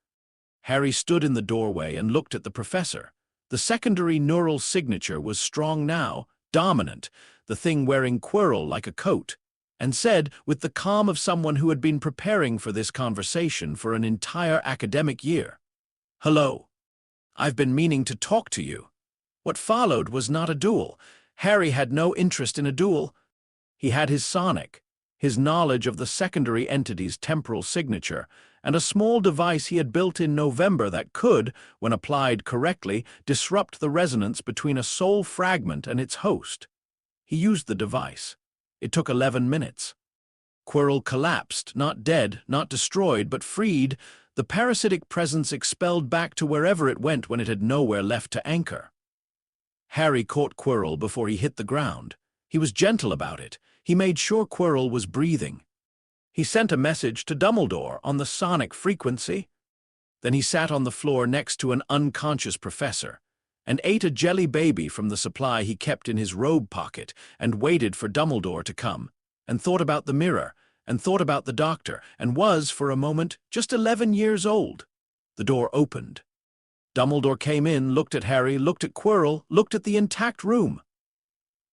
Speaker 2: Harry stood in the doorway and looked at the professor. The secondary neural signature was strong now, dominant, the thing wearing Quirrell like a coat, and said, with the calm of someone who had been preparing for this conversation for an entire academic year, "Hello. I've been meaning to talk to you." What followed was not a duel. Harry had no interest in a duel. He had his sonic, his knowledge of the secondary entity's temporal signature, and a small device he had built in November that could, when applied correctly, disrupt the resonance between a soul fragment and its host. He used the device. It took 11 minutes. Quirrell collapsed, not dead, not destroyed, but freed, the parasitic presence expelled back to wherever it went when it had nowhere left to anchor. Harry caught Quirrell before he hit the ground. He was gentle about it. He made sure Quirrell was breathing. He sent a message to Dumbledore on the sonic frequency. Then he sat on the floor next to an unconscious professor and ate a jelly baby from the supply he kept in his robe pocket and waited for Dumbledore to come, and thought about the mirror, and thought about the doctor, and was, for a moment, just 11 years old. The door opened. Dumbledore came in, looked at Harry, looked at Quirrell, looked at the intact room.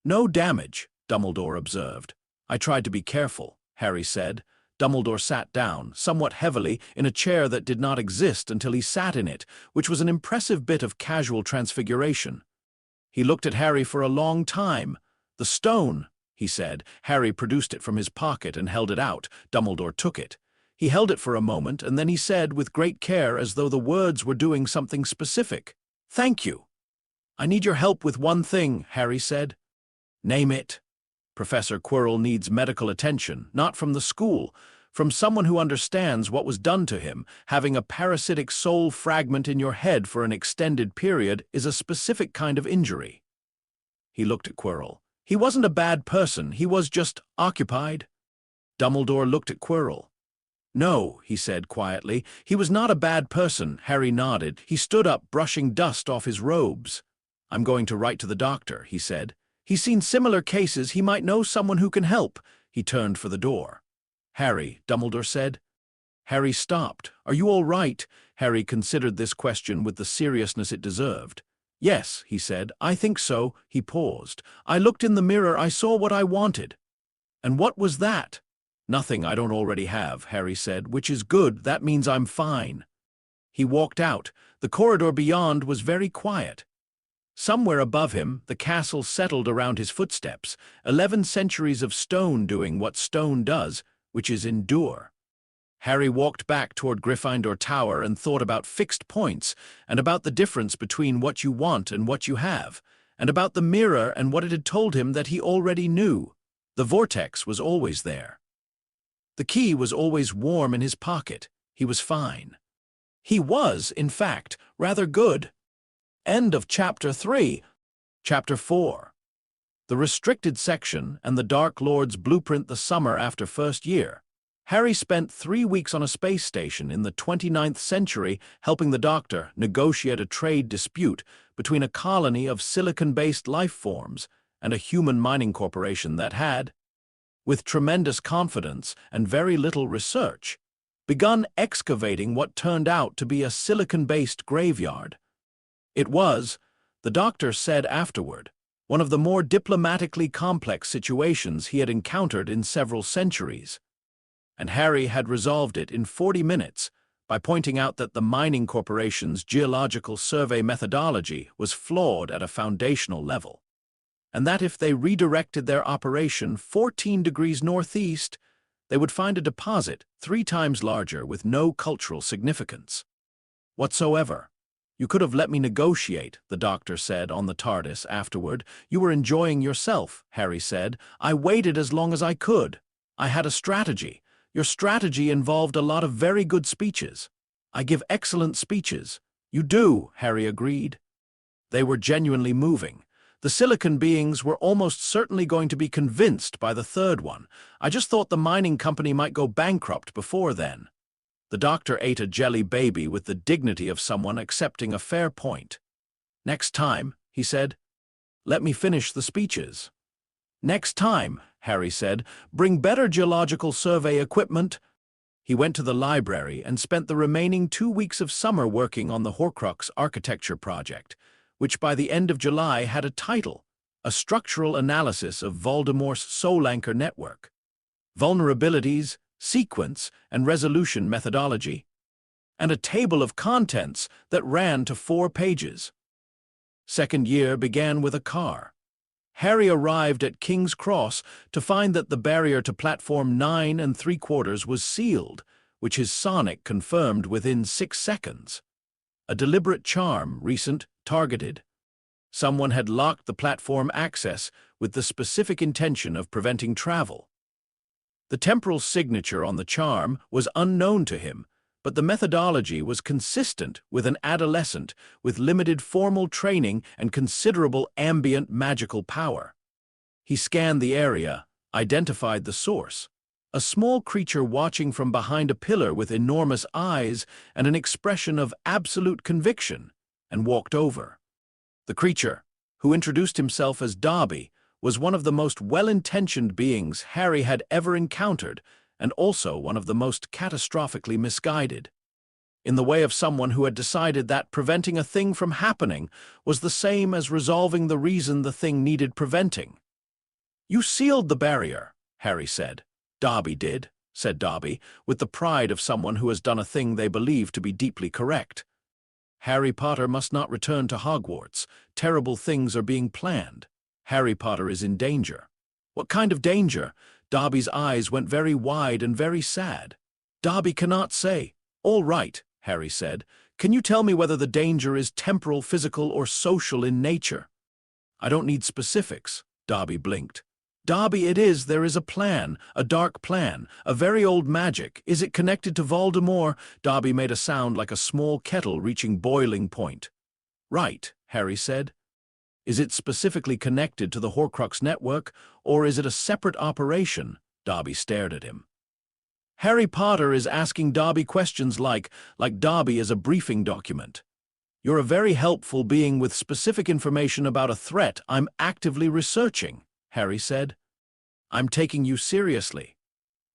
Speaker 2: No damage, Dumbledore observed. I tried to be careful, Harry said. Dumbledore sat down, somewhat heavily, in a chair that did not exist until he sat in it, which was an impressive bit of casual transfiguration. He looked at Harry for a long time. "The stone," he said. Harry produced it from his pocket and held it out. Dumbledore took it. He held it for a moment, and then he said, with great care, as though the words were doing something specific, "Thank you." "I need your help with one thing," Harry said. "Name it." "Professor Quirrell needs medical attention, not from the school, from someone who understands what was done to him. Having a parasitic soul fragment in your head for an extended period is a specific kind of injury." He looked at Quirrell. "He wasn't a bad person, he was just occupied." Dumbledore looked at Quirrell. "No," he said quietly, "he was not a bad person." Harry nodded. He stood up, brushing dust off his robes. "I'm going to write to the doctor," he said. "He's seen similar cases, he might know someone who can help." He turned for the door. "Harry," Dumbledore said. Harry stopped. "Are you all right?" Harry considered this question with the seriousness it deserved. "Yes," he said, "I think so." He paused. "I looked in the mirror, I saw what I wanted." "And what was that?" "Nothing I don't already have," Harry said, "which is good, that means I'm fine." He walked out. The corridor beyond was very quiet. Somewhere above him, the castle settled around his footsteps, 11 centuries of stone doing what stone does, which is endure. Harry walked back toward Gryffindor Tower and thought about fixed points, and about the difference between what you want and what you have, and about the mirror and what it had told him that he already knew. The vortex was always there. The key was always warm in his pocket. He was fine. He was, in fact, rather good. End of Chapter 3. Chapter 4. The Restricted Section and the Dark Lord's Blueprint. The summer after first year, Harry spent 3 weeks on a space station in the 29th century helping the Doctor negotiate a trade dispute between a colony of silicon-based life forms and a human mining corporation that had, with tremendous confidence and very little research, begun excavating what turned out to be a silicon-based graveyard. It was, the Doctor said afterward, one of the more diplomatically complex situations he had encountered in several centuries. And Harry had resolved it in 40 minutes by pointing out that the mining corporation's geological survey methodology was flawed at a foundational level, and that if they redirected their operation 14 degrees northeast, they would find a deposit 3 times larger with no cultural significance whatsoever. "You could have let me negotiate," the Doctor said on the TARDIS afterward. "You were enjoying yourself," Harry said. "I waited as long as I could. I had a strategy. Your strategy involved a lot of very good speeches." "I give excellent speeches." "You do," Harry agreed. They were genuinely moving. The silicon beings were almost certainly going to be convinced by the third one. "I just thought the mining company might go bankrupt before then." The Doctor ate a jelly baby with the dignity of someone accepting a fair point. "Next time," he said, "let me finish the speeches." "Next time," Harry said, "bring better geological survey equipment." He went to the library and spent the remaining 2 weeks of summer working on the Horcrux architecture project, which by the end of July had a title, A Structural Analysis of Voldemort's Soul Anchor Network, Vulnerabilities, Sequence and Resolution Methodology, and a table of contents that ran to 4 pages. Second year began with a car. Harry arrived at King's Cross to find that the barrier to platform 9 3/4 was sealed, which his sonic confirmed within 6 seconds. A deliberate charm, recent, targeted. Someone had locked the platform access with the specific intention of preventing travel. The temporal signature on the charm was unknown to him, but the methodology was consistent with an adolescent with limited formal training and considerable ambient magical power. He scanned the area, identified the source, a small creature watching from behind a pillar with enormous eyes and an expression of absolute conviction, and walked over. The creature, who introduced himself as Darby, was one of the most well-intentioned beings Harry had ever encountered, and also one of the most catastrophically misguided. In the way of someone who had decided that preventing a thing from happening was the same as resolving the reason the thing needed preventing. "You sealed the barrier," Harry said. "Darby did," said Darby, with the pride of someone who has done a thing they believe to be deeply correct. "Harry Potter must not return to Hogwarts. Terrible things are being planned. Harry Potter is in danger." "What kind of danger?" Darby's eyes went very wide and very sad. "Darby cannot say." "All right," Harry said. "Can you tell me whether the danger is temporal, physical, or social in nature?" "I don't need specifics," Darby blinked. "Darby, it is. There is a plan, a dark plan, a very old magic. Is it connected to Voldemort?" Darby made a sound like a small kettle reaching boiling point. "Right," Harry said. "Is it specifically connected to the Horcrux network, or is it a separate operation?" Darby stared at him. Harry Potter is asking Darby questions like Darby is a briefing document. "You're a very helpful being with specific information about a threat I'm actively researching," Harry said. "I'm taking you seriously."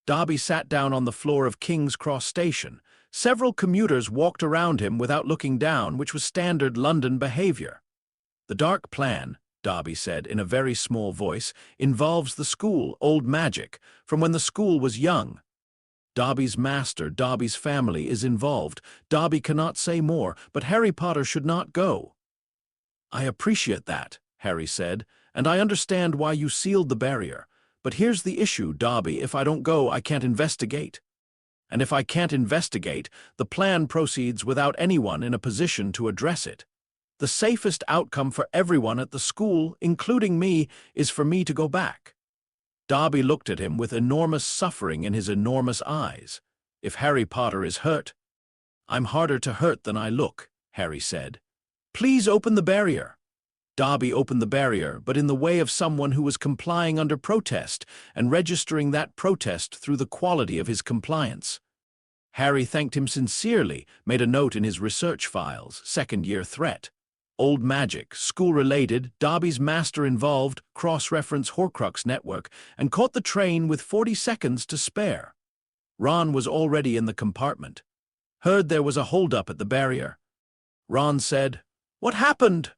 Speaker 2: Darby sat down on the floor of King's Cross Station. Several commuters walked around him without looking down, which was standard London behavior. "The dark plan," Darby said in a very small voice, "involves the school, old magic, from when the school was young. Darby's master, Darby's family, is involved. Darby cannot say more, but Harry Potter should not go." "I appreciate that," Harry said, "and I understand why you sealed the barrier. But here's the issue, Darby. If I don't go, I can't investigate. And if I can't investigate, the plan proceeds without anyone in a position to address it. The safest outcome for everyone at the school, including me, is for me to go back." Darby looked at him with enormous suffering in his enormous eyes. "If Harry Potter is hurt—" "I'm harder to hurt than I look," Harry said. "Please open the barrier." Darby opened the barrier, but in the way of someone who was complying under protest and registering that protest through the quality of his compliance. Harry thanked him sincerely, made a note in his research files, second-year threat. Old magic, school-related, Darby's master involved, cross-reference Horcrux network, and caught the train with 40 seconds to spare. Ron was already in the compartment. Heard there was a hold-up at the barrier. Ron said, "What happened?"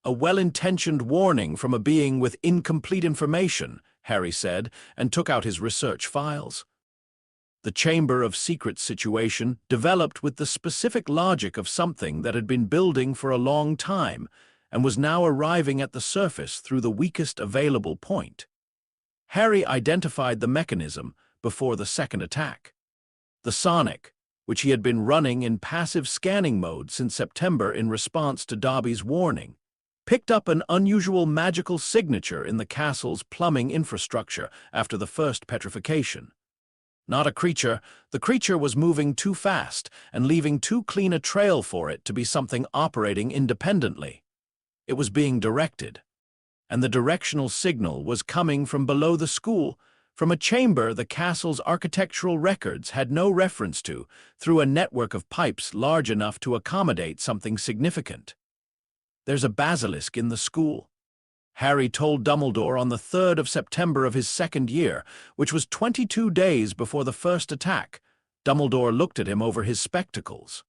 Speaker 2: "A well-intentioned warning from a being with incomplete information," Harry said, and took out his research files. The Chamber of Secrets situation developed with the specific logic of something that had been building for a long time and was now arriving at the surface through the weakest available point. Harry identified the mechanism before the second attack. The sonic, which he had been running in passive scanning mode since September in response to Darby's warning, picked up an unusual magical signature in the castle's plumbing infrastructure after the first petrification. Not a creature, the creature was moving too fast and leaving too clean a trail for it to be something operating independently. It was being directed, and the directional signal was coming from below the school, from a chamber the castle's architectural records had no reference to, through a network of pipes large enough to accommodate something significant. "There's a basilisk in the school," Harry told Dumbledore on the 3rd of September of his second year, which was 22 days before the first attack. Dumbledore looked at him over his spectacles.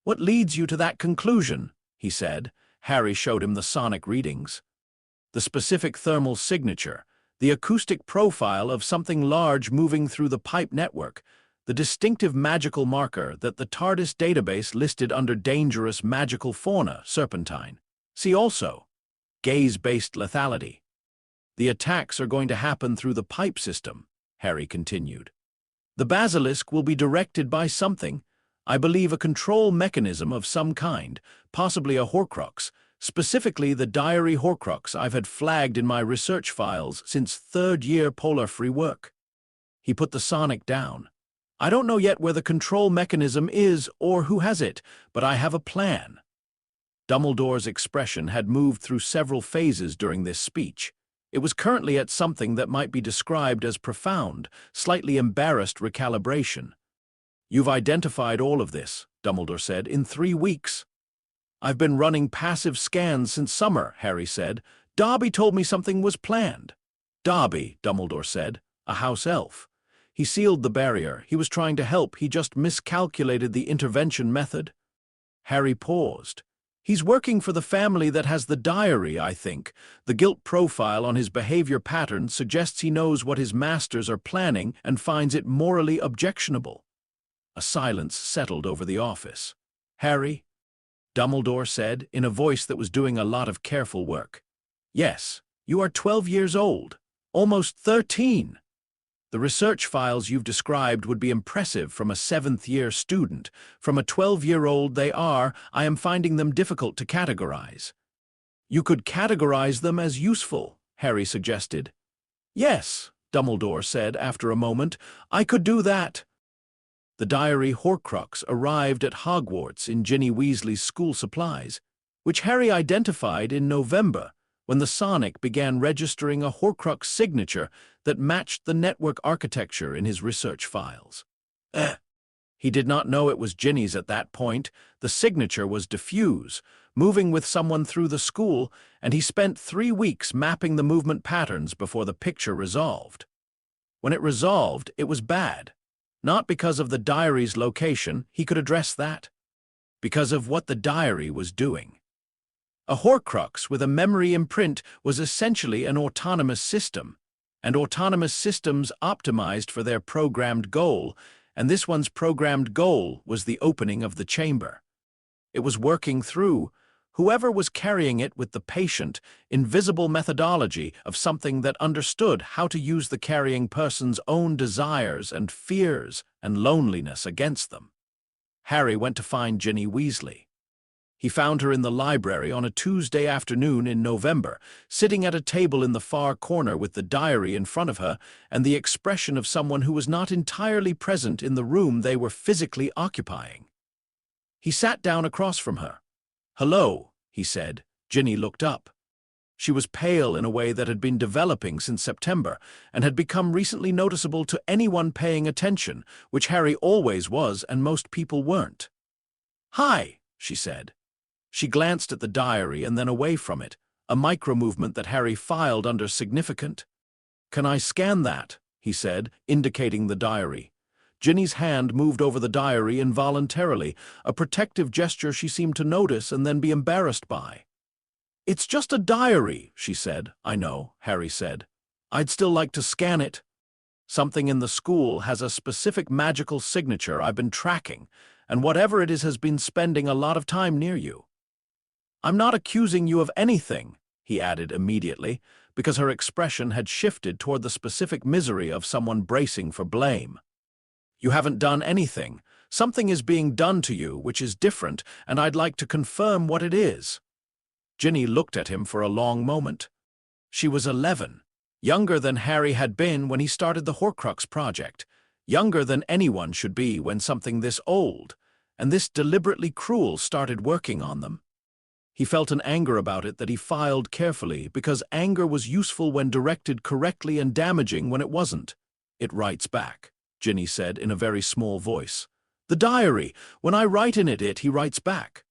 Speaker 2: "What leads you to that conclusion?" he said. Harry showed him the sonic readings. "The specific thermal signature, the acoustic profile of something large moving through the pipe network, the distinctive magical marker that the TARDIS database listed under dangerous magical fauna, serpentine. See also, gaze-based lethality. The attacks are going to happen through the pipe system," Harry continued. "The basilisk will be directed by something, I believe a control mechanism of some kind, possibly a Horcrux, specifically the diary Horcrux I've had flagged in my research files since third-year Polar Free work." He put the sonic down. "I don't know yet where the control mechanism is or who has it, but I have a plan." Dumbledore's expression had moved through several phases during this speech. It was currently at something that might be described as profound, slightly embarrassed recalibration. "You've identified all of this," Dumbledore said, "in 3 weeks." "I've been running passive scans since summer," Harry said. "Darby told me something was planned." "Darby," Dumbledore said, "a house elf. He sealed the barrier. He was trying to help. He just miscalculated the intervention method." Harry paused. He's working for the family that has the diary, I think. The guilt profile on his behavior pattern suggests he knows what his masters are planning and finds it morally objectionable. A silence settled over the office. Harry, Dumbledore said, in a voice that was doing a lot of careful work. Yes, you are 12 years old, almost 13. The research files you've described would be impressive from a 7th-year student. From a 12-year-old I am finding them difficult to categorize. You could categorize them as useful, Harry suggested. Yes, Dumbledore said after a moment, I could do that. The diary Horcrux arrived at Hogwarts in Ginny Weasley's school supplies, which Harry identified in November, when the Sonic began registering a Horcrux signature that matched the network architecture in his research files. He did not know it was Ginny's at that point. The signature was diffuse, moving with someone through the school, and he spent 3 weeks mapping the movement patterns before the picture resolved. When it resolved, it was bad. Not because of the diary's location, he could address that. Because of what the diary was doing. A Horcrux with a memory imprint was essentially an autonomous system, and autonomous systems optimized for their programmed goal, and this one's programmed goal was the opening of the chamber. It was working through whoever was carrying it with the patient, invisible methodology of something that understood how to use the carrying person's own desires and fears and loneliness against them. Harry went to find Ginny Weasley. He found her in the library on a Tuesday afternoon in November, sitting at a table in the far corner with the diary in front of her and the expression of someone who was not entirely present in the room they were physically occupying. He sat down across from her. "Hello," he said. Ginny looked up. She was pale in a way that had been developing since September and had become recently noticeable to anyone paying attention, which Harry always was and most people weren't. "Hi," she said. She glanced at the diary and then away from it, a micro-movement that Harry filed under significant. "Can I scan that?" he said, indicating the diary. Ginny's hand moved over the diary involuntarily, a protective gesture she seemed to notice and then be embarrassed by. "It's just a diary," she said. "I know," Harry said. "I'd still like to scan it. Something in the school has a specific magical signature I've been tracking, and whatever it is has been spending a lot of time near you. I'm not accusing you of anything," he added immediately, because her expression had shifted toward the specific misery of someone bracing for blame. "You haven't done anything. Something is being done to you, which is different, and I'd like to confirm what it is." Ginny looked at him for a long moment. She was 11, younger than Harry had been when he started the Horcrux project, younger than anyone should be when something this old and this deliberately cruel started working on them. He felt an anger about it that he filed carefully because anger was useful when directed correctly and damaging when it wasn't. "It writes back," Ginny said in a very small voice. "The diary. When I write in it, he writes back."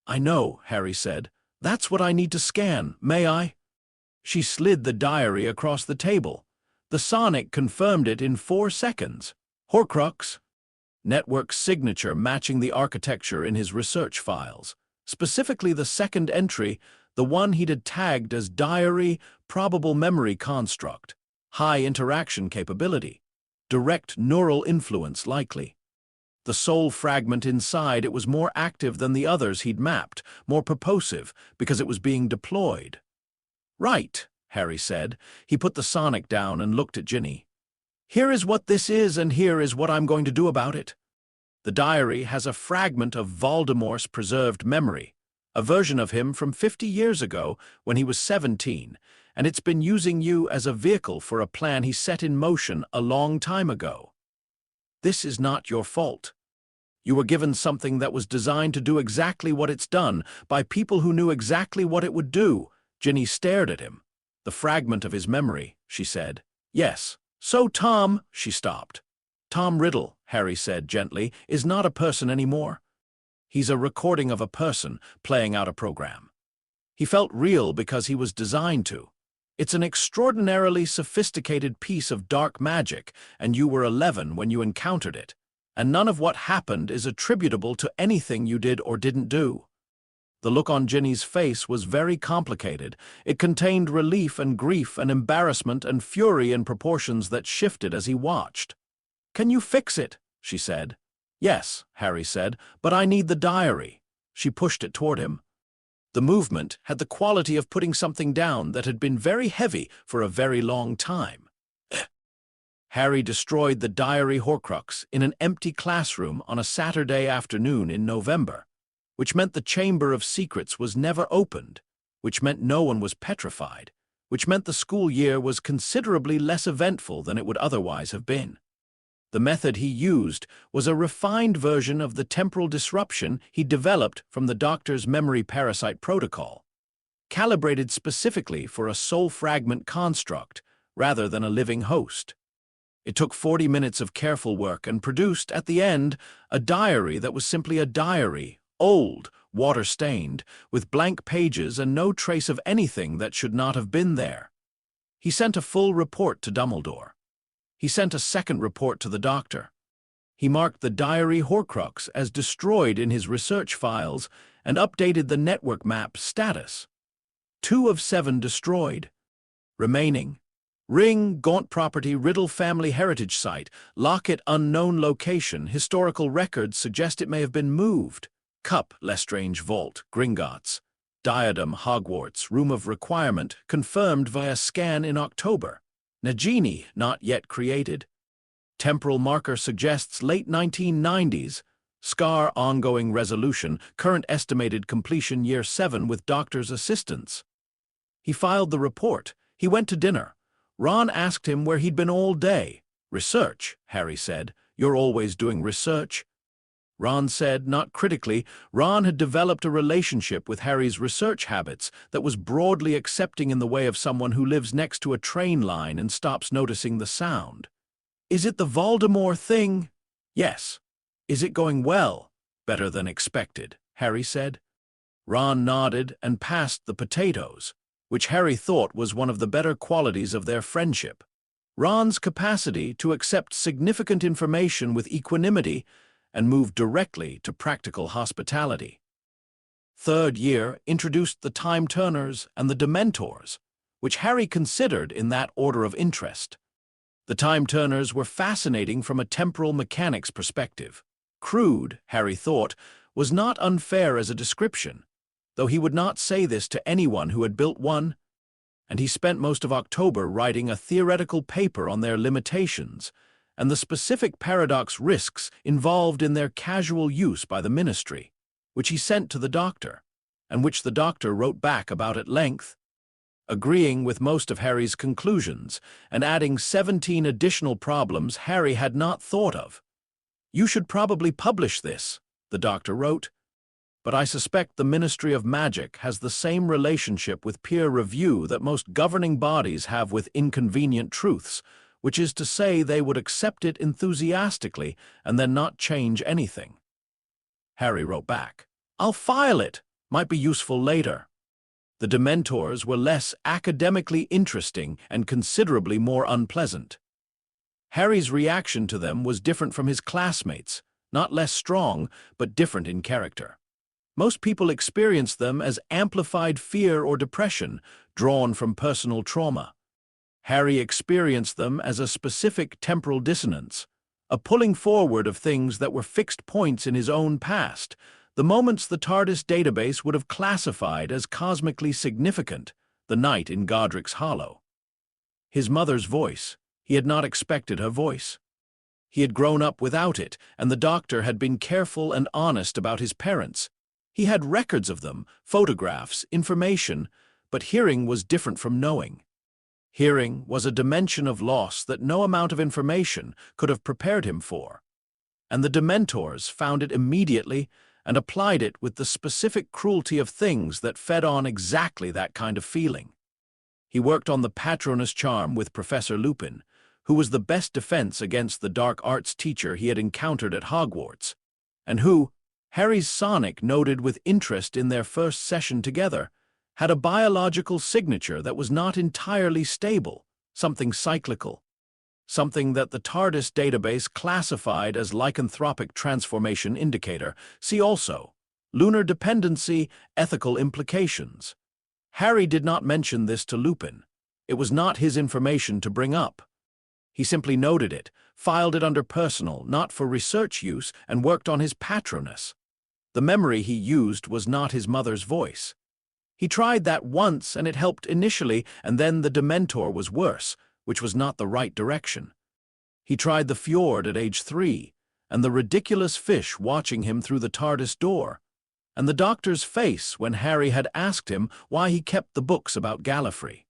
Speaker 2: "I know," Harry said. "That's what I need to scan. May I?" She slid the diary across the table. The Sonic confirmed it in 4 seconds. Horcrux. Network signature matching the architecture in his research files. Specifically the second entry, the one he'd had tagged as diary, probable memory construct, high interaction capability, direct neural influence likely. The sole fragment inside it was more active than the others he'd mapped, more purposive, because it was being deployed. "Right," Harry said. He put the Sonic down and looked at Ginny. "Here is what this is and here is what I'm going to do about it. The diary has a fragment of Voldemort's preserved memory, a version of him from 50 years ago when he was 17, and it's been using you as a vehicle for a plan he set in motion a long time ago. This is not your fault. You were given something that was designed to do exactly what it's done by people who knew exactly what it would do." Ginny stared at him. "The fragment of his memory," she said. "Yes. So Tom," she stopped. "Tom Riddle," Harry said gently, "is not a person anymore. He's a recording of a person playing out a program. He felt real because he was designed to. It's an extraordinarily sophisticated piece of dark magic, and you were 11 when you encountered it, and none of what happened is attributable to anything you did or didn't do." The look on Ginny's face was very complicated. It contained relief and grief and embarrassment and fury in proportions that shifted as he watched. "Can you fix it?" she said. "Yes," Harry said, "but I need the diary." She pushed it toward him. The movement had the quality of putting something down that had been very heavy for a very long time. Harry destroyed the diary Horcrux in an empty classroom on a Saturday afternoon in November, which meant the Chamber of Secrets was never opened, which meant no one was petrified, which meant the school year was considerably less eventful than it would otherwise have been. The method he used was a refined version of the temporal disruption he developed from the doctor's memory parasite protocol, calibrated specifically for a soul fragment construct rather than a living host. It took 40 minutes of careful work and produced, at the end, a diary that was simply a diary, old, water-stained, with blank pages and no trace of anything that should not have been there. He sent a full report to Dumbledore. He sent a second report to the doctor. He marked the diary Horcrux as destroyed in his research files and updated the network map status. 2 of 7 destroyed. Remaining: Ring, Gaunt property, Riddle family heritage site, locket unknown location, historical records suggest it may have been moved. Cup, Lestrange vault, Gringotts. Diadem, Hogwarts, room of requirement, confirmed via scan in October. Nagini, not yet created. Temporal marker suggests late 1990s. Scar, ongoing resolution, current estimated completion year 7 with doctor's assistance. He filed the report. He went to dinner. Ron asked him where he'd been all day. "Research," Harry said. "You're always doing research." Ron said, not critically, Ron had developed a relationship with Harry's research habits that was broadly accepting in the way of someone who lives next to a train line and stops noticing the sound. "Is it the Voldemort thing?" "Yes." "Is it going well?" "Better than expected," Harry said. Ron nodded and passed the potatoes, which Harry thought was one of the better qualities of their friendship. Ron's capacity to accept significant information with equanimity and move directly to practical hospitality. Third year introduced the Time Turners and the Dementors, which Harry considered in that order of interest. The Time Turners were fascinating from a temporal mechanics perspective. Crude, Harry thought, was not unfair as a description, though he would not say this to anyone who had built one, and he spent most of October writing a theoretical paper on their limitations and the specific paradox risks involved in their casual use by the Ministry, which he sent to the doctor, and which the doctor wrote back about at length, agreeing with most of Harry's conclusions and adding 17 additional problems Harry had not thought of. "You should probably publish this," the doctor wrote, "but I suspect the Ministry of Magic has the same relationship with peer review that most governing bodies have with inconvenient truths, which is to say they would accept it enthusiastically and then not change anything." Harry wrote back, "I'll file it. Might be useful later." The Dementors were less academically interesting and considerably more unpleasant. Harry's reaction to them was different from his classmates, not less strong, but different in character. Most people experienced them as amplified fear or depression, drawn from personal trauma. Harry experienced them as a specific temporal dissonance, a pulling forward of things that were fixed points in his own past, the moments the TARDIS database would have classified as cosmically significant, the night in Godric's Hollow. His mother's voice, he had not expected her voice. He had grown up without it, and the doctor had been careful and honest about his parents. He had records of them, photographs, information, but hearing was different from knowing. Hearing was a dimension of loss that no amount of information could have prepared him for, and the Dementors found it immediately and applied it with the specific cruelty of things that fed on exactly that kind of feeling. He worked on the Patronus charm with Professor Lupin, who was the best defense against the dark arts teacher he had encountered at Hogwarts, and who, Harry's Sonic noted with interest in their first session together, had a biological signature that was not entirely stable, something cyclical, something that the TARDIS database classified as lycanthropic transformation indicator. See also, lunar dependency, ethical implications. Harry did not mention this to Lupin. It was not his information to bring up. He simply noted it, filed it under personal, not for research use, and worked on his patronus. The memory he used was not his mother's voice. He tried that once and it helped initially, and then the Dementor was worse, which was not the right direction. He tried the fjord at age 3, and the ridiculous fish watching him through the TARDIS door, and the doctor's face when Harry had asked him why he kept the books about Gallifrey.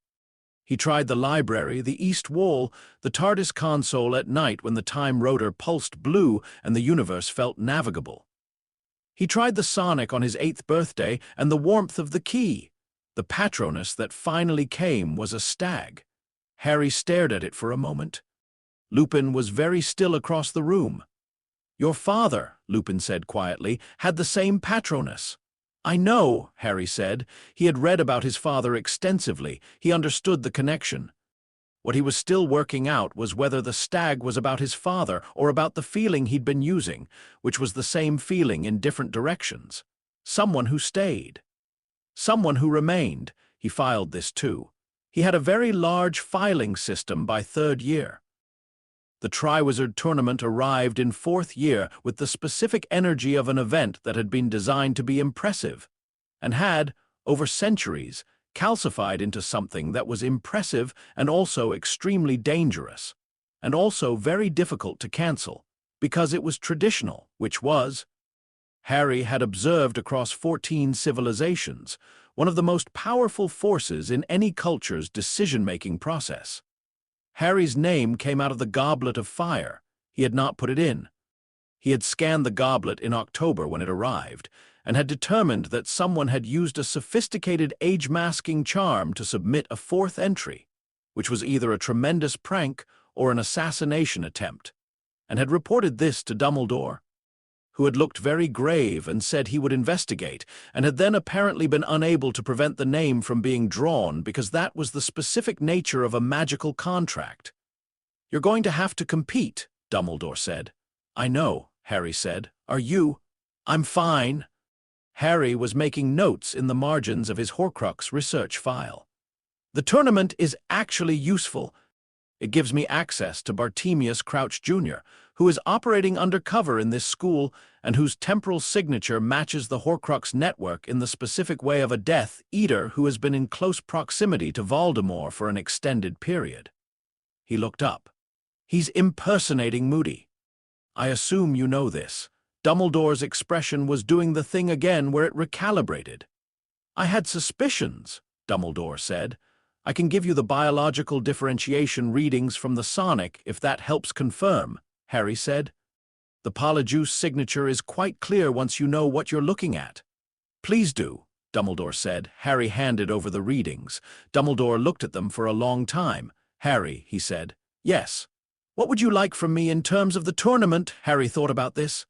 Speaker 2: He tried the library, the east wall, the TARDIS console at night when the time rotor pulsed blue and the universe felt navigable. He tried the sonic on his 8th birthday and the warmth of the key. The patronus that finally came was a stag. Harry stared at it for a moment. Lupin was very still across the room. "Your father," Lupin said quietly, "had the same patronus." "I know," Harry said. He had read about his father extensively. He understood the connection. What he was still working out was whether the stag was about his father or about the feeling he'd been using, which was the same feeling in different directions. Someone who stayed. Someone who remained. He filed this too. He had a very large filing system by 3rd year. The Triwizard Tournament arrived in 4th year with the specific energy of an event that had been designed to be impressive, and had, over centuries, calcified into something that was impressive and also extremely dangerous, and also very difficult to cancel, because it was traditional, which was. Harry had observed across 14 civilizations, one of the most powerful forces in any culture's decision-making process. Harry's name came out of the goblet of fire. He had not put it in. He had scanned the goblet in October when it arrived, and had determined that someone had used a sophisticated age-masking charm to submit a 4th entry, which was either a tremendous prank or an assassination attempt, and had reported this to Dumbledore, who had looked very grave and said he would investigate, and had then apparently been unable to prevent the name from being drawn because that was the specific nature of a magical contract. "You're going to have to compete," Dumbledore said. "I know," Harry said. "Are you?" "I'm fine." Harry was making notes in the margins of his Horcrux research file. "The tournament is actually useful. It gives me access to Bartemius Crouch Jr., who is operating undercover in this school and whose temporal signature matches the Horcrux network in the specific way of a Death Eater who has been in close proximity to Voldemort for an extended period." He looked up. "He's impersonating Moody. I assume you know this." Dumbledore's expression was doing the thing again where it recalibrated. "I had suspicions," Dumbledore said. "I can give you the biological differentiation readings from the sonic if that helps confirm," Harry said. "The Polyjuice signature is quite clear once you know what you're looking at." "Please do," Dumbledore said. Harry handed over the readings. Dumbledore looked at them for a long time. "Harry," he said. "Yes." "What would you like from me in terms of the tournament?" Harry thought about this.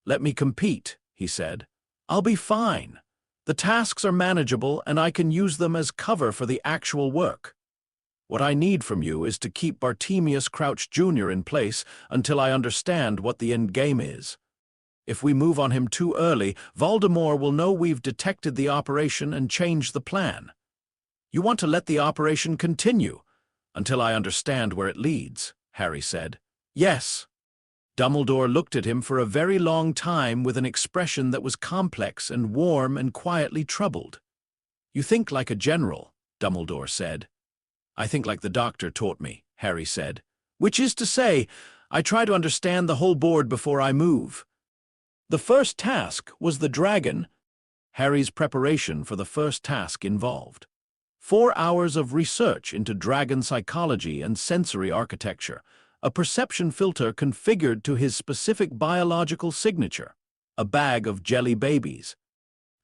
Speaker 2: "Let me compete," he said. "I'll be fine. The tasks are manageable and I can use them as cover for the actual work. What I need from you is to keep Bartemius Crouch Jr. in place until I understand what the end game is. If we move on him too early, Voldemort will know we've detected the operation and changed the plan. You want to let the operation continue until I understand where it leads," Harry said. "Yes." Dumbledore looked at him for a very long time with an expression that was complex and warm and quietly troubled. "You think like a general," Dumbledore said. "I think like the doctor taught me," Harry said. "Which is to say, I try to understand the whole board before I move." The first task was the dragon. Harry's preparation for the first task involved 4 hours of research into dragon psychology and sensory architecture, a perception filter configured to his specific biological signature, a bag of jelly babies,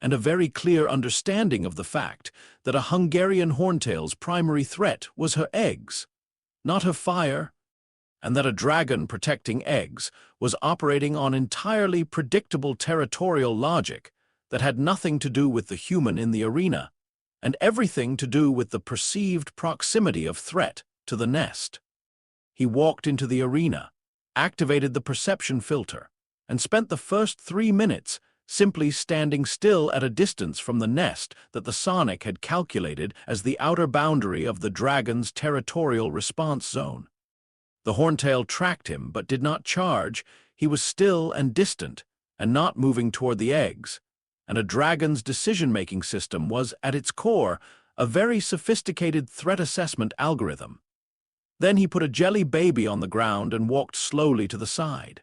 Speaker 2: and a very clear understanding of the fact that a Hungarian horntail's primary threat was her eggs, not her fire, and that a dragon protecting eggs was operating on entirely predictable territorial logic that had nothing to do with the human in the arena, and everything to do with the perceived proximity of threat to the nest. He walked into the arena, activated the perception filter, and spent the first 3 minutes simply standing still at a distance from the nest that the sonic had calculated as the outer boundary of the dragon's territorial response zone. The horntail tracked him but did not charge. He was still and distant, and not moving toward the eggs, and a dragon's decision-making system was, at its core, a very sophisticated threat assessment algorithm. Then he put a jelly baby on the ground and walked slowly to the side.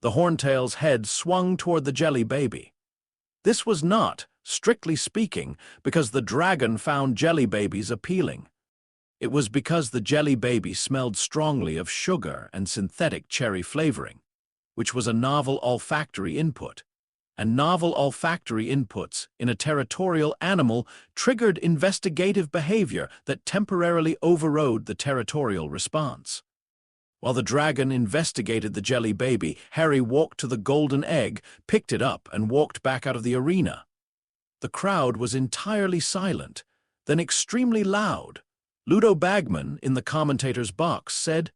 Speaker 2: The horntail's head swung toward the jelly baby. This was not, strictly speaking, because the dragon found jelly babies appealing. It was because the jelly baby smelled strongly of sugar and synthetic cherry flavoring, which was a novel olfactory input. And novel olfactory inputs in a territorial animal triggered investigative behavior that temporarily overrode the territorial response. While the dragon investigated the jelly baby, Harry walked to the golden egg, picked it up, and walked back out of the arena. The crowd was entirely silent, then extremely loud. Ludo Bagman, in the commentator's box, said,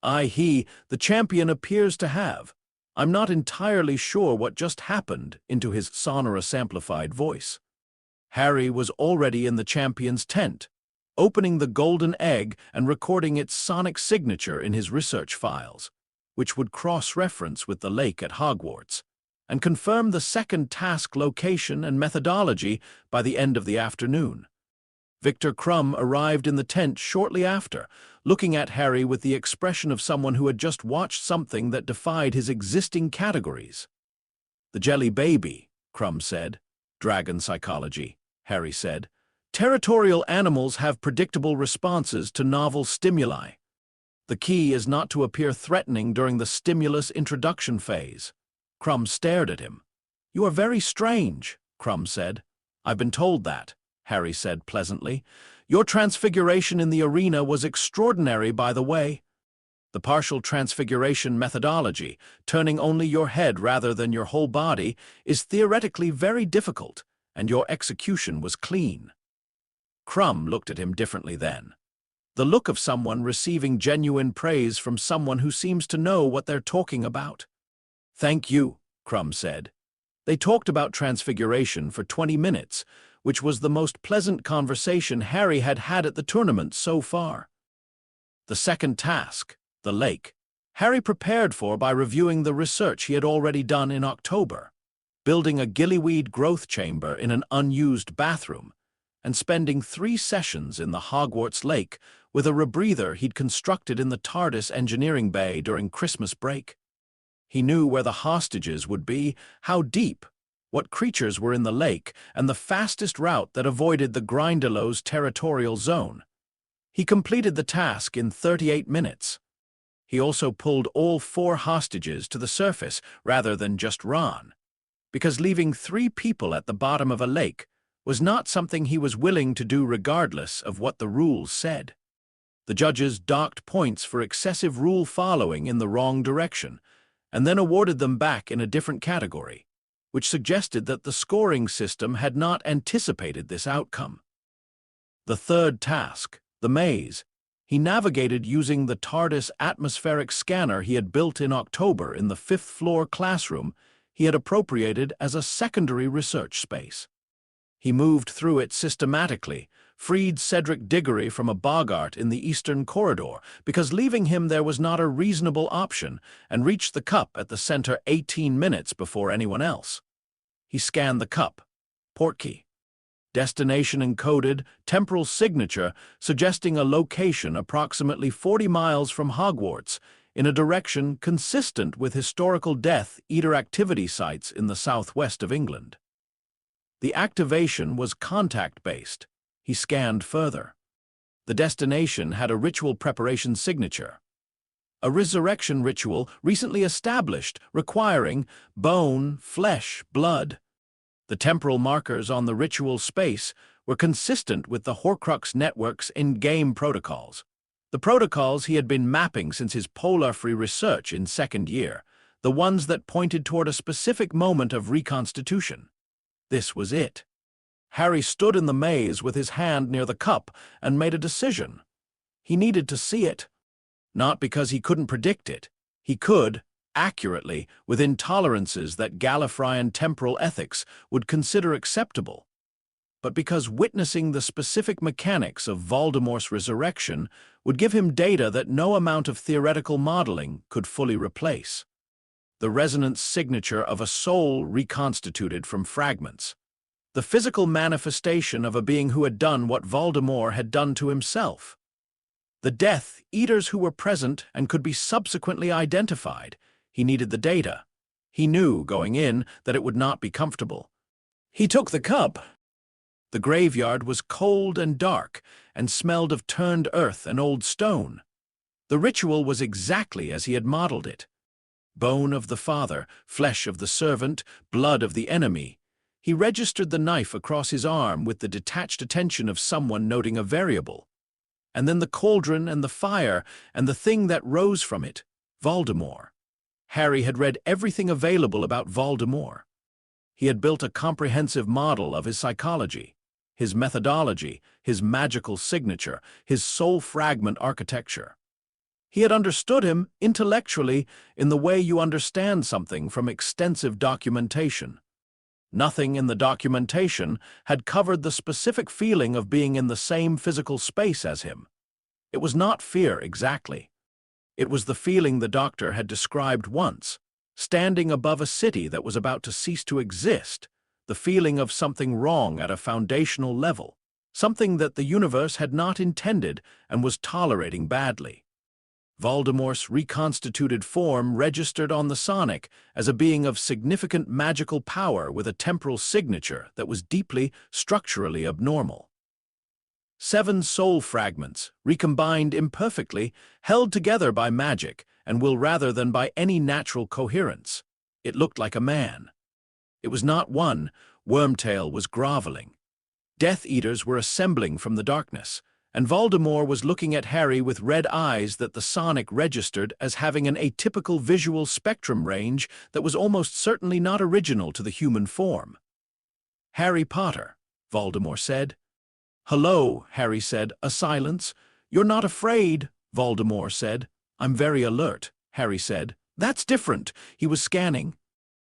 Speaker 2: "The champion appears to have. I'm not entirely sure what just happened," into his sonorous amplified voice. Harry was already in the champion's tent, opening the golden egg and recording its sonic signature in his research files, which would cross-reference with the lake at Hogwarts, and confirm the second task location and methodology by the end of the afternoon. Victor Crumb arrived in the tent shortly after, looking at Harry with the expression of someone who had just watched something that defied his existing categories. "The jelly baby," Crumb said. "Dragon psychology," Harry said. "Territorial animals have predictable responses to novel stimuli. The key is not to appear threatening during the stimulus introduction phase." Crumb stared at him. "You are very strange," Crumb said. "I've been told that," Harry said pleasantly. "Your transfiguration in the arena was extraordinary, by the way. The partial transfiguration methodology, turning only your head rather than your whole body, is theoretically very difficult, and your execution was clean." Crumb looked at him differently then. The look of someone receiving genuine praise from someone who seems to know what they're talking about. "Thank you," Crumb said. They talked about transfiguration for 20 minutes, which was the most pleasant conversation Harry had had at the tournament so far. The second task, the lake, Harry prepared for by reviewing the research he had already done in October, building a gillyweed growth chamber in an unused bathroom, and spending 3 sessions in the Hogwarts lake with a rebreather he'd constructed in the TARDIS engineering bay during Christmas break. He knew where the hostages would be, how deep, what creatures were in the lake, and the fastest route that avoided the Grindylows' territorial zone. He completed the task in 38 minutes. He also pulled all 4 hostages to the surface rather than just Ron, because leaving 3 people at the bottom of a lake was not something he was willing to do regardless of what the rules said. The judges docked points for excessive rule following in the wrong direction, and then awarded them back in a different category, which suggested that the scoring system had not anticipated this outcome. The third task, the maze, he navigated using the TARDIS atmospheric scanner he had built in October in the 5th-floor classroom he had appropriated as a secondary research space. He moved through it systematically, freed Cedric Diggory from a boggart in the Eastern Corridor because leaving him there was not a reasonable option, and reached the cup at the center 18 minutes before anyone else. He scanned the cup. Portkey. Destination encoded, temporal signature suggesting a location approximately 40 miles from Hogwarts, in a direction consistent with historical Death Eater activity sites in the southwest of England. The activation was contact-based. He scanned further. The destination had a ritual preparation signature. A resurrection ritual recently established, requiring bone, flesh, blood. The temporal markers on the ritual space were consistent with the Horcrux network's in-game protocols. The protocols he had been mapping since his polar-free research in 2nd year, the ones that pointed toward a specific moment of reconstitution. This was it. Harry stood in the maze with his hand near the cup and made a decision. He needed to see it. Not because he couldn't predict it. He could, accurately within tolerances that Gallifreyan temporal ethics would consider acceptable. But because witnessing the specific mechanics of Voldemort's resurrection would give him data that no amount of theoretical modeling could fully replace. The resonance signature of a soul reconstituted from fragments. The physical manifestation of a being who had done what Voldemort had done to himself. The Death Eaters who were present and could be subsequently identified. He needed the data. He knew, going in, that it would not be comfortable. He took the cup. The graveyard was cold and dark, and smelled of turned earth and old stone. The ritual was exactly as he had modeled it. Bone of the father, flesh of the servant, blood of the enemy. He registered the knife across his arm with the detached attention of someone noting a variable. And then the cauldron and the fire, and the thing that rose from it, Voldemort. Harry had read everything available about Voldemort. He had built a comprehensive model of his psychology, his methodology, his magical signature, his soul fragment architecture. He had understood him intellectually in the way you understand something from extensive documentation. Nothing in the documentation had covered the specific feeling of being in the same physical space as him. It was not fear exactly. It was the feeling the doctor had described once, standing above a city that was about to cease to exist, the feeling of something wrong at a foundational level, something that the universe had not intended and was tolerating badly. Voldemort's reconstituted form registered on the Sonic as a being of significant magical power with a temporal signature that was deeply, structurally abnormal. 7 soul fragments, recombined imperfectly, held together by magic and will rather than by any natural coherence. It looked like a man. It was not one. Wormtail was groveling. Death Eaters were assembling from the darkness, and Voldemort was looking at Harry with red eyes that the Sonic registered as having an atypical visual spectrum range that was almost certainly not original to the human form. "Harry Potter," Voldemort said. "Hello," Harry said. A silence. "You're not afraid," Voldemort said. "I'm very alert," Harry said. "That's different." He was scanning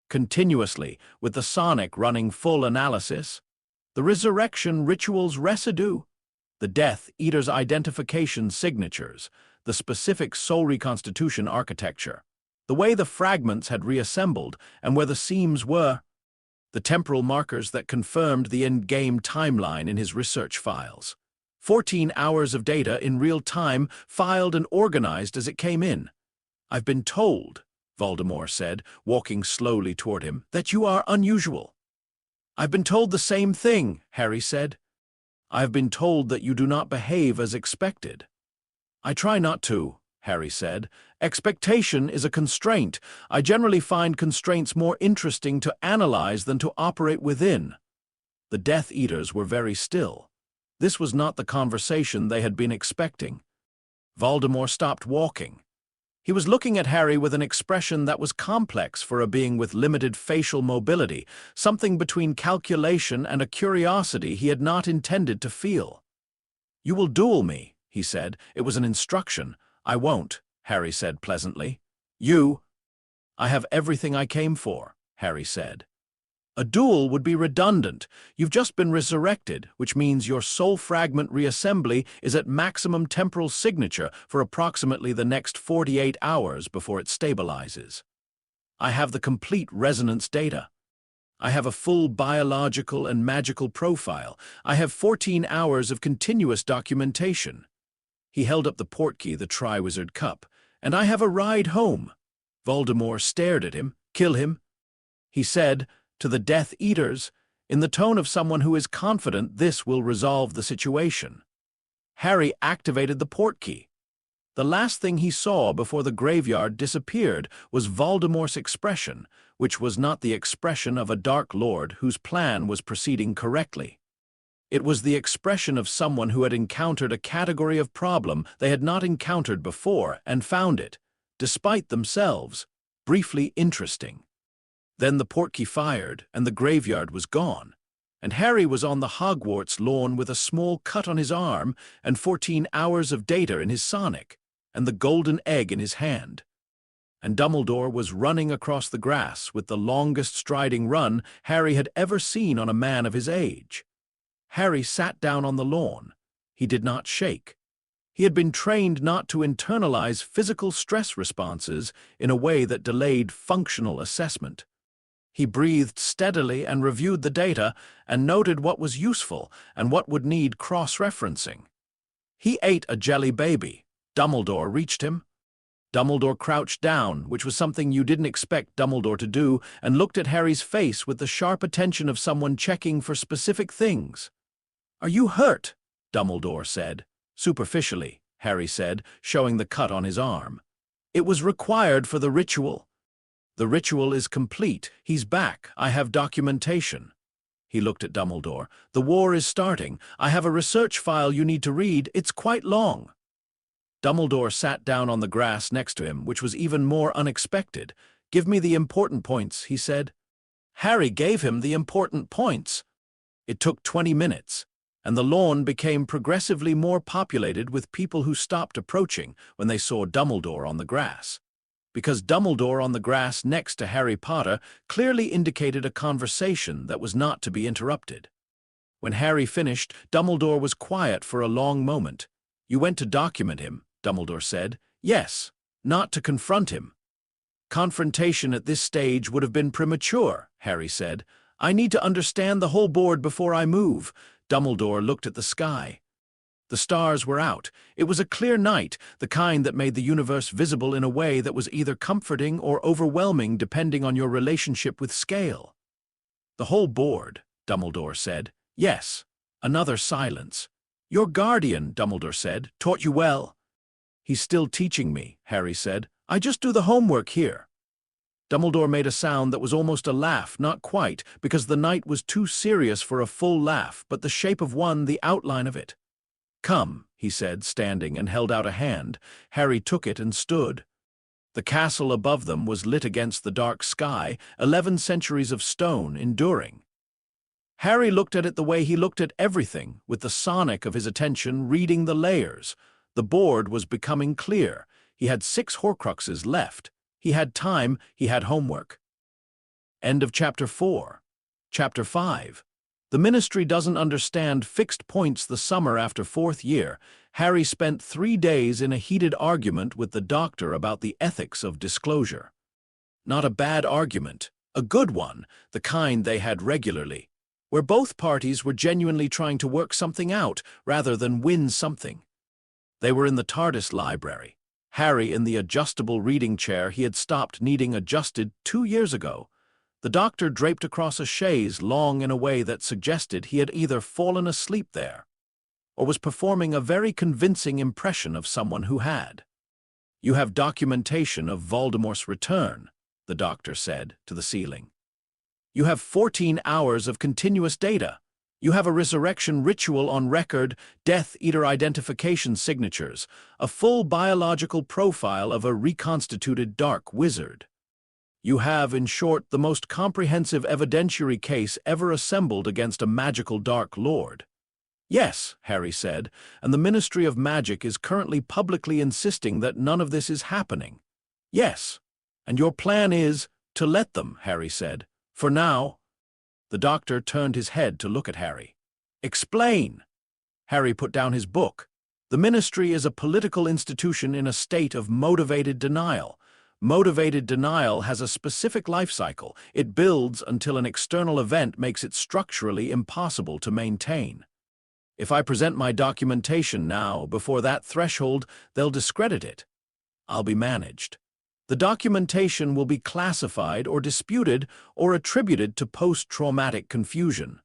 Speaker 2: continuously, with the Sonic running full analysis. The resurrection ritual's residue, the Death Eater's identification signatures, the specific soul reconstitution architecture, the way the fragments had reassembled and where the seams were, the temporal markers that confirmed the in-game timeline in his research files. 14 hours of data in real time, filed and organized as it came in. "I've been told," Voldemort said, walking slowly toward him, "that you are unusual." "I've been told the same thing," Harry said. "I've been told that you do not behave as expected." "I try not to," Harry said. "Expectation is a constraint. I generally find constraints more interesting to analyze than to operate within." The Death Eaters were very still. This was not the conversation they had been expecting. Voldemort stopped walking. He was looking at Harry with an expression that was complex for a being with limited facial mobility, something between calculation and a curiosity he had not intended to feel. "You will duel me," he said. It was an instruction. "I won't," Harry said pleasantly. "You—" "I have everything I came for," Harry said. "A duel would be redundant. You've just been resurrected, which means your soul fragment reassembly is at maximum temporal signature for approximately the next 48 hours before it stabilizes. I have the complete resonance data. I have a full biological and magical profile. I have 14 hours of continuous documentation." He held up the portkey, the Triwizard Cup. "And I have a ride home." Voldemort stared at him. "Kill him," he said, to the Death Eaters, in the tone of someone who is confident this will resolve the situation. Harry activated the portkey. The last thing he saw before the graveyard disappeared was Voldemort's expression, which was not the expression of a Dark Lord whose plan was proceeding correctly. It was the expression of someone who had encountered a category of problem they had not encountered before and found it, despite themselves, briefly interesting. Then the portkey fired, and the graveyard was gone, and Harry was on the Hogwarts lawn with a small cut on his arm and 14 hours of data in his Sonic, and the golden egg in his hand. and Dumbledore was running across the grass with the longest striding run Harry had ever seen on a man of his age. Harry sat down on the lawn. He did not shake. He had been trained not to internalize physical stress responses in a way that delayed functional assessment. He breathed steadily and reviewed the data and noted what was useful and what would need cross-referencing. He ate a jelly baby. Dumbledore reached him. Dumbledore crouched down, which was something you didn't expect Dumbledore to do, and looked at Harry's face with the sharp attention of someone checking for specific things. "Are you hurt?" Dumbledore said. "Superficially," Harry said, showing the cut on his arm. "It was required for the ritual." "The ritual is complete. He's back. I have documentation." He looked at Dumbledore. "The war is starting. I have a research file you need to read. It's quite long." Dumbledore sat down on the grass next to him, which was even more unexpected. "Give me the important points," he said. Harry gave him the important points. It took 20 minutes, and the lawn became progressively more populated with people who stopped approaching when they saw Dumbledore on the grass. Because Dumbledore on the grass next to Harry Potter clearly indicated a conversation that was not to be interrupted. When Harry finished, Dumbledore was quiet for a long moment. "You went to document him," Dumbledore said. "Yes, not to confront him." "Confrontation at this stage would have been premature," Harry said. "I need to understand the whole board before I move." Dumbledore looked at the sky. The stars were out. It was a clear night, the kind that made the universe visible in a way that was either comforting or overwhelming depending on your relationship with scale. "The whole board," Dumbledore said. "Yes." Another silence. "Your guardian," Dumbledore said, "taught you well." "He's still teaching me," Harry said. "I just do the homework here." Dumbledore made a sound that was almost a laugh, not quite, because the night was too serious for a full laugh, but the shape of one, the outline of it. "Come," he said, standing, and held out a hand. Harry took it and stood. The castle above them was lit against the dark sky, 11 centuries of stone enduring. Harry looked at it the way he looked at everything, with the sonic of his attention reading the layers. The board was becoming clear. He had 6 Horcruxes left. He had time, he had homework. End of Chapter 4. Chapter 5. The Ministry doesn't understand fixed points. The summer after 4th year, Harry spent 3 days in a heated argument with the doctor about the ethics of disclosure. Not a bad argument, a good one, the kind they had regularly, where both parties were genuinely trying to work something out rather than win something. They were in the TARDIS library. Harry in the adjustable reading chair he had stopped needing adjusted 2 years ago. The doctor draped across a chaise long in a way that suggested he had either fallen asleep there or was performing a very convincing impression of someone who had. "You have documentation of Voldemort's return," the doctor said to the ceiling. "You have 14 hours of continuous data. You have a resurrection ritual on record, Death Eater identification signatures, a full biological profile of a reconstituted dark wizard. You have, in short, the most comprehensive evidentiary case ever assembled against a magical Dark Lord." "Yes," Harry said, "and the Ministry of Magic is currently publicly insisting that none of this is happening." "Yes, and your plan is to let them," Harry said. "For now." The doctor turned his head to look at Harry. "Explain." Harry put down his book. "The Ministry is a political institution in a state of motivated denial. Motivated denial has a specific life cycle. It builds until an external event makes it structurally impossible to maintain. If I present my documentation now, before that threshold, they'll discredit it. I'll be managed. The documentation will be classified or disputed or attributed to post-traumatic confusion.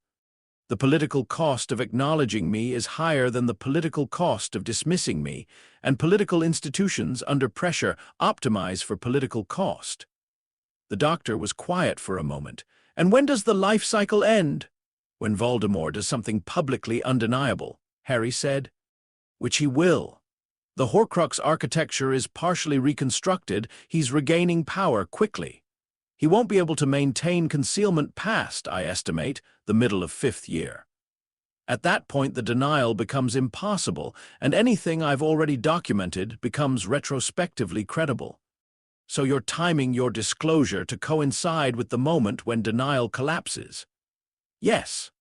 Speaker 2: The political cost of acknowledging me is higher than the political cost of dismissing me, and political institutions under pressure optimize for political cost." The doctor was quiet for a moment. "And when does the life cycle end?" "When Voldemort does something publicly undeniable," Harry said. "Which he will. The Horcrux architecture is partially reconstructed. He's regaining power quickly. He won't be able to maintain concealment past, I estimate, the middle of 5th year. At that point, the denial becomes impossible, and anything I've already documented becomes retrospectively credible. So you're timing your disclosure to coincide with the moment when denial collapses. Yes.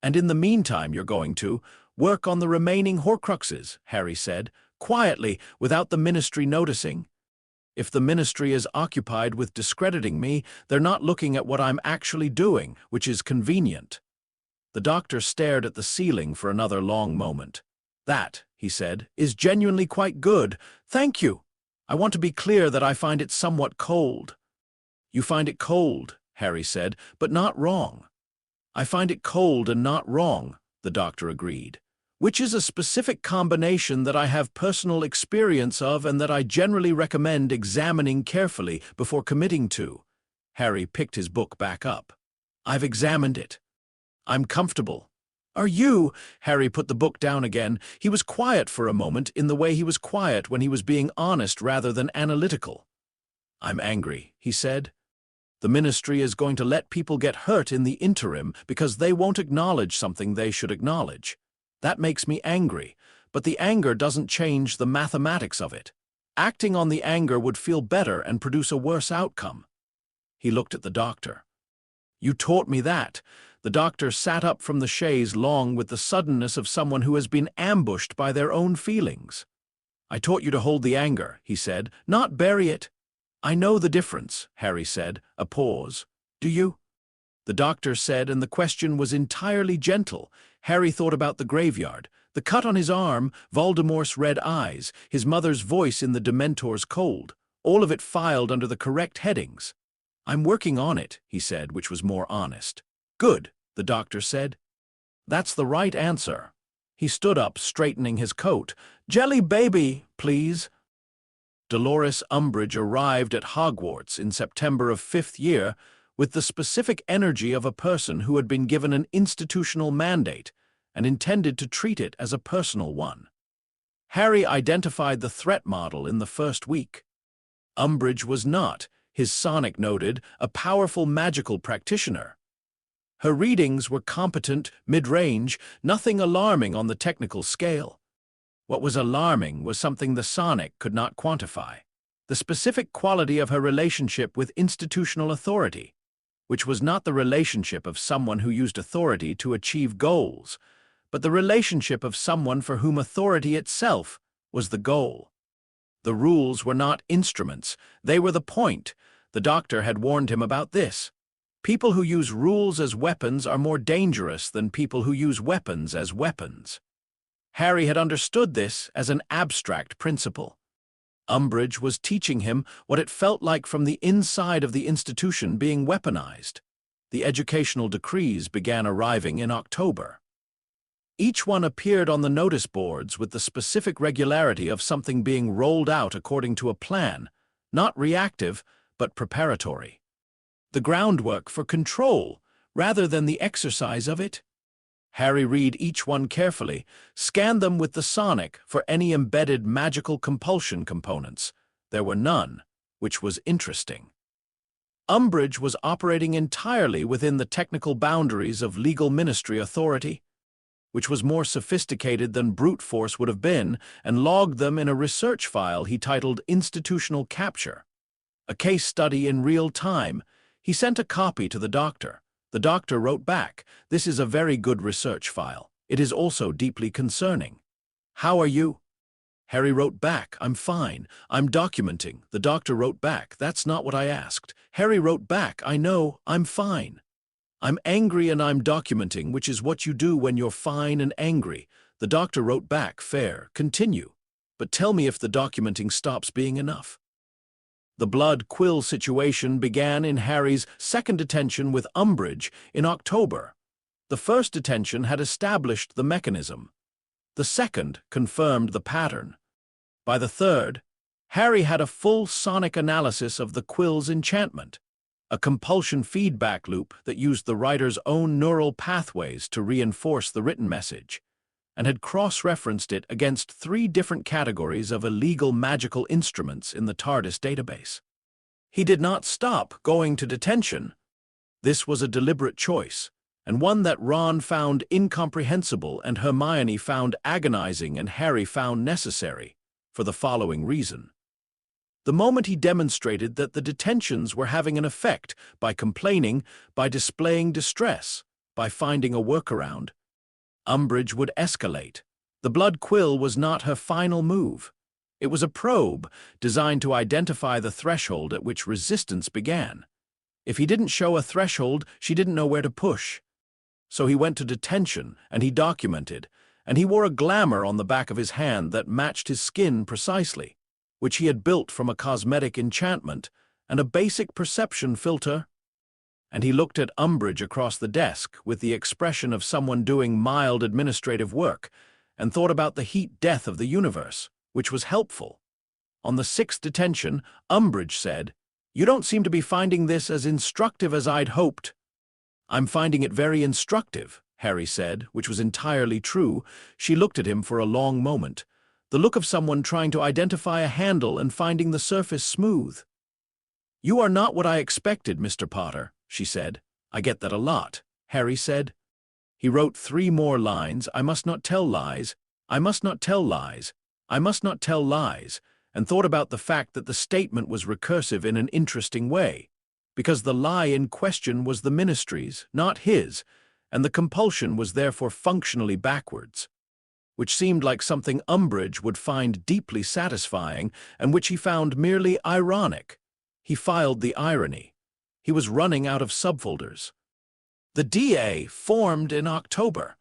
Speaker 2: And in the meantime you're going to work on the remaining Horcruxes, Harry said, quietly, without the Ministry noticing. If the Ministry is occupied with discrediting me, they're not looking at what I'm actually doing, which is convenient. The doctor stared at the ceiling for another long moment. That, he said, is genuinely quite good. Thank you. I want to be clear that I find it somewhat cold. You find it cold, Harry said, but not wrong. I find it cold and not wrong, the doctor agreed, which is a specific combination that I have personal experience of and that I generally recommend examining carefully before committing to. Harry picked his book back up. I've examined it. I'm comfortable. Are you? Harry put the book down again. He was quiet for a moment in the way he was quiet when he was being honest rather than analytical. I'm angry, he said. The Ministry is going to let people get hurt in the interim because they won't acknowledge something they should acknowledge. That makes me angry, but the anger doesn't change the mathematics of it. Acting on the anger would feel better and produce a worse outcome. He looked at the doctor. You taught me that. The doctor sat up from the chaise long with the suddenness of someone who has been ambushed by their own feelings. I taught you to hold the anger, he said, not bury it. I know the difference, Harry said, a pause. Do you? The doctor said, and the question was entirely gentle. Harry thought about the graveyard, the cut on his arm, Voldemort's red eyes, his mother's voice in the Dementor's cold, all of it filed under the correct headings. I'm working on it, he said, which was more honest. Good, the doctor said. That's the right answer. He stood up, straightening his coat. Jelly baby, please. Dolores Umbridge arrived at Hogwarts in September of 5th year with the specific energy of a person who had been given an institutional mandate and intended to treat it as a personal one. Harry identified the threat model in the first week. Umbridge was not, his Sonic noted, a powerful magical practitioner. Her readings were competent, mid-range, nothing alarming on the technical scale. What was alarming was something the Sonic could not quantify, the specific quality of her relationship with institutional authority, which was not the relationship of someone who used authority to achieve goals, but the relationship of someone for whom authority itself was the goal. The rules were not instruments, they were the point. The doctor had warned him about this. People who use rules as weapons are more dangerous than people who use weapons as weapons. Harry had understood this as an abstract principle. Umbridge was teaching him what it felt like from the inside of the institution being weaponized. The educational decrees began arriving in October. Each one appeared on the notice boards with the specific regularity of something being rolled out according to a plan, not reactive, but preparatory. The groundwork for control, rather than the exercise of it. Harry read each one carefully, scanned them with the Sonic for any embedded magical compulsion components. There were none, which was interesting. Umbridge was operating entirely within the technical boundaries of legal ministry authority, which was more sophisticated than brute force would have been, and logged them in a research file he titled Institutional Capture. A case study in real time. He sent a copy to the doctor. The doctor wrote back, "This is a very good research file. It is also deeply concerning. How are you?" Harry wrote back, "I'm fine. I'm documenting." The doctor wrote back, "That's not what I asked." Harry wrote back, "I know, I'm fine. I'm angry and I'm documenting, which is what you do when you're fine and angry." The doctor wrote back, "Fair, continue. But tell me if the documenting stops being enough." The blood quill situation began in Harry's second detention with Umbridge in October. The first detention had established the mechanism. The second confirmed the pattern. By the third, Harry had a full sonic analysis of the quill's enchantment, a compulsion feedback loop that used the writer's own neural pathways to reinforce the written message, and had cross-referenced it against 3 different categories of illegal magical instruments in the TARDIS database. He did not stop going to detention. This was a deliberate choice, and one that Ron found incomprehensible and Hermione found agonizing and Harry found necessary, for the following reason. The moment he demonstrated that the detentions were having an effect by complaining, by displaying distress, by finding a workaround, Umbridge would escalate. The blood quill was not her final move. It was a probe designed to identify the threshold at which resistance began. If he didn't show a threshold, she didn't know where to push. So he went to detention, and he documented, and he wore a glamour on the back of his hand that matched his skin precisely, which he had built from a cosmetic enchantment and a basic perception filter. And he looked at Umbridge across the desk with the expression of someone doing mild administrative work, and thought about the heat death of the universe, which was helpful. On the sixth detention, Umbridge said, "You don't seem to be finding this as instructive as I'd hoped." "I'm finding it very instructive," Harry said, which was entirely true. She looked at him for a long moment, the look of someone trying to identify a handle and finding the surface smooth. "You are not what I expected, Mr. Potter," she said. "I get that a lot," Harry said. He wrote 3 more lines, "I must not tell lies, I must not tell lies, I must not tell lies," and thought about the fact that the statement was recursive in an interesting way, because the lie in question was the Ministry's, not his, and the compulsion was therefore functionally backwards, which seemed like something Umbridge would find deeply satisfying and which he found merely ironic. He filed the irony. He was running out of subfolders. The DA formed in October.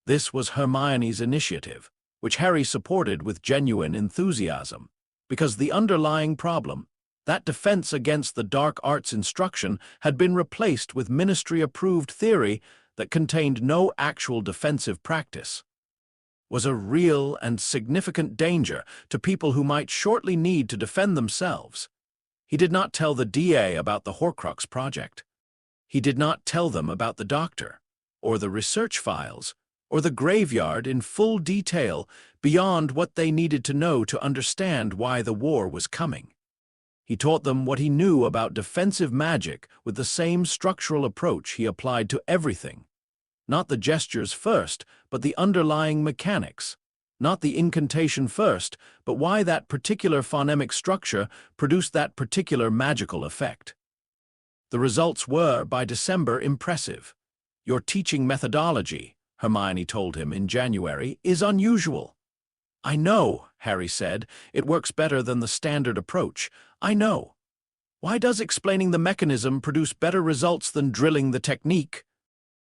Speaker 2: This was Hermione's initiative, which Harry supported with genuine enthusiasm, because the underlying problem, that defense against the dark arts instruction, had been replaced with ministry-approved theory that contained no actual defensive practice, was a real and significant danger to people who might shortly need to defend themselves. He did not tell the DA about the Horcrux project. He did not tell them about the doctor, or the research files, or the graveyard in full detail beyond what they needed to know to understand why the war was coming. He taught them what he knew about defensive magic with the same structural approach he applied to everything. Not the gestures first, but the underlying mechanics. Not the incantation first, but why that particular phonemic structure produced that particular magical effect. The results were, by December, impressive. "Your teaching methodology," Hermione told him in January, "is unusual." "I know," Harry said. "It works better than the standard approach. I know." "Why does explaining the mechanism produce better results than drilling the technique?"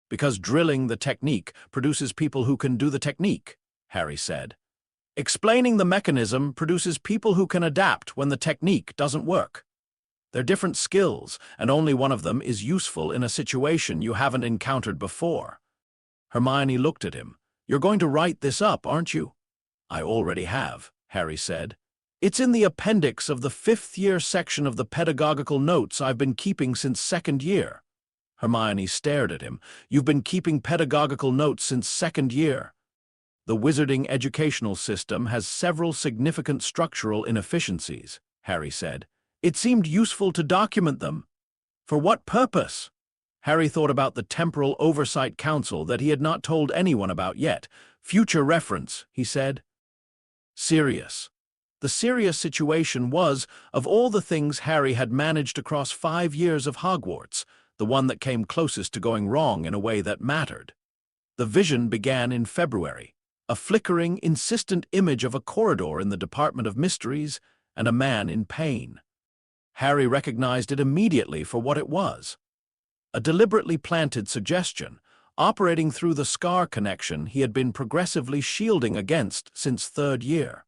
Speaker 2: "Because drilling the technique produces people who can do the technique," Harry said. "Explaining the mechanism produces people who can adapt when the technique doesn't work. They're different skills, and only one of them is useful in a situation you haven't encountered before." Hermione looked at him. "You're going to write this up, aren't you?" "I already have," Harry said. "It's in the appendix of the 5th-year section of the pedagogical notes I've been keeping since 2nd year." Hermione stared at him. "You've been keeping pedagogical notes since 2nd year?" "The wizarding educational system has several significant structural inefficiencies," Harry said. "It seemed useful to document them." "For what purpose?" Harry thought about the Temporal Oversight Council that he had not told anyone about yet. "Future reference," he said. Serious. The serious situation was, of all the things Harry had managed across 5 years of Hogwarts, the one that came closest to going wrong in a way that mattered. The vision began in February, a flickering, insistent image of a corridor in the Department of Mysteries and a man in pain. Harry recognized it immediately for what it was. A deliberately planted suggestion, operating through the scar connection he had been progressively shielding against since 3rd year.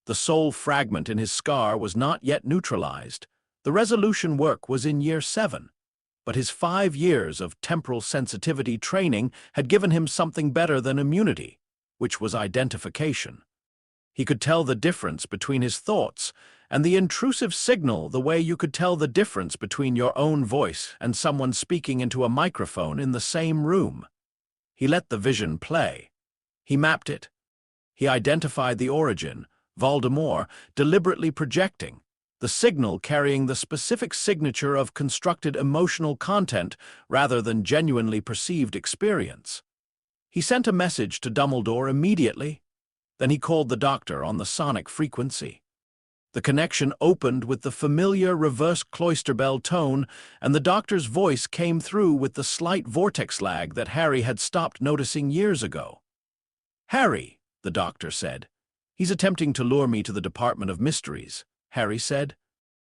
Speaker 2: The soul fragment in his scar was not yet neutralized. The resolution work was in year 7. But his 5 years of temporal sensitivity training had given him something better than immunity, which was identification. He could tell the difference between his thoughts and the intrusive signal the way you could tell the difference between your own voice and someone speaking into a microphone in the same room. He let the vision play. He mapped it. He identified the origin, Voldemort, deliberately projecting, the signal carrying the specific signature of constructed emotional content rather than genuinely perceived experience. He sent a message to Dumbledore immediately. Then he called the doctor on the sonic frequency. The connection opened with the familiar reverse cloister bell tone, and the doctor's voice came through with the slight vortex lag that Harry had stopped noticing years ago. "Harry," the doctor said. "He's attempting to lure me to the Department of Mysteries," Harry said.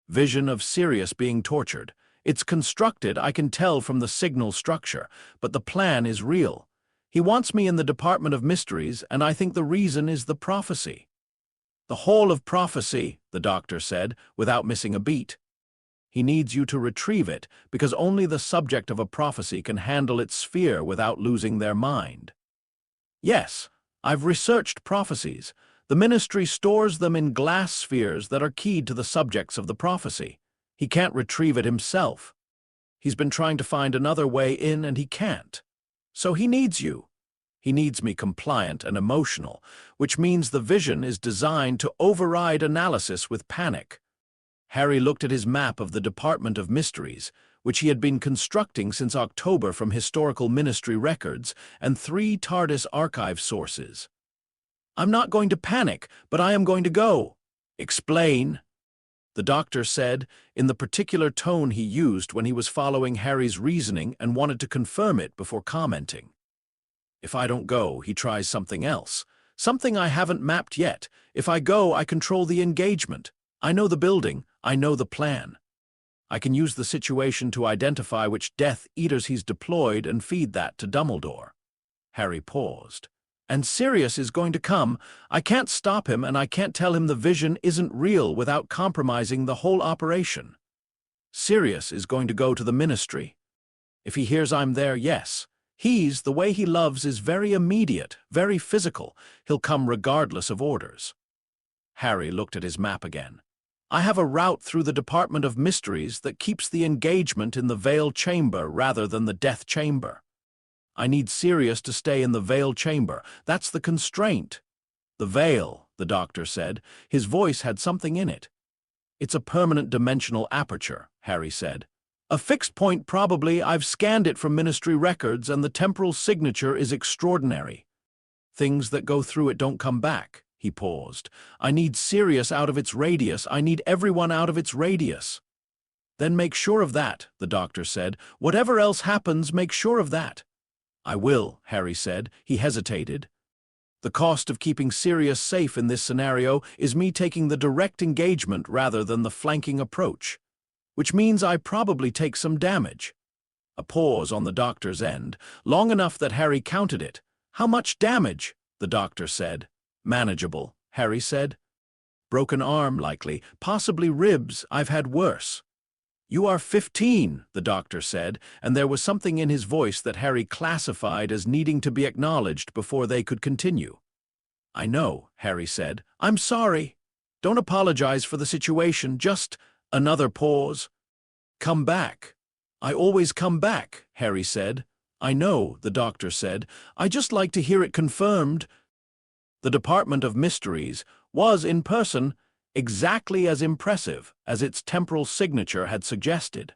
Speaker 2: "Vision of Sirius being tortured. It's constructed, I can tell from the signal structure, but the plan is real. He wants me in the Department of Mysteries, and I think the reason is the prophecy." "The whole of prophecy," the doctor said, without missing a beat. "He needs you to retrieve it, because only the subject of a prophecy can handle its sphere without losing their mind." "Yes, I've researched prophecies. The ministry stores them in glass spheres that are keyed to the subjects of the prophecy. He can't retrieve it himself. He's been trying to find another way in, and he can't. So he needs you. He needs me compliant and emotional, which means the vision is designed to override analysis with panic." Harry looked at his map of the Department of Mysteries, which he had been constructing since October from historical ministry records and 3 TARDIS archive sources. "I'm not going to panic, but I am going to go." "Explain," the doctor said, in the particular tone he used when he was following Harry's reasoning and wanted to confirm it before commenting. "If I don't go, he tries something else. Something I haven't mapped yet. If I go, I control the engagement. I know the building. I know the plan. I can use the situation to identify which Death Eaters he's deployed and feed that to Dumbledore." Harry paused. "And Sirius is going to come. I can't stop him, and I can't tell him the vision isn't real without compromising the whole operation. Sirius is going to go to the ministry. If he hears I'm there, yes. The way he loves is very immediate, very physical. He'll come regardless of orders." Harry looked at his map again. "I have a route through the Department of Mysteries that keeps the engagement in the Veil Chamber rather than the Death Chamber. I need Sirius to stay in the Veil Chamber. That's the constraint." "The Veil," the doctor said. His voice had something in it. "It's a permanent dimensional aperture," Harry said. "A fixed point probably. I've scanned it from ministry records, and the temporal signature is extraordinary. Things that go through it don't come back." He paused. "I need Sirius out of its radius. I need everyone out of its radius." "Then make sure of that," the doctor said. "Whatever else happens, make sure of that." "I will," Harry said. He hesitated. "The cost of keeping Sirius safe in this scenario is me taking the direct engagement rather than the flanking approach, which means I probably take some damage." A pause on the doctor's end, long enough that Harry counted it. "How much damage?" the doctor said. "Manageable," Harry said. "Broken arm, likely, possibly ribs. I've had worse." "You are 15, the doctor said, and there was something in his voice that Harry classified as needing to be acknowledged before they could continue. "I know," Harry said. "I'm sorry. Don't apologize for the situation, just..." Another pause. "Come back." "I always come back," Harry said. "I know," the doctor said. "I just like to hear it confirmed." The Department of Mysteries was, in person, exactly as impressive as its temporal signature had suggested.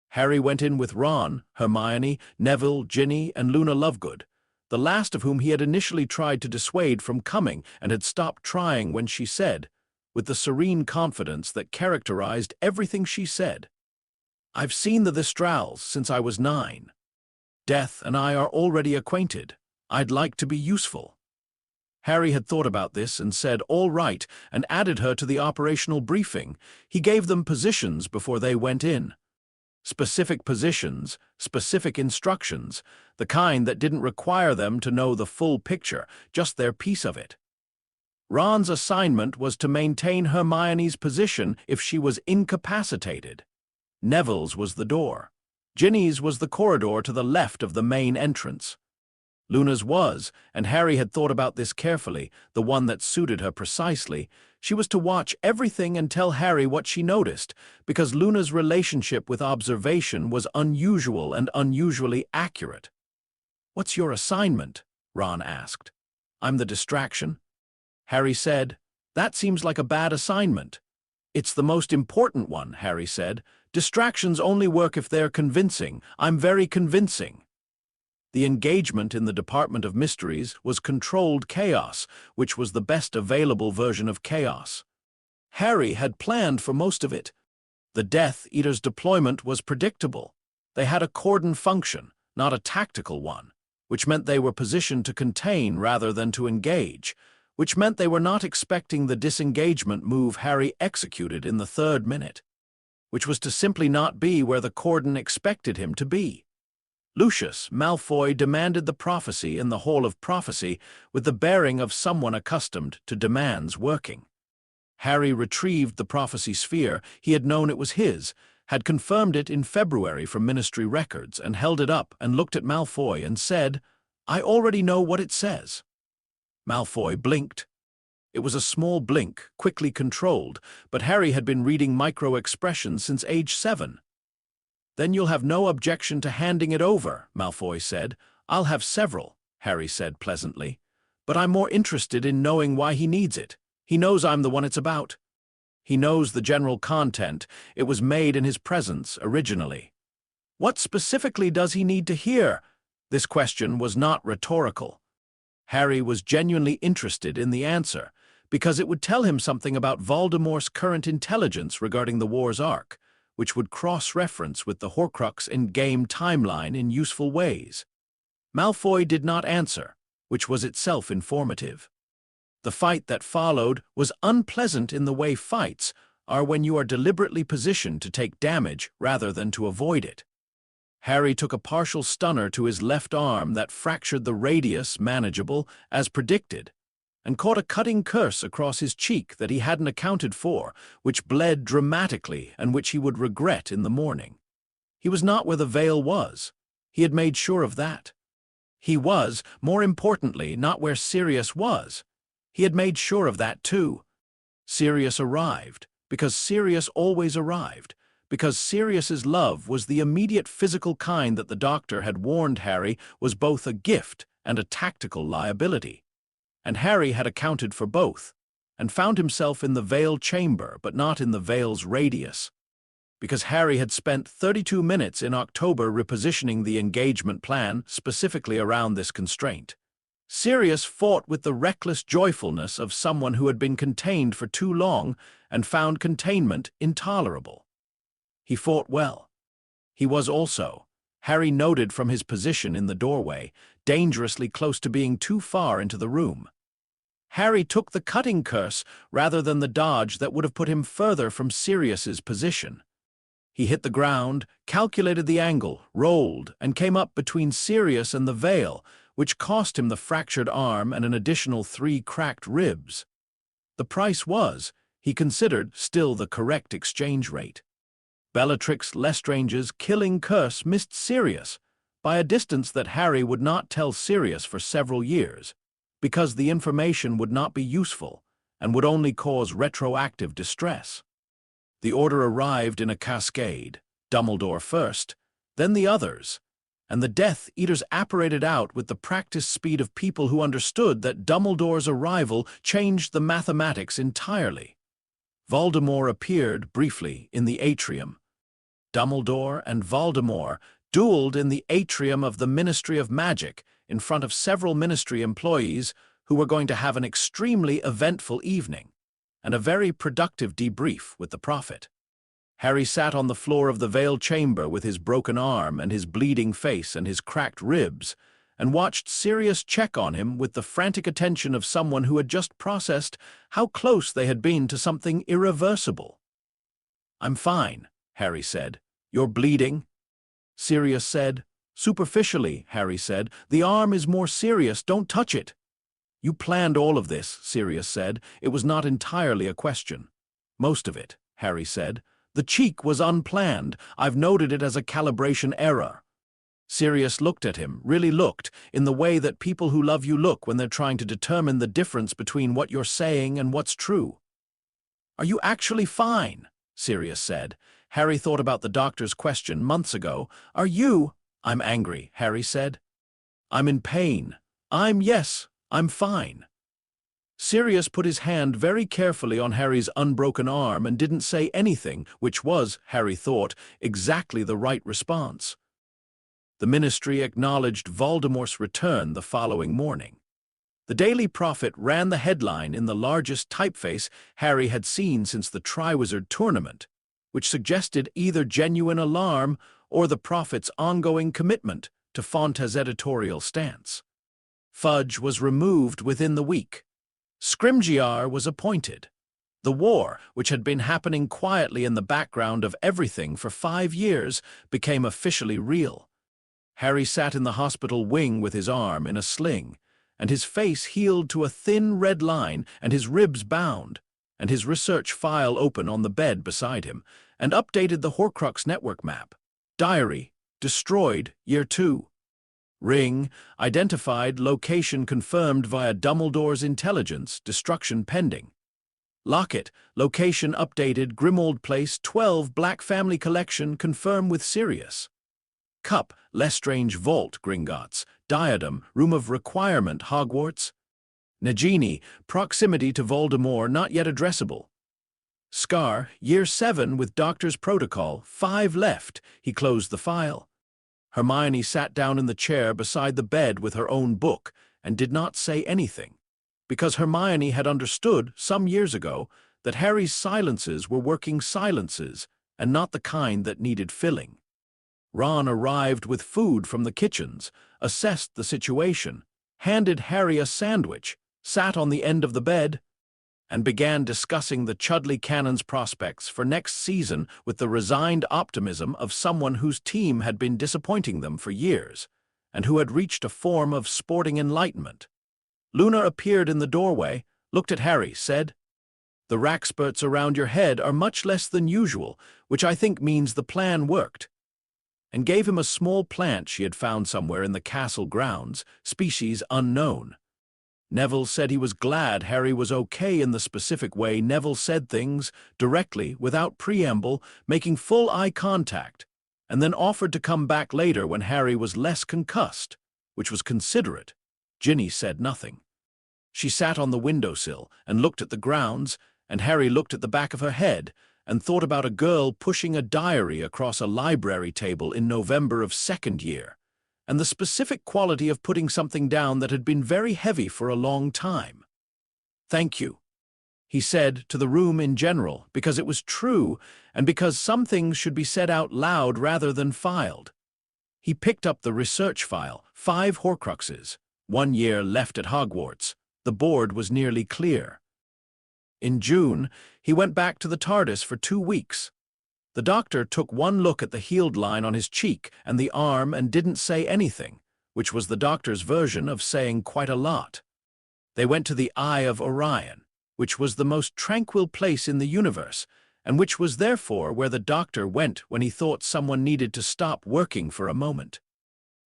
Speaker 2: Harry went in with Ron, Hermione, Neville, Ginny, and Luna Lovegood, the last of whom he had initially tried to dissuade from coming and had stopped trying when she said, with the serene confidence that characterized everything she said, "I've seen the Thestrals since I was 9. Death and I are already acquainted. I'd like to be useful." Harry had thought about this and said, "All right," and added her to the operational briefing. He gave them positions before they went in. Specific positions, specific instructions, the kind that didn't require them to know the full picture, just their piece of it. Ron's assignment was to maintain Hermione's position if she was incapacitated. Neville's was the door. Ginny's was the corridor to the left of the main entrance. Luna's was, and Harry had thought about this carefully, the one that suited her precisely. She was to watch everything and tell Harry what she noticed, because Luna's relationship with observation was unusual and unusually accurate. "What's your assignment?" Ron asked. "I'm the distraction." Harry said, "That seems like a bad assignment." "It's the most important one," Harry said. "Distractions only work if they're convincing. I'm very convincing." The engagement in the Department of Mysteries was controlled chaos, which was the best available version of chaos. Harry had planned for most of it. The Death Eater's deployment was predictable. They had a cordon function, not a tactical one, which meant they were positioned to contain rather than to engage, which meant they were not expecting the disengagement move Harry executed in the 3rd minute, which was to simply not be where the cordon expected him to be. Lucius Malfoy demanded the prophecy in the Hall of Prophecy with the bearing of someone accustomed to demands working. Harry retrieved the prophecy sphere. He had known it was his, had confirmed it in February from Ministry records, and held it up and looked at Malfoy and said, "I already know what it says." Malfoy blinked. It was a small blink, quickly controlled, but Harry had been reading micro-expressions since age 7. "Then you'll have no objection to handing it over," Malfoy said. "I'll have several," Harry said pleasantly. "But I'm more interested in knowing why he needs it. He knows I'm the one it's about. He knows the general content. It was made in his presence originally. What specifically does he need to hear?" This question was not rhetorical. Harry was genuinely interested in the answer, because it would tell him something about Voldemort's current intelligence regarding the war's arc, which would cross-reference with the Horcrux in-game timeline in useful ways. Malfoy did not answer, which was itself informative. The fight that followed was unpleasant in the way fights are when you are deliberately positioned to take damage rather than to avoid it. Harry took a partial stunner to his left arm that fractured the radius manageable, as predicted, and caught a cutting curse across his cheek that he hadn't accounted for, which bled dramatically and which he would regret in the morning. He was not where the veil was. He had made sure of that. He was, more importantly, not where Sirius was. He had made sure of that too. Sirius arrived, because Sirius always arrived, because Sirius's love was the immediate physical kind that the doctor had warned Harry was both a gift and a tactical liability. And Harry had accounted for both, and found himself in the veil chamber but not in the veil's radius. Because Harry had spent 32 minutes in October repositioning the engagement plan specifically around this constraint. Sirius fought with the reckless joyfulness of someone who had been contained for too long and found containment intolerable. He fought well. He was also, Harry noted from his position in the doorway, dangerously close to being too far into the room. Harry took the cutting curse rather than the dodge that would have put him further from Sirius's position. He hit the ground, calculated the angle, rolled, and came up between Sirius and the veil, which cost him the fractured arm and an additional 3 cracked ribs. The price was, he considered, still the correct exchange rate. Bellatrix Lestrange's killing curse missed Sirius by a distance that Harry would not tell Sirius for several years, because the information would not be useful and would only cause retroactive distress. The order arrived in a cascade, Dumbledore first, then the others, and the Death Eaters apparated out with the practiced speed of people who understood that Dumbledore's arrival changed the mathematics entirely. Voldemort appeared briefly in the atrium. Dumbledore and Voldemort dueled in the atrium of the Ministry of Magic in front of several Ministry employees who were going to have an extremely eventful evening and a very productive debrief with the Prophet. Harry sat on the floor of the veiled chamber with his broken arm and his bleeding face and his cracked ribs, and watched Sirius check on him with the frantic attention of someone who had just processed how close they had been to something irreversible. "I'm fine," Harry said. "You're bleeding?" Sirius said. "Superficially," Harry said. "The arm is more serious. Don't touch it." "You planned all of this," Sirius said. "It was not entirely a question." "Most of it," Harry said. "The cheek was unplanned. I've noted it as a calibration error." Sirius looked at him, really looked, in the way that people who love you look when they're trying to determine the difference between what you're saying and what's true. "Are you actually fine?" Sirius said. Harry thought about the doctor's question months ago. "Are you—" "I'm angry," Harry said. "I'm in pain. Yes, I'm fine." Sirius put his hand very carefully on Harry's unbroken arm and didn't say anything, which was, Harry thought, exactly the right response. The Ministry acknowledged Voldemort's return the following morning. The Daily Prophet ran the headline in the largest typeface Harry had seen since the Triwizard Tournament, which suggested either genuine alarm or the Prophet's ongoing commitment to Fonta's editorial stance. Fudge was removed within the week. Scrimgeour was appointed. The war, which had been happening quietly in the background of everything for 5 years, became officially real. Harry sat in the hospital wing with his arm in a sling, and his face healed to a thin red line and his ribs bound, and his research file open on the bed beside him, and updated the Horcrux network map. Diary, destroyed, year 2. Ring, identified, location confirmed via Dumbledore's intelligence, destruction pending. Locket, location updated, Grimmauld Place, 12, Black Family Collection, confirm with Sirius. Cup, Lestrange Vault, Gringotts. Diadem, Room of Requirement, Hogwarts. Nagini, proximity to Voldemort, not yet addressable. Scar, Year 7 with Doctor's Protocol, 5 left. He closed the file. Hermione sat down in the chair beside the bed with her own book and did not say anything, because Hermione had understood some years ago that Harry's silences were working silences and not the kind that needed filling. Ron arrived with food from the kitchens, assessed the situation, handed Harry a sandwich, sat on the end of the bed, and began discussing the Chudley Cannon's prospects for next season with the resigned optimism of someone whose team had been disappointing them for years, and who had reached a form of sporting enlightenment. Luna appeared in the doorway, looked at Harry, said, "The rackspurts around your head are much less than usual, which I think means the plan worked," and gave him a small plant she had found somewhere in the castle grounds, species unknown. Neville said he was glad Harry was okay in the specific way Neville said things, directly, without preamble, making full eye contact, and then offered to come back later when Harry was less concussed, which was considerate. Ginny said nothing. She sat on the windowsill and looked at the grounds, and Harry looked at the back of her head and thought about a girl pushing a diary across a library table in November of 2nd year, and the specific quality of putting something down that had been very heavy for a long time. "Thank you," he said to the room in general, because it was true, and because some things should be said out loud rather than filed. He picked up the research file, 5 Horcruxes, 1 year left at Hogwarts. The board was nearly clear. In June, he went back to the TARDIS for 2 weeks. The doctor took one look at the healed line on his cheek and the arm and didn't say anything, which was the doctor's version of saying quite a lot. They went to the Eye of Orion, which was the most tranquil place in the universe, and which was therefore where the doctor went when he thought someone needed to stop working for a moment.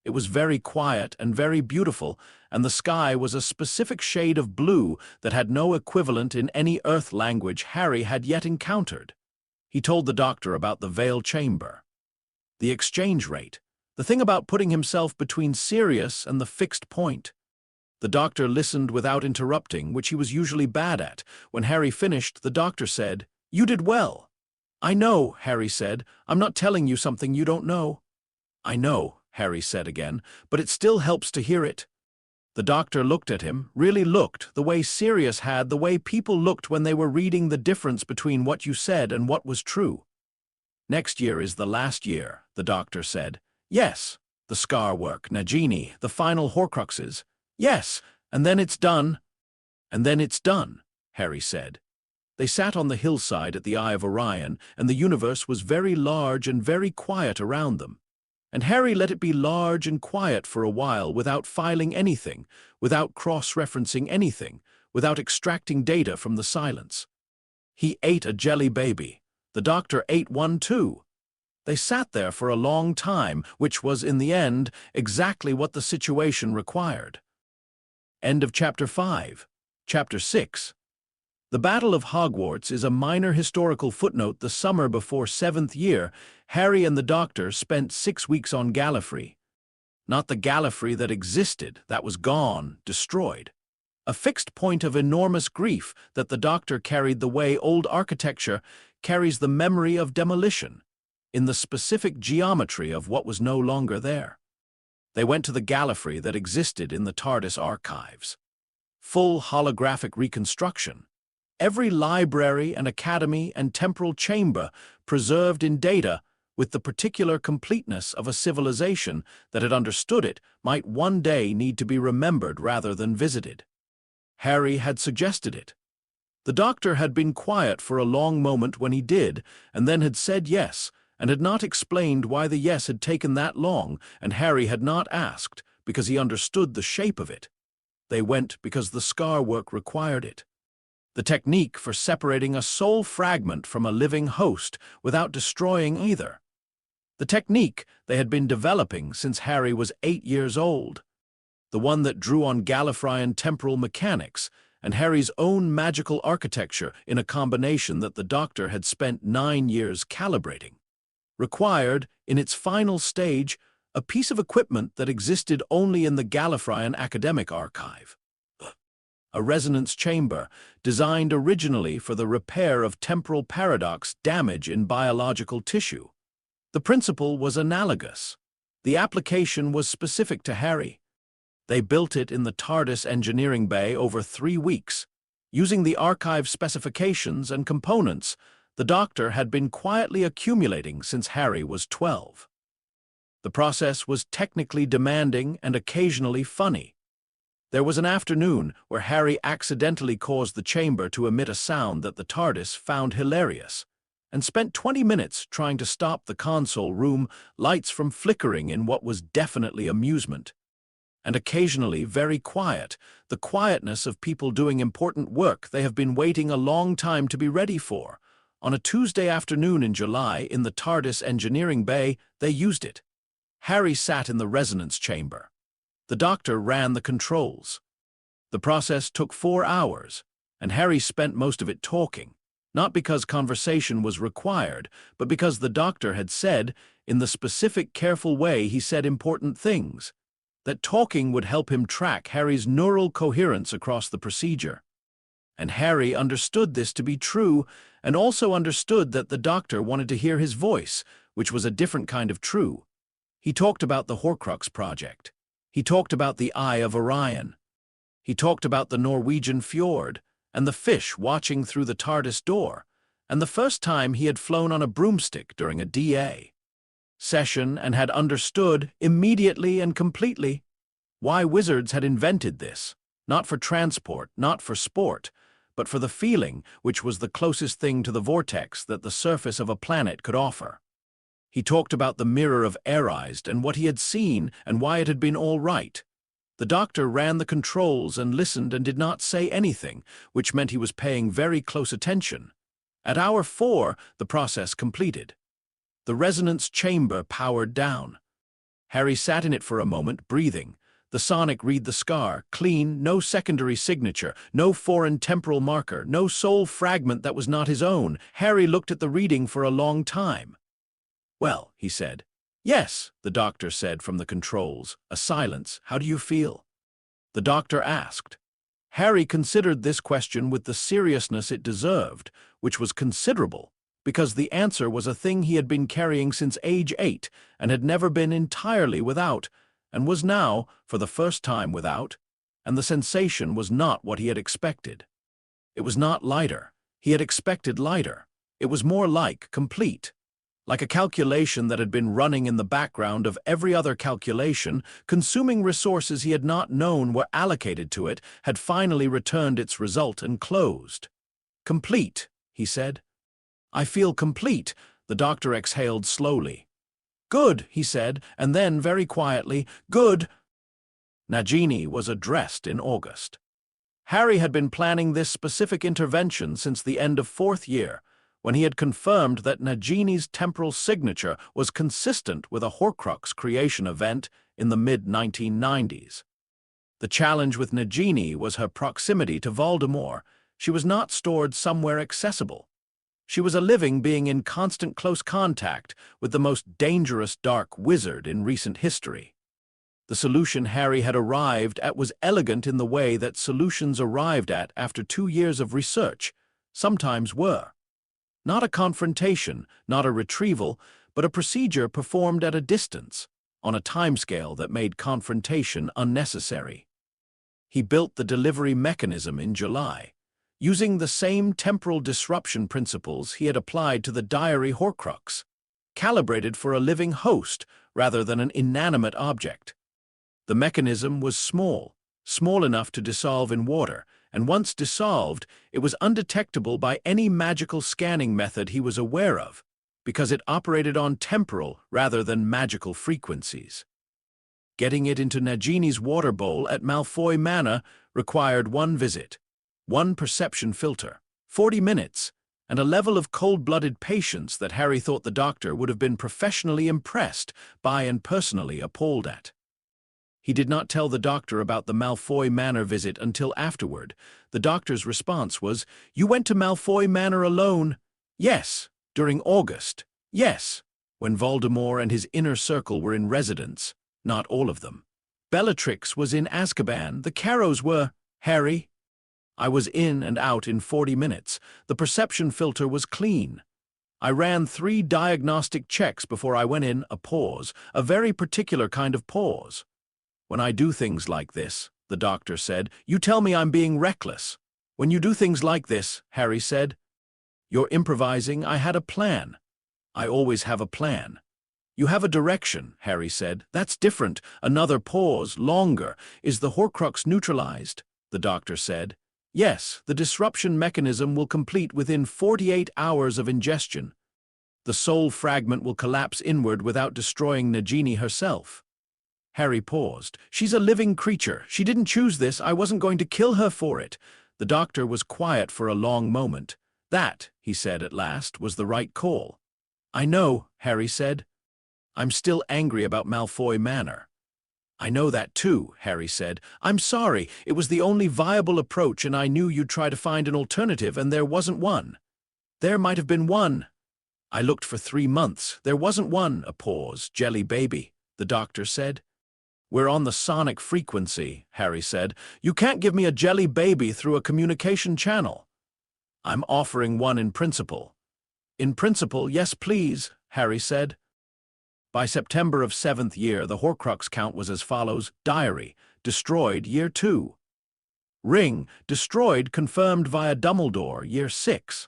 Speaker 2: It was very quiet and very beautiful, and the sky was a specific shade of blue that had no equivalent in any Earth language Harry had yet encountered. He told the doctor about the Veil Chamber, the exchange rate, the thing about putting himself between Sirius and the fixed point. The doctor listened without interrupting, which he was usually bad at. When Harry finished, the doctor said, "You did well." "I know," Harry said. "I'm not telling you something you don't know." "I know," Harry said again, "but it still helps to hear it." The doctor looked at him, really looked, the way Sirius had, the way people looked when they were reading the difference between what you said and what was true. "Next year is the last year," the doctor said. "Yes, the scar work, Nagini, the final Horcruxes. Yes, and then it's done." "And then it's done," Harry said. They sat on the hillside at the Eye of Orion, and the universe was very large and very quiet around them. And Harry let it be large and quiet for a while without filing anything, without cross-referencing anything, without extracting data from the silence. He ate a jelly baby. The doctor ate one too. They sat there for a long time, which was, in the end, exactly what the situation required. End of Chapter 5. Chapter 6. The Battle of Hogwarts is a minor historical footnote. The summer before 7th year, Harry and the Doctor spent 6 weeks on Gallifrey. Not the Gallifrey that existed, that was gone, destroyed. A fixed point of enormous grief that the Doctor carried the way old architecture carries the memory of demolition, in the specific geometry of what was no longer there. They went to the Gallifrey that existed in the TARDIS archives. full holographic reconstruction. Every library and academy and temporal chamber preserved in data with the particular completeness of a civilization that had understood it might one day need to be remembered rather than visited. Harry had suggested it. The doctor had been quiet for a long moment when he did, and then had said yes, and had not explained why the yes had taken that long, and Harry had not asked, because he understood the shape of it. They went because the scar work required it. The technique for separating a soul fragment from a living host without destroying either. The technique they had been developing since Harry was 8 years old. The one that drew on Gallifreyan temporal mechanics and Harry's own magical architecture in a combination that the doctor had spent 9 years calibrating. Required, in its final stage, a piece of equipment that existed only in the Gallifreyan Academic Archive. A resonance chamber designed originally for the repair of temporal paradox damage in biological tissue. The principle was analogous. The application was specific to Harry. They built it in the TARDIS engineering bay over 3 weeks. Using the archive specifications and components the doctor had been quietly accumulating since Harry was 12. The process was technically demanding and occasionally funny. There was an afternoon where Harry accidentally caused the chamber to emit a sound that the TARDIS found hilarious, and spent 20 minutes trying to stop the console room lights from flickering in what was definitely amusement. And occasionally very quiet, the quietness of people doing important work they have been waiting a long time to be ready for. On a Tuesday afternoon in July, in the TARDIS engineering bay, they used it. Harry sat in the resonance chamber. The doctor ran the controls. The process took 4 hours, and Harry spent most of it talking, not because conversation was required, but because the doctor had said, in the specific careful way he said important things, that talking would help him track Harry's neural coherence across the procedure. And Harry understood this to be true, and also understood that the doctor wanted to hear his voice, which was a different kind of true. He talked about the Horcrux project. He talked about the Eye of Orion. He talked about the Norwegian fjord, and the fish watching through the TARDIS door, and the first time he had flown on a broomstick during a DA session and had understood immediately and completely why wizards had invented this, not for transport, not for sport, but for the feeling which was the closest thing to the vortex that the surface of a planet could offer. He talked about the mirror of Arised and what he had seen and why it had been all right. The doctor ran the controls and listened and did not say anything, which meant he was paying very close attention. At hour 4, the process completed. The resonance chamber powered down. Harry sat in it for a moment, breathing. The sonic read the scar, clean, no secondary signature, no foreign temporal marker, no soul fragment that was not his own. Harry looked at the reading for a long time. "Well," he said. "Yes," the doctor said from the controls. A silence. "How do you feel?" The doctor asked. Harry considered this question with the seriousness it deserved, which was considerable, because the answer was a thing he had been carrying since age 8 and had never been entirely without, and was now, for the first time, without, and the sensation was not what he had expected. It was not lighter. He had expected lighter. It was more like complete. Like a calculation that had been running in the background of every other calculation, consuming resources he had not known were allocated to it, had finally returned its result and closed. "Complete," he said. "I feel complete," the doctor exhaled slowly. "Good," he said, and then, very quietly, "Good." Nagini was addressed in August. Harry had been planning this specific intervention since the end of 4th year, when he had confirmed that Nagini's temporal signature was consistent with a Horcrux creation event in the mid-1990s. The challenge with Nagini was her proximity to Voldemort. She was not stored somewhere accessible. She was a living being in constant close contact with the most dangerous dark wizard in recent history. The solution Harry had arrived at was elegant in the way that solutions arrived at after 2 years of research sometimes were. Not a confrontation, not a retrieval, but a procedure performed at a distance, on a timescale that made confrontation unnecessary. He built the delivery mechanism in July, using the same temporal disruption principles he had applied to the diary Horcrux, calibrated for a living host rather than an inanimate object. The mechanism was small enough to dissolve in water, and once dissolved, it was undetectable by any magical scanning method he was aware of, because it operated on temporal rather than magical frequencies. Getting it into Nagini's water bowl at Malfoy Manor required one visit, one perception filter, 40 minutes, and a level of cold-blooded patience that Harry thought the doctor would have been professionally impressed by and personally appalled at. He did not tell the doctor about the Malfoy Manor visit until afterward. The doctor's response was, "You went to Malfoy Manor alone?" "Yes." "During August?" "Yes." When Voldemort and his inner circle were in residence, not all of them. Bellatrix was in Azkaban. The Carrows were. "Harry?" "I was in and out in 40 minutes. The perception filter was clean. I ran 3 diagnostic checks before I went in." A pause, a very particular kind of pause. "When I do things like this," the doctor said, "you tell me I'm being reckless." "When you do things like this," Harry said, "you're improvising. I had a plan." "I always have a plan." "You have a direction," Harry said. "That's different." Another pause, longer. "Is the Horcrux neutralized?" the doctor said. "Yes, the disruption mechanism will complete within 48 hours of ingestion. The soul fragment will collapse inward without destroying Nagini herself." Harry paused. "She's a living creature. She didn't choose this. I wasn't going to kill her for it." The doctor was quiet for a long moment. "That," he said at last, "was the right call." "I know," Harry said. "I'm still angry about Malfoy Manor." "I know that too," Harry said. "I'm sorry. It was the only viable approach, and I knew you'd try to find an alternative, and there wasn't one." "There might have been one." "I looked for 3 months. There wasn't one." A pause. "Jelly baby," the doctor said. "We're on the sonic frequency," Harry said. "You can't give me a jelly baby through a communication channel." "I'm offering one in principle." "In principle, yes please," Harry said. By September of 7th year, the Horcrux count was as follows. Diary, destroyed, year 2. Ring, destroyed, confirmed via Dumbledore, year 6.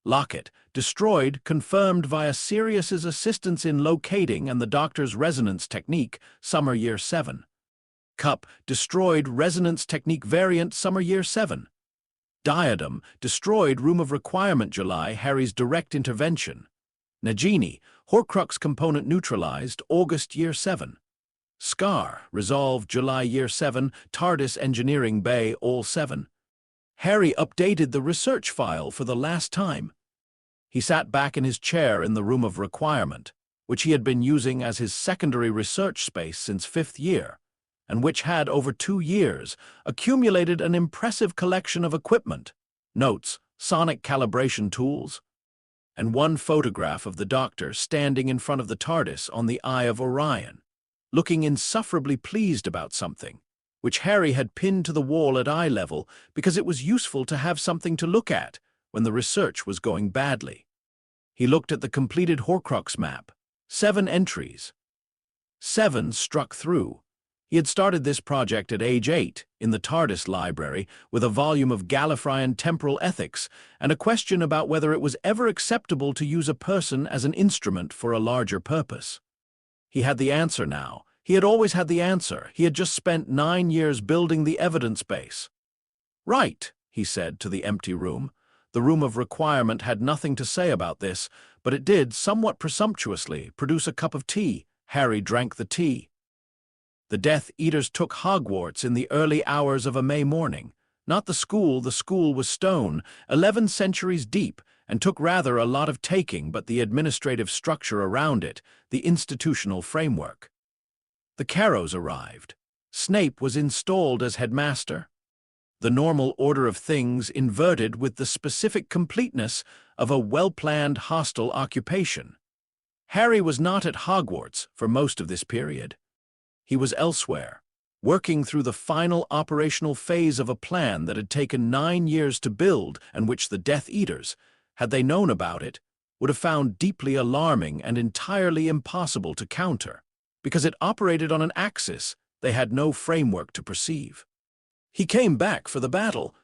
Speaker 2: Locket, destroyed, confirmed via Sirius's assistance in locating and the doctor's resonance technique, summer year 7. Cup, destroyed, resonance technique variant, summer year 7. Diadem, destroyed, room of requirement July, Harry's direct intervention. Nagini, Horcrux component neutralized, August year 7. Scar, resolved, July year 7, TARDIS engineering bay, all 7. Harry updated the research file for the last time. He sat back in his chair in the room of requirement, which he had been using as his secondary research space since 5th year, and which had, over 2 years, accumulated an impressive collection of equipment, notes, sonic calibration tools, and one photograph of the doctor standing in front of the TARDIS on the Eye of Orion, looking insufferably pleased about something, which Harry had pinned to the wall at eye level because it was useful to have something to look at when the research was going badly. He looked at the completed Horcrux map. 7 entries. 7 struck through. He had started this project at age 8 in the TARDIS library with a volume of Gallifreyan temporal ethics and a question about whether it was ever acceptable to use a person as an instrument for a larger purpose. He had the answer now. He had always had the answer. He had just spent 9 years building the evidence base. "Right," he said to the empty room. The room of requirement had nothing to say about this, but it did, somewhat presumptuously, produce a cup of tea. Harry drank the tea. The Death Eaters took Hogwarts in the early hours of a May morning. Not the school was stone, 11 centuries deep, and took rather a lot of taking, but the administrative structure around it, the institutional framework. The Carrows arrived. Snape was installed as headmaster. The normal order of things inverted with the specific completeness of a well-planned hostile occupation. Harry was not at Hogwarts for most of this period. He was elsewhere, working through the final operational phase of a plan that had taken 9 years to build and which the Death Eaters, had they known about it, would have found deeply alarming and entirely impossible to counter, because it operated on an axis they had no framework to perceive. He came back for the battle.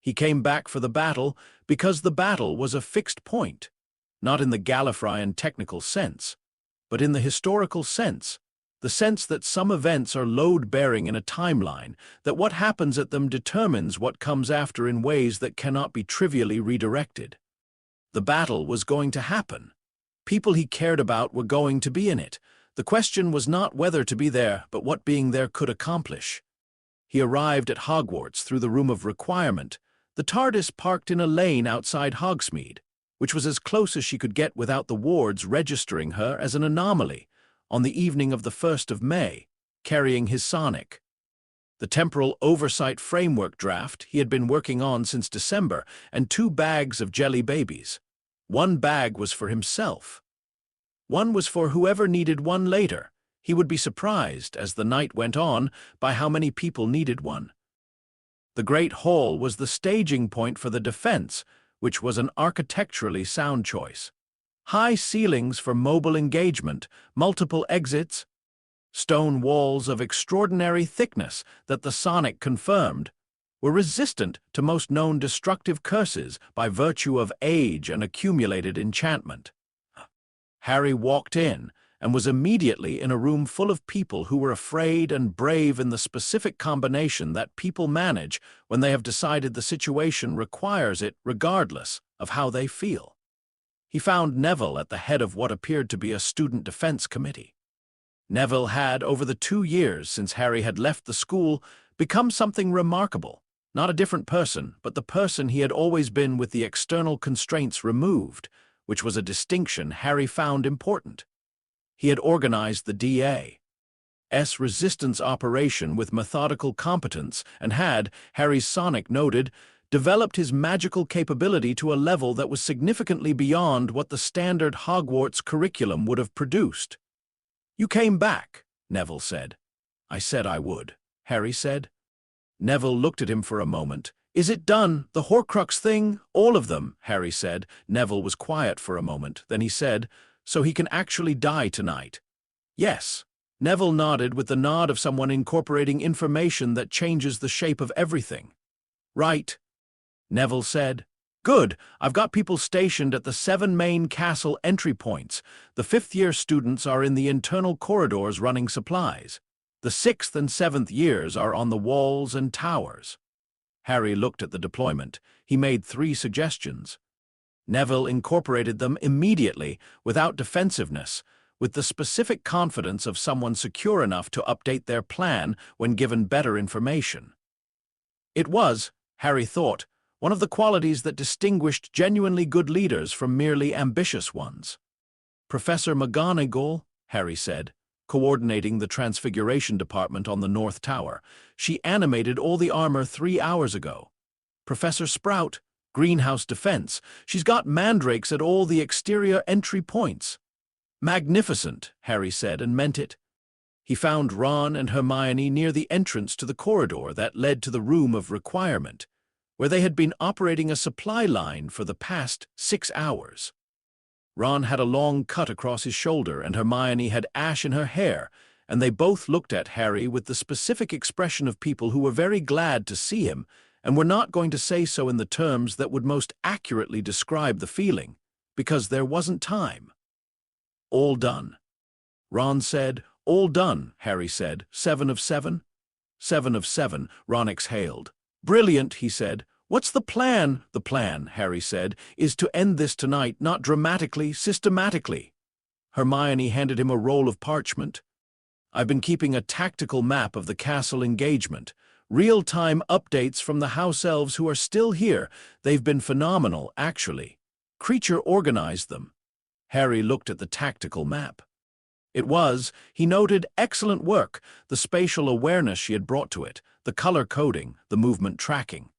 Speaker 2: He came back for the battle because the battle was a fixed point, not in the Gallifreyan technical sense, but in the historical sense, the sense that some events are load-bearing in a timeline, that what happens at them determines what comes after in ways that cannot be trivially redirected. The battle was going to happen. People he cared about were going to be in it. The question was not whether to be there, but what being there could accomplish. He arrived at Hogwarts through the Room of Requirement, the TARDIS parked in a lane outside Hogsmeade, which was as close as she could get without the wards registering her as an anomaly, on the evening of the 1st of May, carrying his sonic. The temporal oversight framework draft he had been working on since December, and 2 bags of jelly babies. One bag was for himself. One was for whoever needed one later. He would be surprised, as the night went on, by how many people needed one. The Great Hall was the staging point for the defense, which was an architecturally sound choice. High ceilings for mobile engagement, multiple exits, stone walls of extraordinary thickness that the sonic confirmed were resistant to most known destructive curses by virtue of age and accumulated enchantment. Harry walked in and was immediately in a room full of people who were afraid and brave in the specific combination that people manage when they have decided the situation requires it regardless of how they feel. He found Neville at the head of what appeared to be a student defense committee. Neville had, over the 2 years since Harry had left the school, become something remarkable. Not a different person, but the person he had always been with the external constraints removed, which was a distinction Harry found important. He had organized the DA's resistance operation with methodical competence and had, Harry's sonic noted, developed his magical capability to a level that was significantly beyond what the standard Hogwarts curriculum would have produced. "You came back," Neville said. "I said I would," Harry said. Neville looked at him for a moment. "Is it done, the Horcrux thing? All of them," Harry said. Neville was quiet for a moment. Then he said, "So he can actually die tonight?" "Yes." Neville nodded with the nod of someone incorporating information that changes the shape of everything. "Right," Neville said. "Good. I've got people stationed at the 7 main castle entry points. The 5th-year students are in the internal corridors running supplies. The 6th and 7th years are on the walls and towers." Harry looked at the deployment. He made 3 suggestions. Neville incorporated them immediately, without defensiveness, with the specific confidence of someone secure enough to update their plan when given better information. It was, Harry thought, one of the qualities that distinguished genuinely good leaders from merely ambitious ones. "Professor McGonagall," Harry said, coordinating the Transfiguration Department on the North Tower. "She animated all the armor 3 hours ago. Professor Sprout, Greenhouse Defense. She's got mandrakes at all the exterior entry points." "Magnificent," Harry said, and meant it. He found Ron and Hermione near the entrance to the corridor that led to the Room of Requirement, where they had been operating a supply line for the past 6 hours. Ron had a long cut across his shoulder, and Hermione had ash in her hair, and they both looked at Harry with the specific expression of people who were very glad to see him and were not going to say so in the terms that would most accurately describe the feeling, because there wasn't time. "All done," Ron said. "All done," Harry said. 7 of 7? 7 of 7, Ron exhaled. "Brilliant," he said. "What's the plan?" "The plan," Harry said, "is to end this tonight, not dramatically, systematically." Hermione handed him a roll of parchment. "I've been keeping a tactical map of the castle engagement. Real-time updates from the house elves who are still here. They've been phenomenal, actually. Creature organized them." Harry looked at the tactical map. It was, he noted, excellent work, the spatial awareness she had brought to it, the color coding, the movement tracking.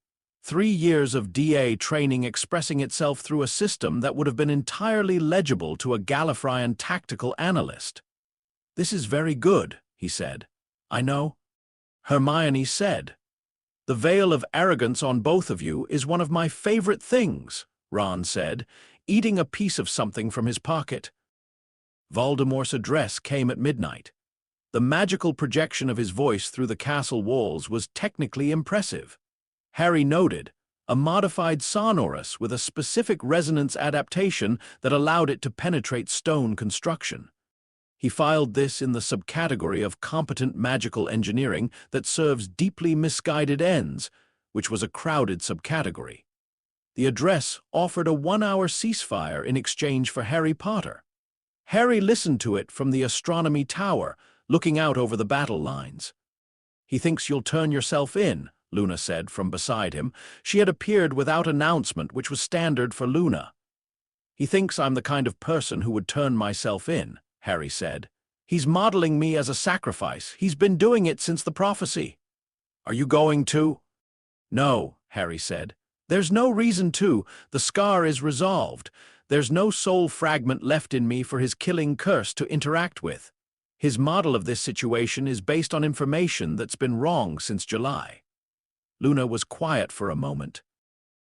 Speaker 2: 3 years of DA training expressing itself through a system that would have been entirely legible to a Gallifreyan tactical analyst. "This is very good," he said. "I know." Hermione said. "The veil of arrogance on both of you is one of my favorite things," Ron said, eating a piece of something from his pocket. Voldemort's address came at midnight. The magical projection of his voice through the castle walls was technically impressive. Harry noted, a modified sonorous with a specific resonance adaptation that allowed it to penetrate stone construction. He filed this in the subcategory of competent magical engineering that serves deeply misguided ends, which was a crowded subcategory. The address offered a 1-hour ceasefire in exchange for Harry Potter. Harry listened to it from the astronomy tower, looking out over the battle lines. "He thinks you'll turn yourself in," Luna said from beside him. She had appeared without announcement, which was standard for Luna. "He thinks I'm the kind of person who would turn myself in," Harry said. "He's modeling me as a sacrifice. He's been doing it since the prophecy." "Are you going to?" "No," Harry said. "There's no reason to. The scar is resolved. There's no soul fragment left in me for his killing curse to interact with. His model of this situation is based on information that's been wrong since July." Luna was quiet for a moment.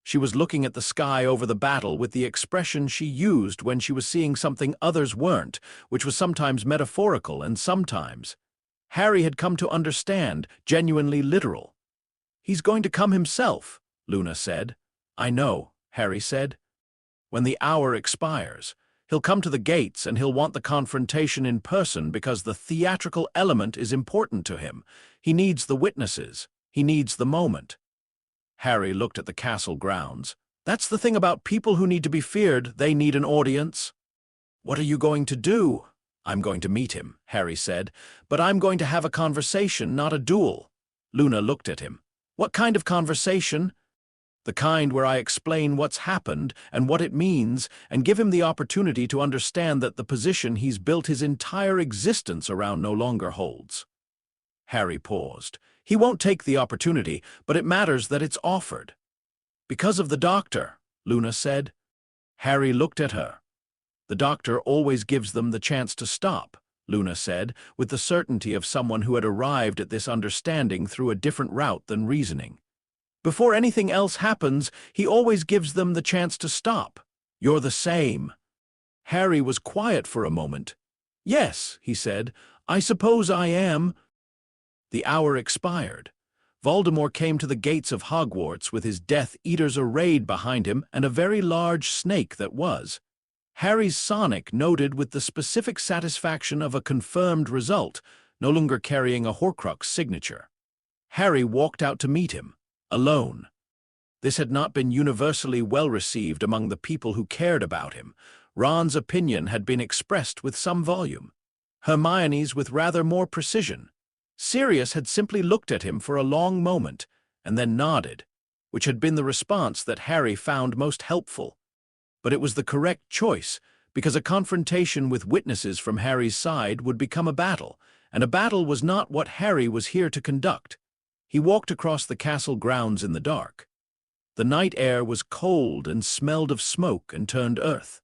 Speaker 2: She was looking at the sky over the battle with the expression she used when she was seeing something others weren't, which was sometimes metaphorical and sometimes, Harry had come to understand, genuinely literal. "He's going to come himself," Luna said. "I know," Harry said. "When the hour expires, he'll come to the gates and he'll want the confrontation in person because the theatrical element is important to him. He needs the witnesses. He needs the moment." Harry looked at the castle grounds. "That's the thing about people who need to be feared. They need an audience." "What are you going to do?" "I'm going to meet him," Harry said. "But I'm going to have a conversation, not a duel." Luna looked at him. "What kind of conversation?" "The kind where I explain what's happened and what it means and give him the opportunity to understand that the position he's built his entire existence around no longer holds." Harry paused. "He won't take the opportunity, but it matters that it's offered." "Because of the doctor," Luna said. Harry looked at her. "The doctor always gives them the chance to stop," Luna said, with the certainty of someone who had arrived at this understanding through a different route than reasoning. "Before anything else happens, he always gives them the chance to stop. You're the same." Harry was quiet for a moment. "Yes," he said, "I suppose I am." The hour expired. Voldemort came to the gates of Hogwarts with his Death Eaters arrayed behind him and a very large snake that was. Harry's Sonic noted with the specific satisfaction of a confirmed result, no longer carrying a Horcrux signature. Harry walked out to meet him, alone. This had not been universally well received among the people who cared about him. Ron's opinion had been expressed with some volume. Hermione's with rather more precision. Sirius had simply looked at him for a long moment, and then nodded, which had been the response that Harry found most helpful. But it was the correct choice, because a confrontation with witnesses from Harry's side would become a battle, and a battle was not what Harry was here to conduct. He walked across the castle grounds in the dark. The night air was cold and smelled of smoke and turned earth.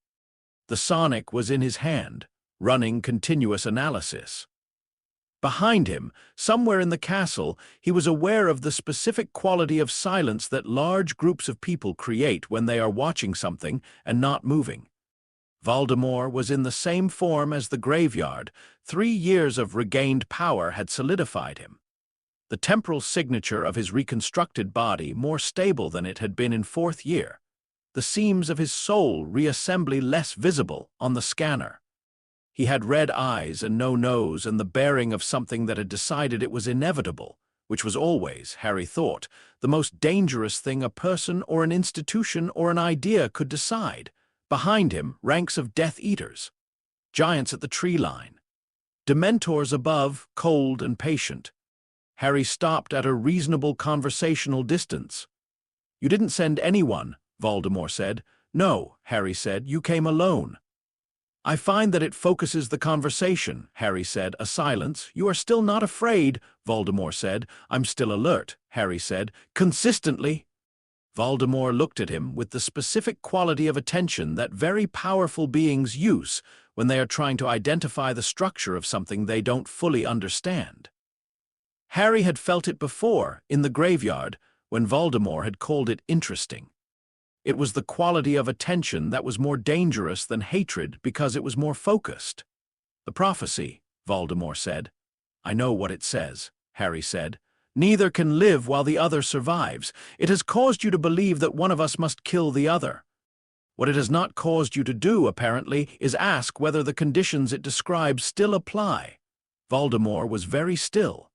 Speaker 2: The Sonic was in his hand, running continuous analysis. Behind him, somewhere in the castle, he was aware of the specific quality of silence that large groups of people create when they are watching something and not moving. Voldemort was in the same form as the graveyard. 3 years of regained power had solidified him. The temporal signature of his reconstructed body more stable than it had been in 4th year. The seams of his soul reassembly less visible on the scanner. He had red eyes and no nose and the bearing of something that had decided it was inevitable, which was always, Harry thought, the most dangerous thing a person or an institution or an idea could decide. Behind him, ranks of Death Eaters. Giants at the tree line. Dementors above, cold and patient. Harry stopped at a reasonable conversational distance. "You didn't send anyone," Voldemort said. "No," Harry said, "you came alone." "I find that it focuses the conversation," Harry said. A silence. "You are still not afraid," Voldemort said. "I'm still alert," Harry said. "Consistently." Voldemort looked at him with the specific quality of attention that very powerful beings use when they are trying to identify the structure of something they don't fully understand. Harry had felt it before, in the graveyard, when Voldemort had called it interesting. It was the quality of attention that was more dangerous than hatred because it was more focused. "The prophecy," Voldemort said. I know what it says, Harry said. Neither can live while the other survives. It has caused you to believe that one of us must kill the other. What it has not caused you to do, apparently, is ask whether the conditions it describes still apply. Voldemort was very still.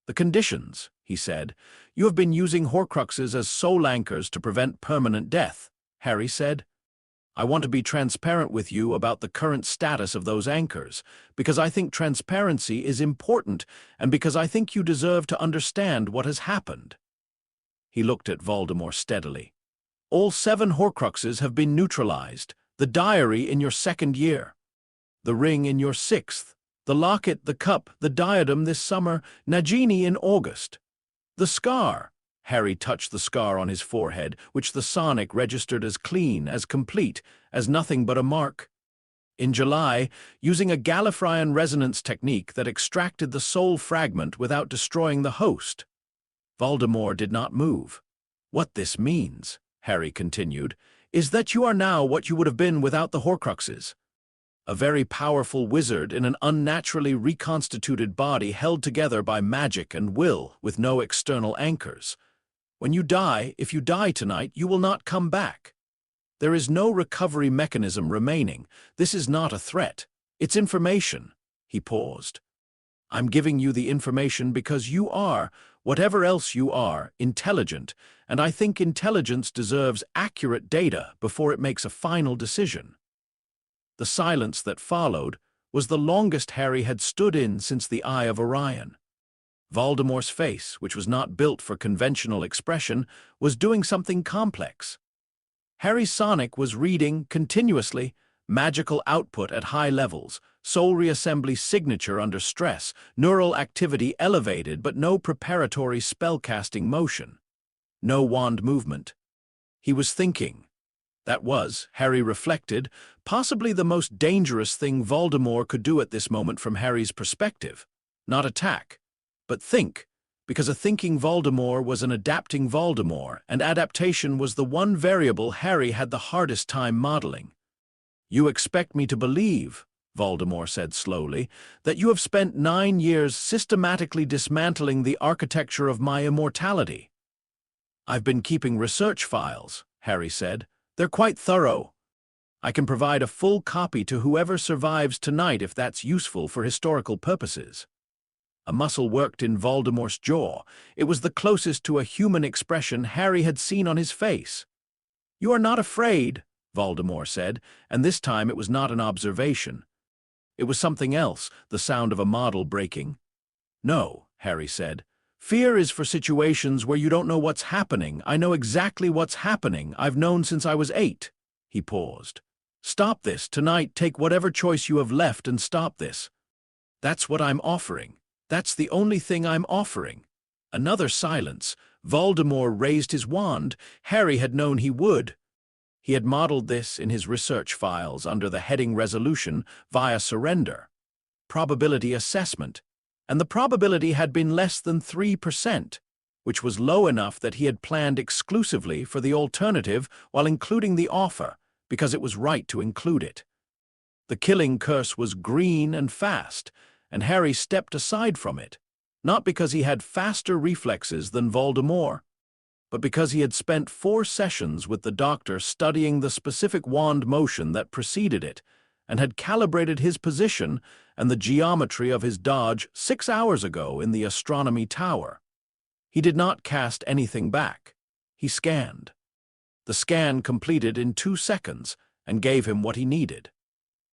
Speaker 2: The conditions, he said. You have been using Horcruxes as soul anchors to prevent permanent death, Harry said. I want to be transparent with you about the current status of those anchors, because I think transparency is important and because I think you deserve to understand what has happened. He looked at Voldemort steadily. All 7 Horcruxes have been neutralized, the diary in your 2nd year, the ring in your 6th, the locket, the cup, the diadem this summer, Nagini in August. The scar. Harry touched the scar on his forehead, which the sonic registered as clean, as complete, as nothing but a mark. In July, using a Gallifreyan resonance technique that extracted the soul fragment without destroying the host. Voldemort did not move. What this means, Harry continued, is that you are now what you would have been without the Horcruxes. A very powerful wizard in an unnaturally reconstituted body held together by magic and will with no external anchors. When you die, if you die tonight, you will not come back. There is no recovery mechanism remaining. This is not a threat. It's information. He paused. I'm giving you the information because you are, whatever else you are, intelligent, and I think intelligence deserves accurate data before it makes a final decision. The silence that followed was the longest Harry had stood in since the Eye of Orion. Voldemort's face, which was not built for conventional expression, was doing something complex. Harry's sonic was reading, continuously, magical output at high levels, soul reassembly signature under stress, neural activity elevated but no preparatory spellcasting motion. No wand movement. He was thinking. That was, Harry reflected, possibly the most dangerous thing Voldemort could do at this moment from Harry's perspective. Not attack, but think, because a thinking Voldemort was an adapting Voldemort, and adaptation was the one variable Harry had the hardest time modeling. You expect me to believe, Voldemort said slowly, that you have spent 9 years systematically dismantling the architecture of my immortality. I've been keeping research files, Harry said. They're quite thorough. I can provide a full copy to whoever survives tonight if that's useful for historical purposes. A muscle worked in Voldemort's jaw. It was the closest to a human expression Harry had seen on his face. You are not afraid, Voldemort said, and this time it was not an observation. It was something else, the sound of a model breaking. No, Harry said. Fear is for situations where you don't know what's happening. I know exactly what's happening. I've known since I was 8. He paused. Stop this. Tonight, take whatever choice you have left and stop this. That's what I'm offering. That's the only thing I'm offering. Another silence. Voldemort raised his wand. Harry had known he would. He had modeled this in his research files under the heading resolution via surrender. Probability assessment. And the probability had been less than 3%, which was low enough that he had planned exclusively for the alternative while including the offer, because it was right to include it. The killing curse was green and fast, and Harry stepped aside from it, not because he had faster reflexes than Voldemort, but because he had spent 4 sessions with the doctor studying the specific wand motion that preceded it, and had calibrated his position and the geometry of his dodge 6 hours ago in the astronomy tower. He did not cast anything back. He scanned. The scan completed in 2 seconds and gave him what he needed.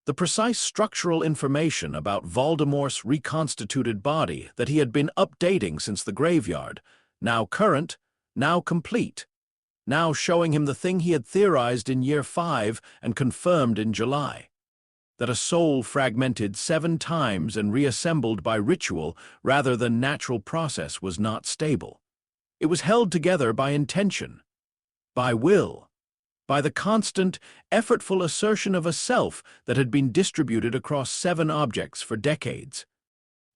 Speaker 2: The precise structural information about Voldemort's reconstituted body that he had been updating since the graveyard, now current, now complete, now showing him the thing he had theorized in year 5 and confirmed in July. That a soul fragmented 7 times and reassembled by ritual rather than natural process was not stable. It was held together by intention, by will, by the constant, effortful assertion of a self that had been distributed across 7 objects for decades.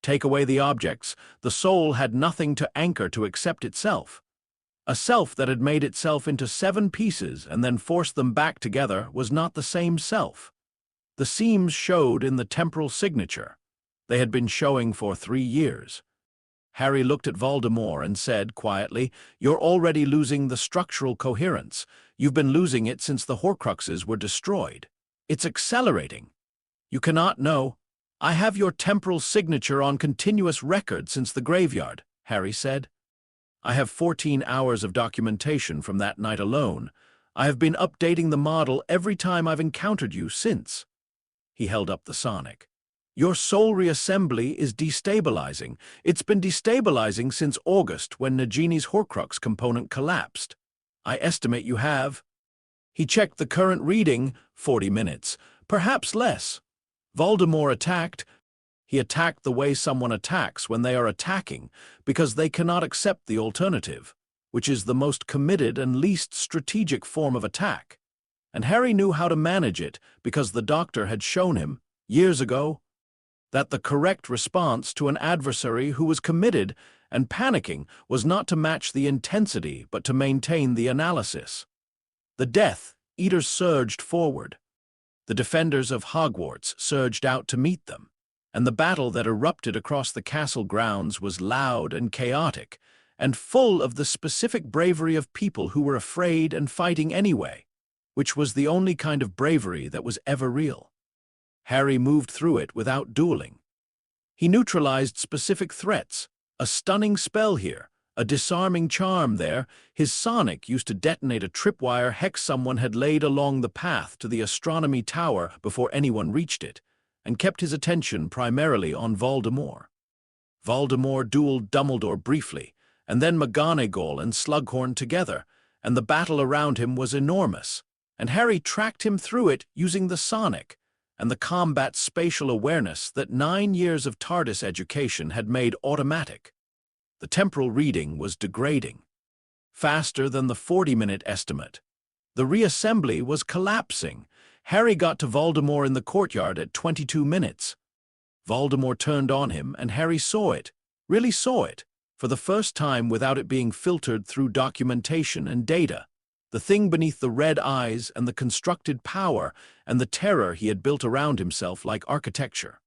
Speaker 2: Take away the objects, the soul had nothing to anchor to accept itself. A self that had made itself into 7 pieces and then forced them back together was not the same self. The seams showed in the temporal signature. They had been showing for 3 years. Harry looked at Voldemort and said quietly, "You're already losing the structural coherence. You've been losing it since the Horcruxes were destroyed. It's accelerating. You cannot know. I have your temporal signature on continuous record since the graveyard," Harry said. "I have 14 hours of documentation from that night alone. I have been updating the model every time I've encountered you since." He held up the sonic. "Your soul reassembly is destabilizing. It's been destabilizing since August when Nagini's Horcrux component collapsed. I estimate you have." He checked the current reading, 40 minutes, perhaps less. Voldemort attacked. He attacked the way someone attacks when they are attacking, because they cannot accept the alternative, which is the most committed and least strategic form of attack. And Harry knew how to manage it because the doctor had shown him, years ago, that the correct response to an adversary who was committed and panicking was not to match the intensity but to maintain the analysis. The Death Eaters surged forward. The defenders of Hogwarts surged out to meet them, and the battle that erupted across the castle grounds was loud and chaotic, and full of the specific bravery of people who were afraid and fighting anyway, which was the only kind of bravery that was ever real. Harry moved through it without dueling. He neutralized specific threats, a stunning spell here, a disarming charm there. His sonic used to detonate a tripwire hex someone had laid along the path to the astronomy tower before anyone reached it, and kept his attention primarily on Voldemort. Voldemort dueled Dumbledore briefly, and then McGonagall and Slughorn together, and the battle around him was enormous, and Harry tracked him through it using the sonic, and the combat spatial awareness that 9 years of TARDIS education had made automatic. The temporal reading was degrading, faster than the 40-minute estimate. The reassembly was collapsing. Harry got to Voldemort in the courtyard at 22 minutes. Voldemort turned on him, and Harry saw it, really saw it, for the first time without it being filtered through documentation and data. The thing beneath the red eyes and the constructed power and the terror he had built around himself like architecture.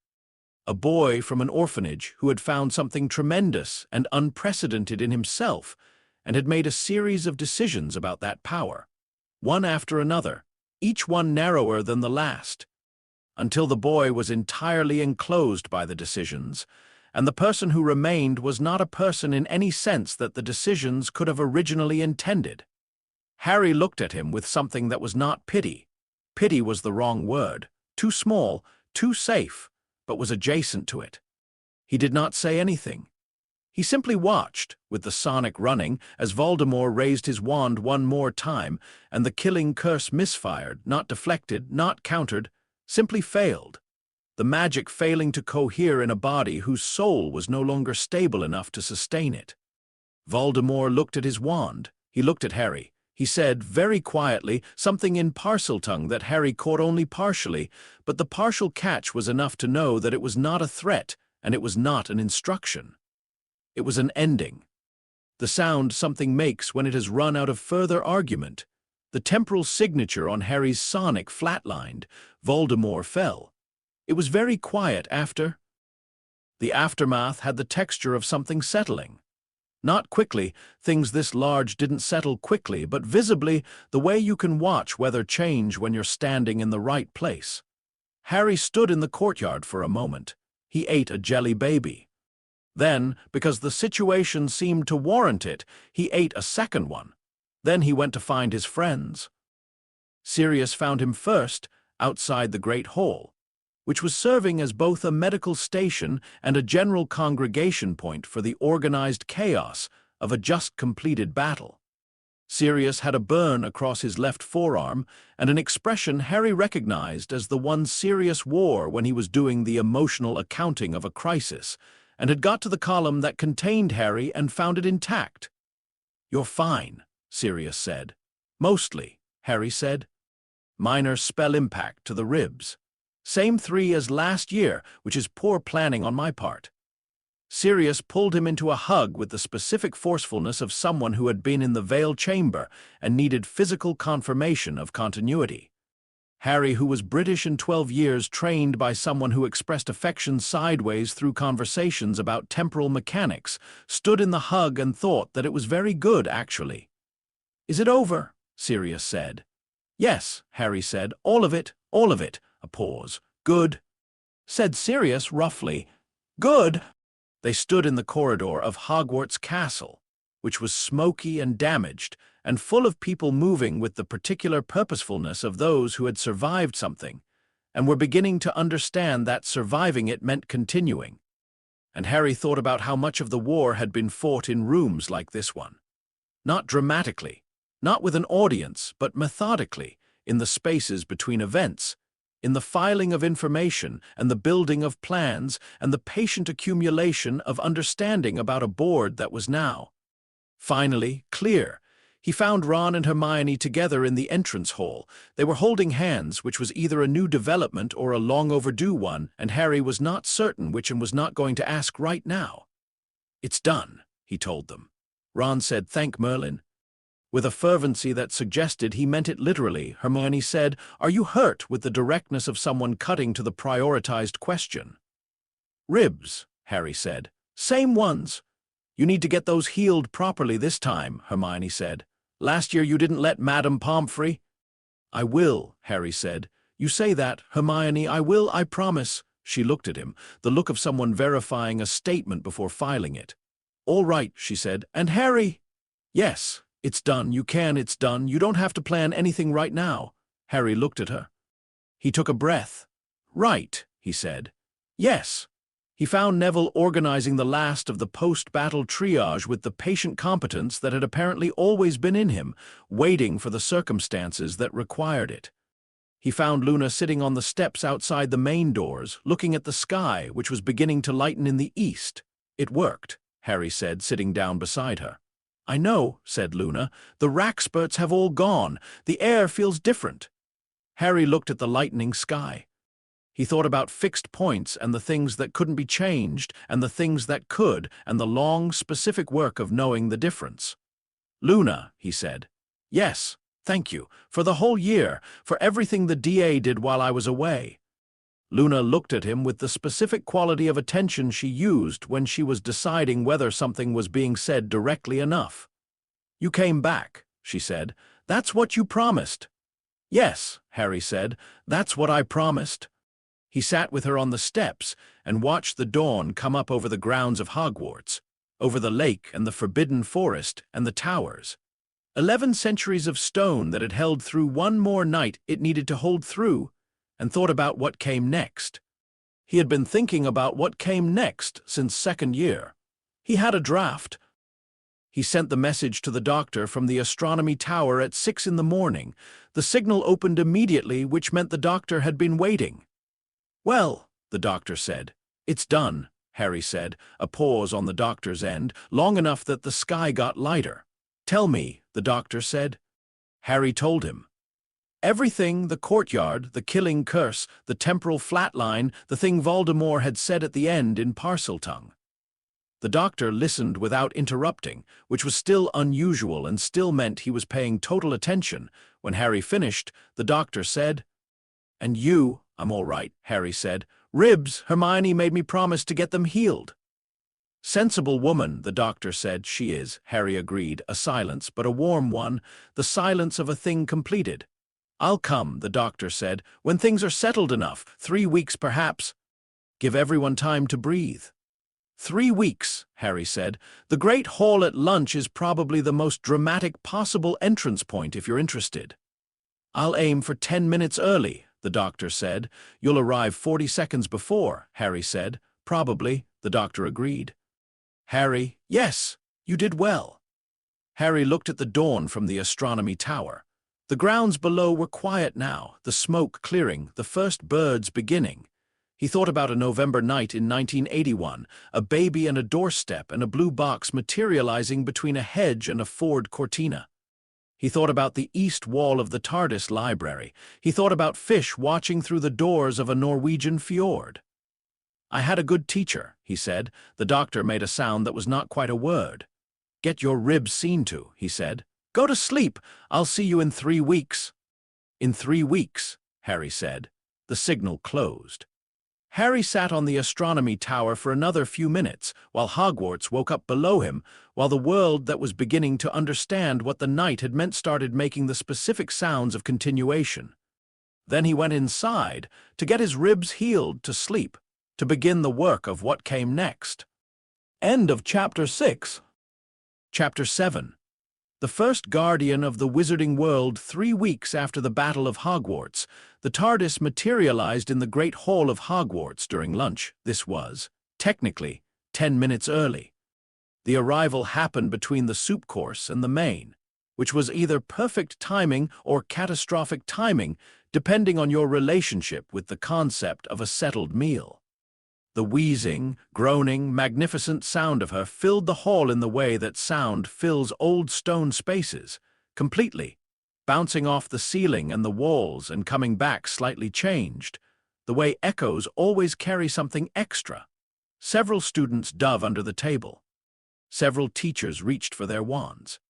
Speaker 2: A boy from an orphanage who had found something tremendous and unprecedented in himself and had made a series of decisions about that power, one after another, each one narrower than the last, until the boy was entirely enclosed by the decisions, and the person who remained was not a person in any sense that the decisions could have originally intended. Harry looked at him with something that was not pity. Pity was the wrong word, too small, too safe, but was adjacent to it. He did not say anything. He simply watched, with the sonic running, as Voldemort raised his wand one more time, and the killing curse misfired, not deflected, not countered, simply failed. The magic failing to cohere in a body whose soul was no longer stable enough to sustain it. Voldemort looked at his wand. He looked at Harry. He said, very quietly, something in Parseltongue that Harry caught only partially, but the partial catch was enough to know that it was not a threat, and it was not an instruction. It was an ending. The sound something makes when it has run out of further argument. The temporal signature on Harry's sonic flatlined. Voldemort fell. It was very quiet after. The aftermath had the texture of something settling. Not quickly, things this large didn't settle quickly, but visibly, the way you can watch weather change when you're standing in the right place. Harry stood in the courtyard for a moment. He ate a jelly baby. Then, because the situation seemed to warrant it, he ate a second one. Then he went to find his friends. Sirius found him first, outside the Great Hall, which was serving as both a medical station and a general congregation point for the organized chaos of a just-completed battle. Sirius had a burn across his left forearm and an expression Harry recognized as the one Sirius wore when he was doing the emotional accounting of a crisis, and had got to the column that contained Harry and found it intact. "You're fine," Sirius said. "Mostly," Harry said. "Minor spell impact to the ribs. Same 3 as last year, which is poor planning on my part." Sirius pulled him into a hug with the specific forcefulness of someone who had been in the veil chamber and needed physical confirmation of continuity. Harry, who was British and 12 years trained by someone who expressed affection sideways through conversations about temporal mechanics, stood in the hug and thought that it was very good, actually. "Is it over?" Sirius said. "Yes," Harry said. All of it, all of it." A pause. "Good," said Sirius roughly. "Good." They stood in the corridor of Hogwarts Castle, which was smoky and damaged, and full of people moving with the particular purposefulness of those who had survived something, and were beginning to understand that surviving it meant continuing. And Harry thought about how much of the war had been fought in rooms like this one. Not dramatically, not with an audience, but methodically, in the spaces between events, in the filing of information and the building of plans and the patient accumulation of understanding about a board that was now, finally, clear. He found Ron and Hermione together in the entrance hall. They were holding hands, which was either a new development or a long overdue one, and Harry was not certain which and was not going to ask right now. "It's done," he told them. Ron said, "Thank Merlin." With a fervency that suggested he meant it literally, Hermione said, "Are you hurt?" with the directness of someone cutting to the prioritized question. "Ribs," Harry said. "Same ones." "You need to get those healed properly this time," Hermione said. "Last year you didn't let Madame Pomfrey." "I will," Harry said. "You say that, Hermione, I will, I promise." She looked at him, the look of someone verifying a statement before filing it. "All right," she said. "And Harry?" "Yes, it's done. It's done. You don't have to plan anything right now." Harry looked at her. He took a breath. "Right," he said. "Yes." He found Neville organizing the last of the post-battle triage with the patient competence that had apparently always been in him, waiting for the circumstances that required it. He found Luna sitting on the steps outside the main doors, looking at the sky, which was beginning to lighten in the east. "It worked," Harry said, sitting down beside her. "I know," said Luna. "The Rackspurts have all gone. The air feels different." Harry looked at the lightening sky. He thought about fixed points and the things that couldn't be changed and the things that could and the long, specific work of knowing the difference. "Luna," he said. "Yes, thank you, for the whole year, for everything the DA did while I was away." Luna looked at him with the specific quality of attention she used when she was deciding whether something was being said directly enough. "You came back," she said. "That's what you promised." "Yes," Harry said, "that's what I promised." He sat with her on the steps and watched the dawn come up over the grounds of Hogwarts, over the lake and the forbidden forest and the towers. 11 centuries of stone that had held through one more night it needed to hold through, and thought about what came next. He had been thinking about what came next since second year. He had a draft. He sent the message to the doctor from the astronomy tower at 6 in the morning. The signal opened immediately, which meant the doctor had been waiting. "Well," the doctor said. "It's done," Harry said, a pause on the doctor's end, long enough that the sky got lighter. "Tell me," the doctor said. Harry told him. Everything, the courtyard, the killing curse, the temporal flatline, the thing Voldemort had said at the end in Parseltongue. The doctor listened without interrupting, which was still unusual and still meant he was paying total attention. When Harry finished, the doctor said, "And you?" "I'm all right," Harry said. "Ribs, Hermione made me promise to get them healed." "Sensible woman," the doctor said. "She is," Harry agreed, a silence, but a warm one, the silence of a thing completed. "I'll come," the doctor said, "when things are settled enough, 3 weeks perhaps. Give everyone time to breathe." 3 weeks, Harry said. "The Great Hall at lunch is probably the most dramatic possible entrance point if you're interested." "I'll aim for 10 minutes early," the doctor said. "You'll arrive 40 seconds before," Harry said. "Probably," the doctor agreed. Harry, "Yes, you did well." Harry looked at the dawn from the astronomy tower. The grounds below were quiet now, the smoke clearing, the first birds beginning. He thought about a November night in 1981, a baby and a doorstep and a blue box materializing between a hedge and a Ford Cortina. He thought about the east wall of the TARDIS library. He thought about fish watching through the doors of a Norwegian fjord. "I had a good teacher," he said. The doctor made a sound that was not quite a word. "Get your ribs seen to," he said. "Go to sleep. I'll see you in 3 weeks." "In 3 weeks," Harry said. The signal closed. Harry sat on the astronomy tower for another few minutes, while Hogwarts woke up below him, while the world that was beginning to understand what the night had meant started making the specific sounds of continuation. Then he went inside to get his ribs healed to sleep, to begin the work of what came next. End of Chapter 6. Chapter 7. The first guardian of the wizarding world 3 weeks after the Battle of Hogwarts, the TARDIS materialized in the Great Hall of Hogwarts during lunch. This was, technically, 10 minutes early. The arrival happened between the soup course and the main, which was either perfect timing or catastrophic timing, depending on your relationship with the concept of a settled meal. The wheezing, groaning, magnificent sound of her filled the hall in the way that sound fills old stone spaces, completely, bouncing off the ceiling and the walls and coming back slightly changed, the way echoes always carry something extra. Several students dove under the table. Several teachers reached for their wands.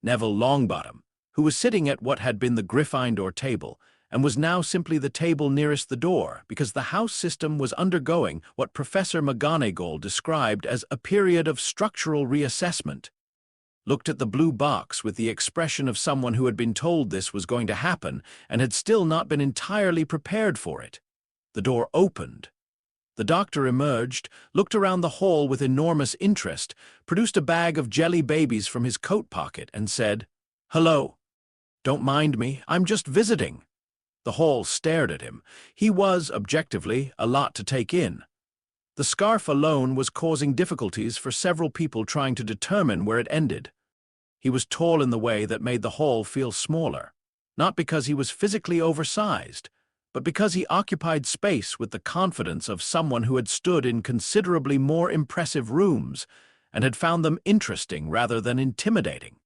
Speaker 2: Neville Longbottom, who was sitting at what had been the Gryffindor table, and was now simply the table nearest the door because the house system was undergoing what Professor McGonagall described as a period of structural reassessment, looked at the blue box with the expression of someone who had been told this was going to happen and had still not been entirely prepared for it. The door opened. The doctor emerged, looked around the hall with enormous interest, produced a bag of jelly babies from his coat pocket, and said, "Hello. Don't mind me, I'm just visiting." The hall stared at him. He was, objectively, a lot to take in. The scarf alone was causing difficulties for several people trying to determine where it ended. He was tall in the way that made the hall feel smaller, not because he was physically oversized, but because he occupied space with the confidence of someone who had stood in considerably more impressive rooms and had found them interesting rather than intimidating.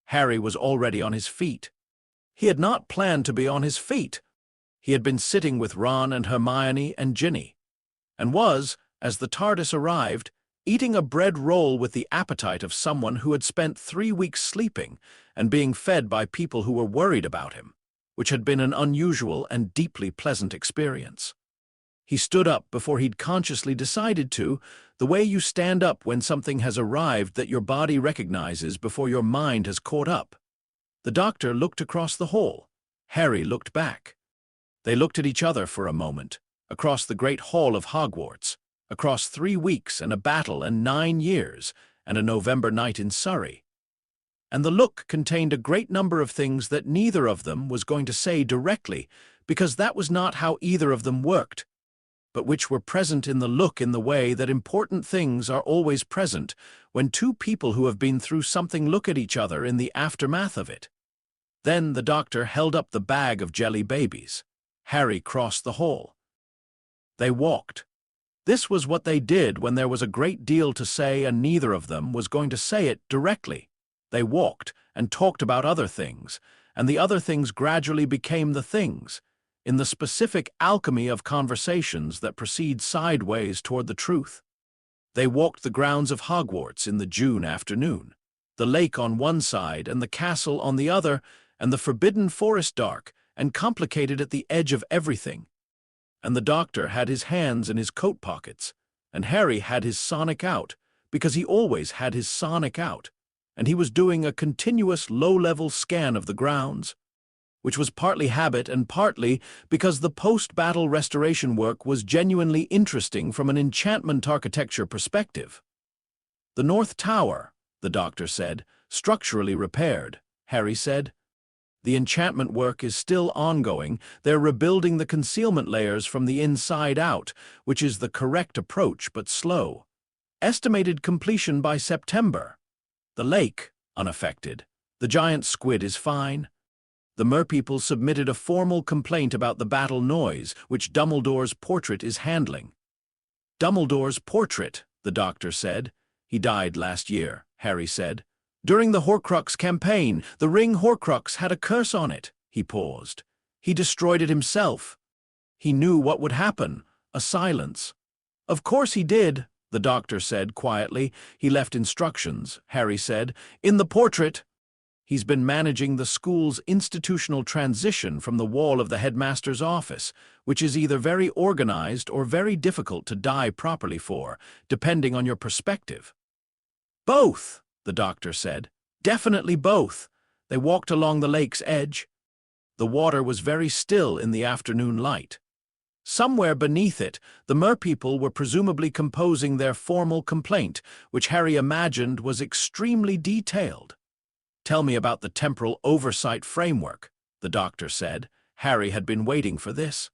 Speaker 2: Harry was already on his feet. He had not planned to be on his feet. He had been sitting with Ron and Hermione and Ginny, and was, as the TARDIS arrived, eating a bread roll with the appetite of someone who had spent 3 weeks sleeping and being fed by people who were worried about him, which had been an unusual and deeply pleasant experience. He stood up before he'd consciously decided to, the way you stand up when something has arrived that your body recognizes before your mind has caught up. The doctor looked across the hall. Harry looked back. They looked at each other for a moment, across the Great Hall of Hogwarts, across 3 weeks and a battle and 9 years, and a November night in Surrey. And the look contained a great number of things that neither of them was going to say directly, because that was not how either of them worked, but which were present in the look in the way that important things are always present when two people who have been through something look at each other in the aftermath of it. Then the doctor held up the bag of jelly babies. Harry crossed the hall. They walked. This was what they did when there was a great deal to say and neither of them was going to say it directly. They walked and talked about other things, and the other things gradually became the things, in the specific alchemy of conversations that proceed sideways toward the truth. They walked the grounds of Hogwarts in the June afternoon, the lake on one side and the castle on the other, and the forbidden forest dark and complicated at the edge of everything. And the doctor had his hands in his coat pockets, and Harry had his sonic out, because he always had his sonic out, and he was doing a continuous low-level scan of the grounds, which was partly habit and partly because the post-battle restoration work was genuinely interesting from an enchantment architecture perspective. The North Tower, the doctor said, structurally repaired, Harry said. The enchantment work is still ongoing. They're rebuilding the concealment layers from the inside out, which is the correct approach but slow. Estimated completion by September. The lake, unaffected. The giant squid is fine. The merpeople submitted a formal complaint about the battle noise, which Dumbledore's portrait is handling. Dumbledore's portrait, the doctor said. He died last year, Harry said. During the Horcrux campaign, the ring Horcrux had a curse on it. He paused. He destroyed it himself. He knew what would happen. A silence. Of course he did, the doctor said quietly. He left instructions, Harry said. In the portrait. He's been managing the school's institutional transition from the wall of the headmaster's office, which is either very organized or very difficult to die properly for, depending on your perspective. Both, the doctor said. Definitely both. They walked along the lake's edge. The water was very still in the afternoon light. Somewhere beneath it, the merpeople were presumably composing their formal complaint, which Harry imagined was extremely detailed. "Tell me about the temporal oversight framework," the doctor said. Harry had been waiting for this.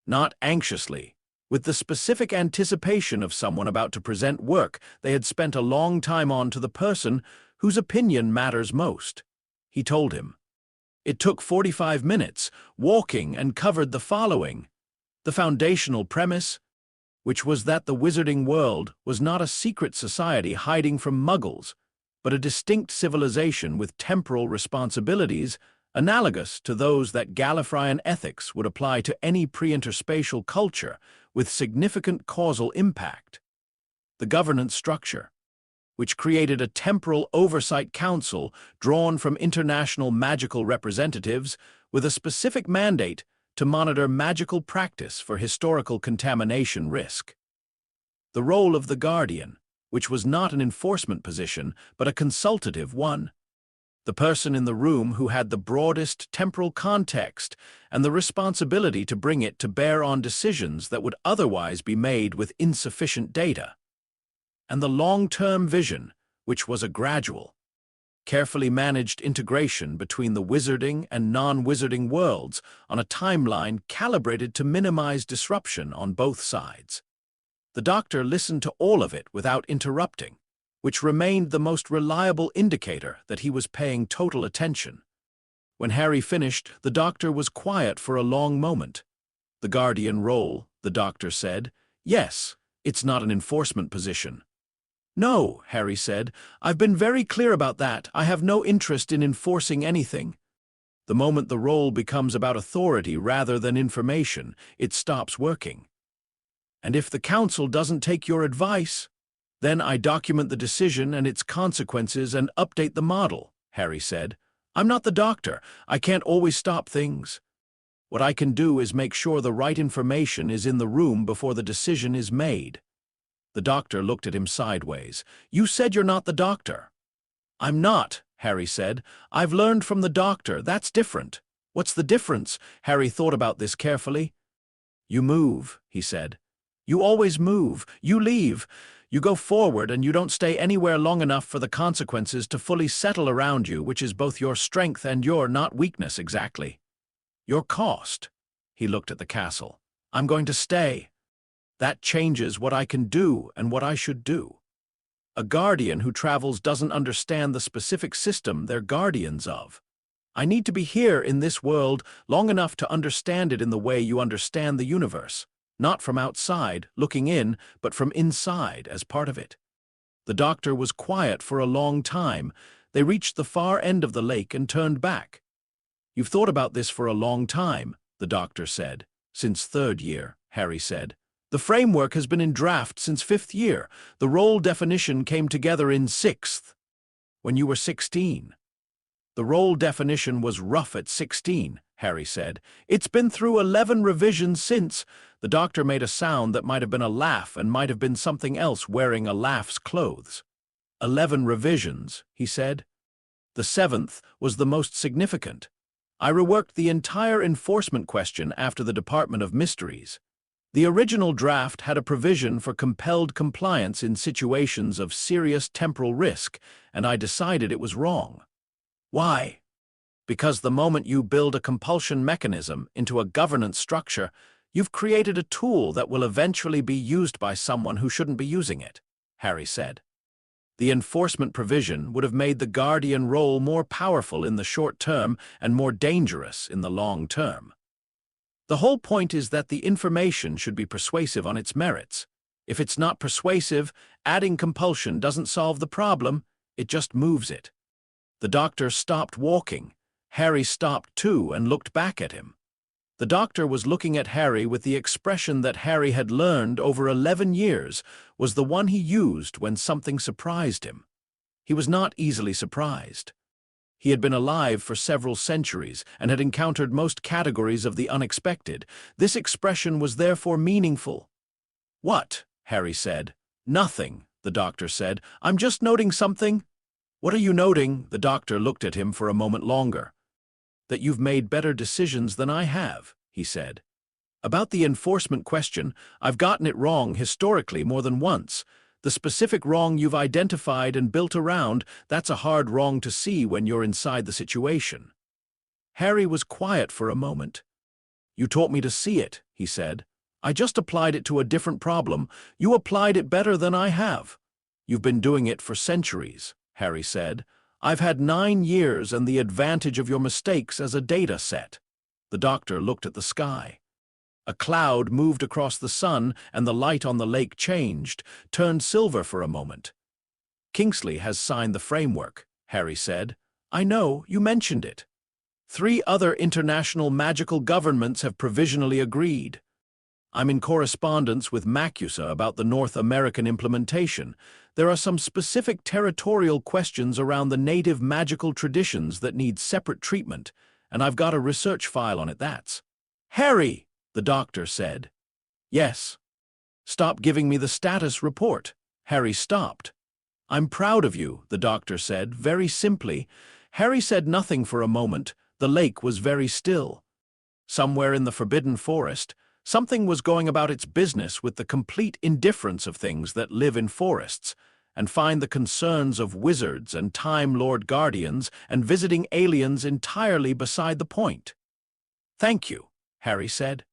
Speaker 2: Not anxiously, with the specific anticipation of someone about to present work they had spent a long time on to the person whose opinion matters most. He told him. It took 45 minutes, walking, and covered the following. The foundational premise, which was that the wizarding world was not a secret society hiding from muggles, but a distinct civilization with temporal responsibilities analogous to those that Gallifreyan ethics would apply to any pre-interspatial culture with significant causal impact. The governance structure, which created a temporal oversight council drawn from international magical representatives with a specific mandate to monitor magical practice for historical contamination risk. The role of the Guardian, which was not an enforcement position, but a consultative one. The person in the room who had the broadest temporal context and the responsibility to bring it to bear on decisions that would otherwise be made with insufficient data. And the long-term vision, which was a gradual, carefully managed integration between the wizarding and non-wizarding worlds on a timeline calibrated to minimize disruption on both sides. The doctor listened to all of it without interrupting, which remained the most reliable indicator that he was paying total attention. When Harry finished, the doctor was quiet for a long moment. "The guardian role," the doctor said. "Yes, it's not an enforcement position." "No," Harry said. "I've been very clear about that. I have no interest in enforcing anything." The moment the role becomes about authority rather than information, it stops working. "And if the council doesn't take your advice, then I document the decision and its consequences and update the model," Harry said. "I'm not the doctor. I can't always stop things. What I can do is make sure the right information is in the room before the decision is made." The doctor looked at him sideways. "You said you're not the doctor." "I'm not," Harry said. "I've learned from the doctor. That's different." "What's the difference?" Harry thought about this carefully. "You move," he said. "You always move. You leave. You go forward and you don't stay anywhere long enough for the consequences to fully settle around you, which is both your strength and your not weakness exactly. Your cost." He looked at the castle. "I'm going to stay. That changes what I can do and what I should do. A guardian who travels doesn't understand the specific system they're guardians of. I need to be here in this world long enough to understand it in the way you understand the universe, not from outside, looking in, but from inside as part of it." The doctor was quiet for a long time. They reached the far end of the lake and turned back. "You've thought about this for a long time," the doctor said. "Since third year," Harry said. "The framework has been in draft since fifth year. The role definition came together in sixth, when you were 16. "The role definition was rough at 16, Harry said. "It's been through 11 revisions since." The doctor made a sound that might have been a laugh and might have been something else wearing a laugh's clothes. 11 revisions, he said. "The 7th was the most significant. I reworked the entire enforcement question after the Department of Mysteries. The original draft had a provision for compelled compliance in situations of serious temporal risk, and I decided it was wrong." "Why?" "Because the moment you build a compulsion mechanism into a governance structure, you've created a tool that will eventually be used by someone who shouldn't be using it," Harry said. "The enforcement provision would have made the guardian role more powerful in the short term and more dangerous in the long term. The whole point is that the information should be persuasive on its merits. If it's not persuasive, adding compulsion doesn't solve the problem, it just moves it." The doctor stopped walking. Harry stopped too and looked back at him. The doctor was looking at Harry with the expression that Harry had learned over 11 years was the one he used when something surprised him. He was not easily surprised. He had been alive for several centuries and had encountered most categories of the unexpected. This expression was therefore meaningful. "What?" Harry said. "Nothing," the doctor said. "I'm just noting something." "What are you noting?" The doctor looked at him for a moment longer. "That you've made better decisions than I have," he said. "About the enforcement question, I've gotten it wrong historically more than once. The specific wrong you've identified and built around, that's a hard wrong to see when you're inside the situation." Harry was quiet for a moment. "You taught me to see it," he said. "I just applied it to a different problem. You applied it better than I have." "You've been doing it for centuries," Harry said. "I've had 9 years and the advantage of your mistakes as a data set." The doctor looked at the sky. A cloud moved across the sun and the light on the lake changed, turned silver for a moment. "Kingsley has signed the framework," Harry said. "I know, you mentioned it. 3 other international magical governments have provisionally agreed. I'm in correspondence with Macusa about the North American implementation. There are some specific territorial questions around the native magical traditions that need separate treatment, and I've got a research file on it that's—" "Harry!" the doctor said. "Yes." "Stop giving me the status report." Harry stopped. "I'm proud of you," the doctor said, very simply. Harry said nothing for a moment. The lake was very still. Somewhere in the Forbidden Forest, something was going about its business with the complete indifference of things that live in forests, and find the concerns of wizards and Time Lord guardians and visiting aliens entirely beside the point. "Thank you," Harry said.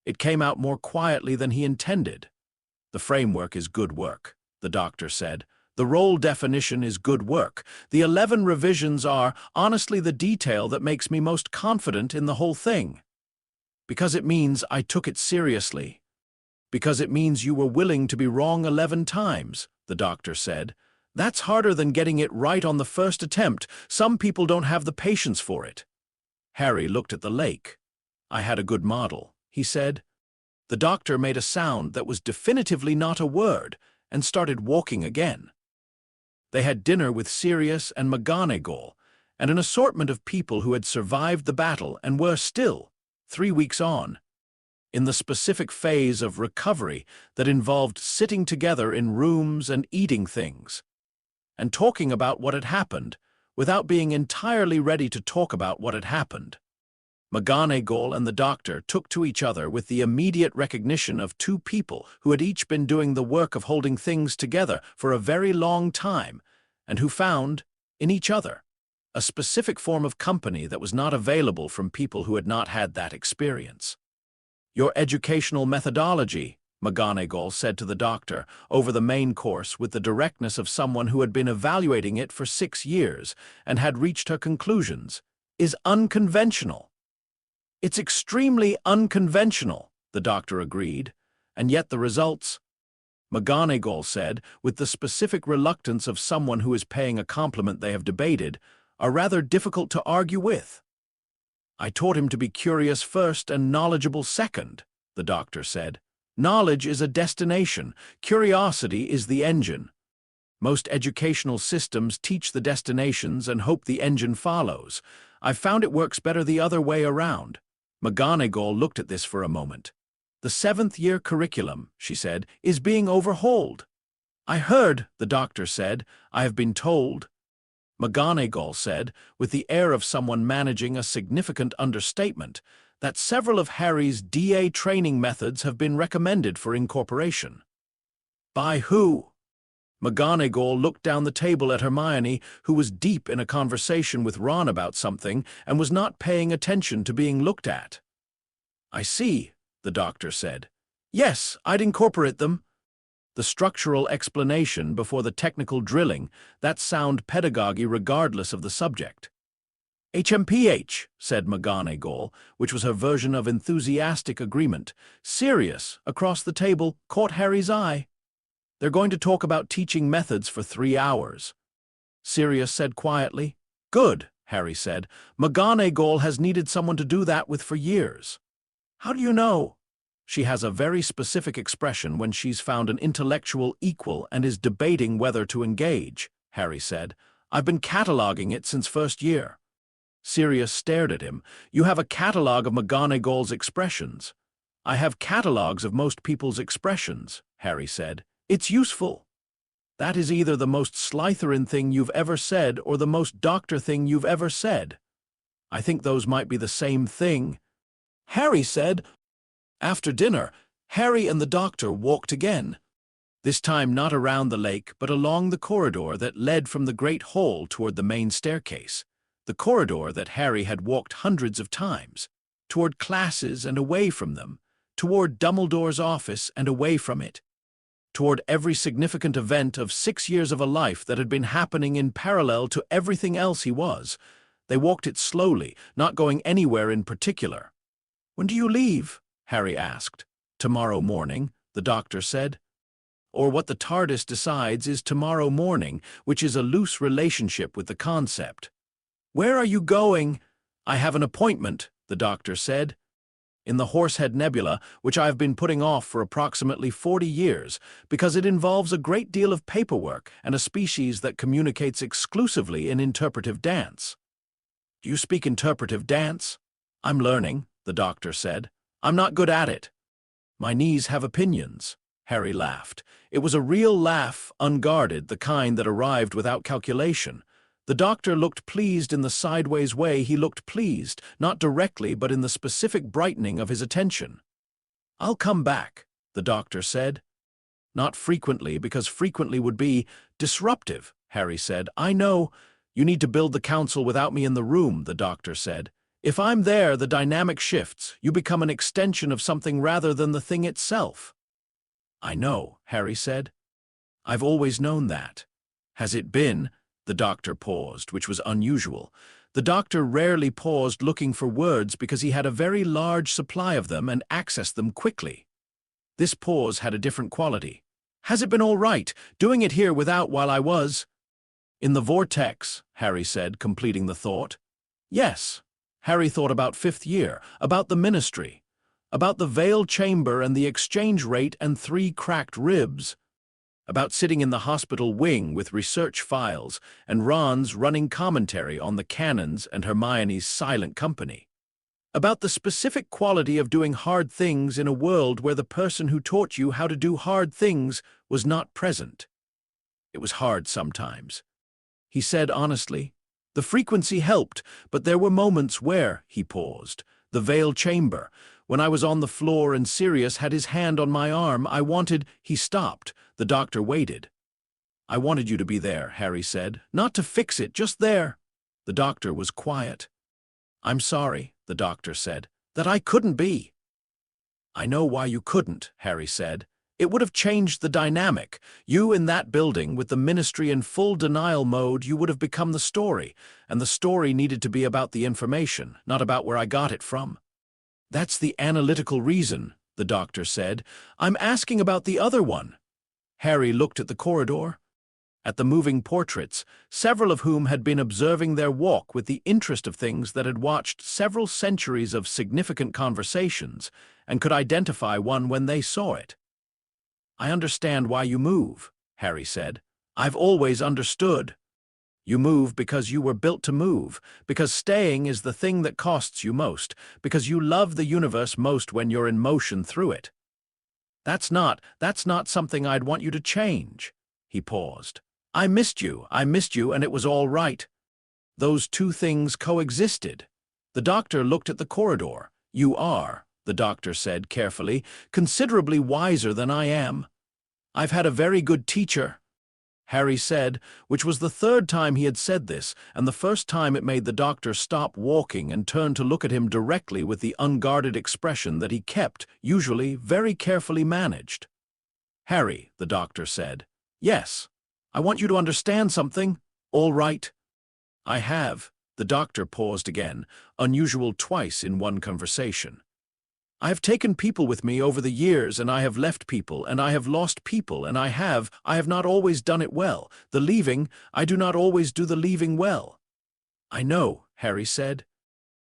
Speaker 2: It came out more quietly than he intended. "The framework is good work," the doctor said. "The role definition is good work. The 11 revisions are, honestly, the detail that makes me most confident in the whole thing. Because it means I took it seriously. Because it means you were willing to be wrong 11 times, the doctor said. "That's harder than getting it right on the first attempt. Some people don't have the patience for it." Harry looked at the lake. "I had a good model," he said. The doctor made a sound that was definitively not a word and started walking again. They had dinner with Sirius and McGonagall and an assortment of people who had survived the battle and were still, 3 weeks on, in the specific phase of recovery that involved sitting together in rooms and eating things, and talking about what had happened without being entirely ready to talk about what had happened. McGonagall and the doctor took to each other with the immediate recognition of 2 people who had each been doing the work of holding things together for a very long time, and who found, in each other, a specific form of company that was not available from people who had not had that experience. "Your educational methodology," McGonagall said to the doctor over the main course with the directness of someone who had been evaluating it for 6 years and had reached her conclusions, "is unconventional." "It's extremely unconventional," the doctor agreed, "and yet the results," McGonagall said, with the specific reluctance of someone who is paying a compliment they have debated, "are rather difficult to argue with." "I taught him to be curious first and knowledgeable second," the doctor said. "Knowledge is a destination. Curiosity is the engine. Most educational systems teach the destinations and hope the engine follows. I've found it works better the other way around." McGonagall looked at this for a moment. "The 7th-year curriculum," she said, "is being overhauled." "I heard," the doctor said. "I have been told," McGonagall said, with the air of someone managing a significant understatement, "that several of Harry's DA training methods have been recommended for incorporation." "By who?" McGonagall looked down the table at Hermione, who was deep in a conversation with Ron about something and was not paying attention to being looked at. "I see," the doctor said. "Yes, I'd incorporate them." The structural explanation before the technical drilling, that's sound pedagogy regardless of the subject. "HMPH," said McGonagall, which was her version of enthusiastic agreement. Sirius, across the table, caught Harry's eye. "They're going to talk about teaching methods for 3 hours." Sirius said quietly. "Good," Harry said. "McGonagall has needed someone to do that with for years." "How do you know?" "She has a very specific expression when she's found an intellectual equal and is debating whether to engage," Harry said. I've been cataloging it since first year. Sirius stared at him. You have a catalogue of McGonagall's expressions. I have catalogues of most people's expressions, Harry said. It's useful. That is either the most Slytherin thing you've ever said or the most Doctor thing you've ever said. I think those might be the same thing, Harry said. After dinner, Harry and the Doctor walked again. This time not around the lake, but along the corridor that led from the great hall toward the main staircase, the corridor that Harry had walked hundreds of times, toward classes and away from them, toward Dumbledore's office and away from it, toward every significant event of 6 years of a life that had been happening in parallel to everything else he was. They walked it slowly, not going anywhere in particular. "When do you leave?" Harry asked. "Tomorrow morning," the Doctor said. Or what the TARDIS decides is tomorrow morning, which is a loose relationship with the concept. "Where are you going?" "I have an appointment," the Doctor said. "In the Horsehead Nebula, which I have been putting off for approximately 40 years, because it involves a great deal of paperwork and a species that communicates exclusively in interpretive dance." "Do you speak interpretive dance?" "I'm learning," the Doctor said. "I'm not good at it." "My knees have opinions," Harry laughed. It was a real laugh, unguarded, the kind that arrived without calculation. The Doctor looked pleased in the sideways way he looked pleased, not directly but in the specific brightening of his attention. "I'll come back," the Doctor said. "Not frequently, because frequently would be disruptive," Harry said. "I know. You need to build the council without me in the room," the Doctor said. "If I'm there, the dynamic shifts. You become an extension of something rather than the thing itself." "I know," Harry said. "I've always known that." "Has it been?" The Doctor paused, which was unusual. The Doctor rarely paused looking for words because he had a very large supply of them and accessed them quickly. This pause had a different quality. "Has it been all right, doing it here without while I was?" "In the vortex," Harry said, completing the thought. "Yes." Harry thought about 5th year, about the Ministry, about the veiled chamber and the exchange rate and 3 cracked ribs, about sitting in the hospital wing with research files and Ron's running commentary on the canons and Hermione's silent company, about the specific quality of doing hard things in a world where the person who taught you how to do hard things was not present. It was hard sometimes. He said honestly, "The frequency helped, but there were moments where," he paused, "the veiled chamber, when I was on the floor and Sirius had his hand on my arm, I wanted—" He stopped. The Doctor waited. "I wanted you to be there," Harry said. "Not to fix it, just there." The Doctor was quiet. "I'm sorry," the Doctor said, "that I couldn't be." "I know why you couldn't," Harry said. "It would have changed the dynamic. You in that building, with the Ministry in full denial mode, you would have become the story, and the story needed to be about the information, not about where I got it from." "That's the analytical reason," the Doctor said. "I'm asking about the other one." Harry looked at the corridor, at the moving portraits, several of whom had been observing their walk with the interest of things that had watched several centuries of significant conversations and could identify one when they saw it. "I understand why you move," Harry said. "I've always understood. You move because you were built to move, because staying is the thing that costs you most, because you love the universe most when you're in motion through it. That's not something I'd want you to change." He paused. I missed you, and it was all right. Those two things coexisted." The Doctor looked at the corridor. "You are," the Doctor said carefully, "considerably wiser than I am. I've had a very good teacher," Harry said, which was the 3rd time he had said this, and the first time it made the Doctor stop walking and turn to look at him directly with the unguarded expression that he kept, usually very carefully managed. "Harry," the Doctor said. "Yes. I want you to understand something. All right." "I have." The Doctor paused again, unusual twice in one conversation. "I have taken people with me over the years, and I have left people, and I have lost people, and I have not always done it well. The leaving, I do not always do the leaving well." "I know," Harry said.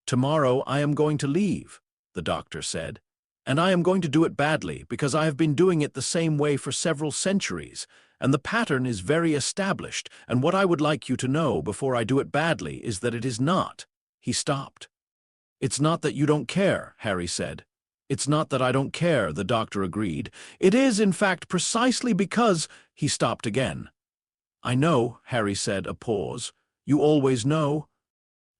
Speaker 2: "Tomorrow I am going to leave," the Doctor said. "And I am going to do it badly, because I have been doing it the same way for several centuries, and the pattern is very established, and what I would like you to know before I do it badly is that it is not." He stopped. "It's not that you don't care," Harry said. "It's not that I don't care," the doctor agreed. "It is, in fact, precisely because—" He stopped again. "I know," Harry said, a pause. "You always know."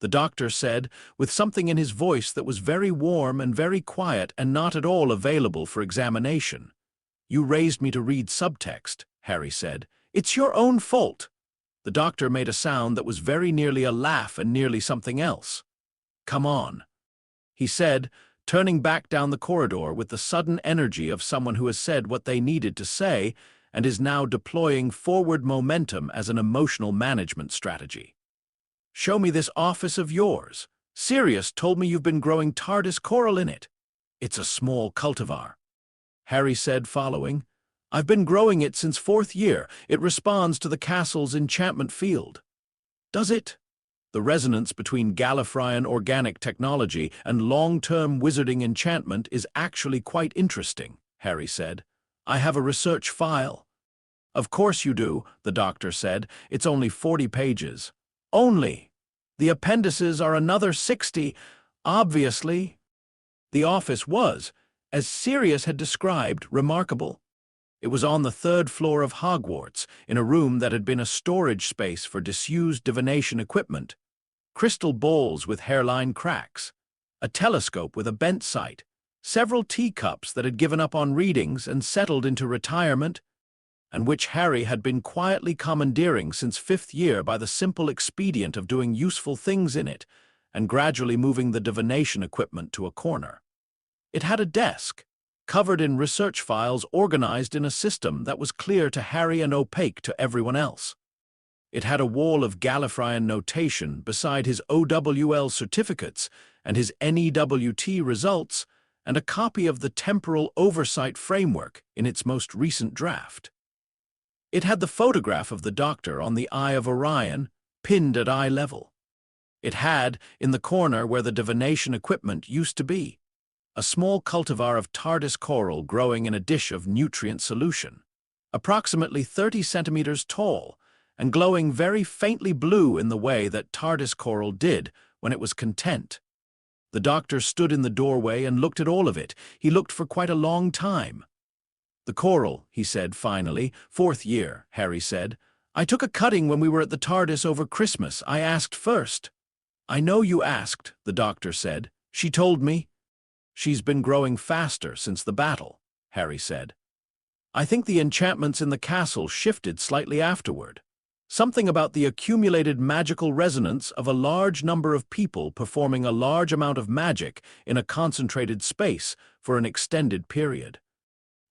Speaker 2: The doctor said, with something in his voice that was very warm and very quiet and not at all available for examination. "You raised me to read subtext," Harry said. "It's your own fault." The doctor made a sound that was very nearly a laugh and nearly something else. "Come on," he said, turning back down the corridor with the sudden energy of someone who has said what they needed to say and is now deploying forward momentum as an emotional management strategy. "Show me this office of yours. Sirius told me you've been growing TARDIS coral in it." "It's a small cultivar," Harry said, following. "I've been growing it since 4th year. It responds to the castle's enchantment field." "Does it?" The resonance between Gallifreyan organic technology and long-term wizarding enchantment is actually quite interesting, Harry said. "I have a research file." "Of course you do," the doctor said. "It's only 40 pages. Only. The appendices are another 60. Obviously." The office was, as Sirius had described, remarkable. It was on the 3rd floor of Hogwarts, in a room that had been a storage space for disused divination equipment. Crystal bowls with hairline cracks, a telescope with a bent sight, several teacups that had given up on readings and settled into retirement, and which Harry had been quietly commandeering since 5th year by the simple expedient of doing useful things in it and gradually moving the divination equipment to a corner. It had a desk, covered in research files organized in a system that was clear to Harry and opaque to everyone else. It had a wall of Gallifreyan notation beside his OWL certificates and his NEWT results, and a copy of the Temporal Oversight Framework in its most recent draft. It had the photograph of the Doctor on the Eye of Orion, pinned at eye level. It had, in the corner where the divination equipment used to be, a small cultivar of TARDIS coral growing in a dish of nutrient solution, approximately 30 centimeters tall, and glowing very faintly blue in the way that TARDIS coral did when it was content. The Doctor stood in the doorway and looked at all of it. He looked for quite a long time. "The coral," he said finally. "4th year," Harry said. "I took a cutting when we were at the TARDIS over Christmas. I asked first." "I know you asked," the doctor said. "She told me." "She's been growing faster since the battle," Harry said. "I think the enchantments in the castle shifted slightly afterward. Something about the accumulated magical resonance of a large number of people performing a large amount of magic in a concentrated space for an extended period.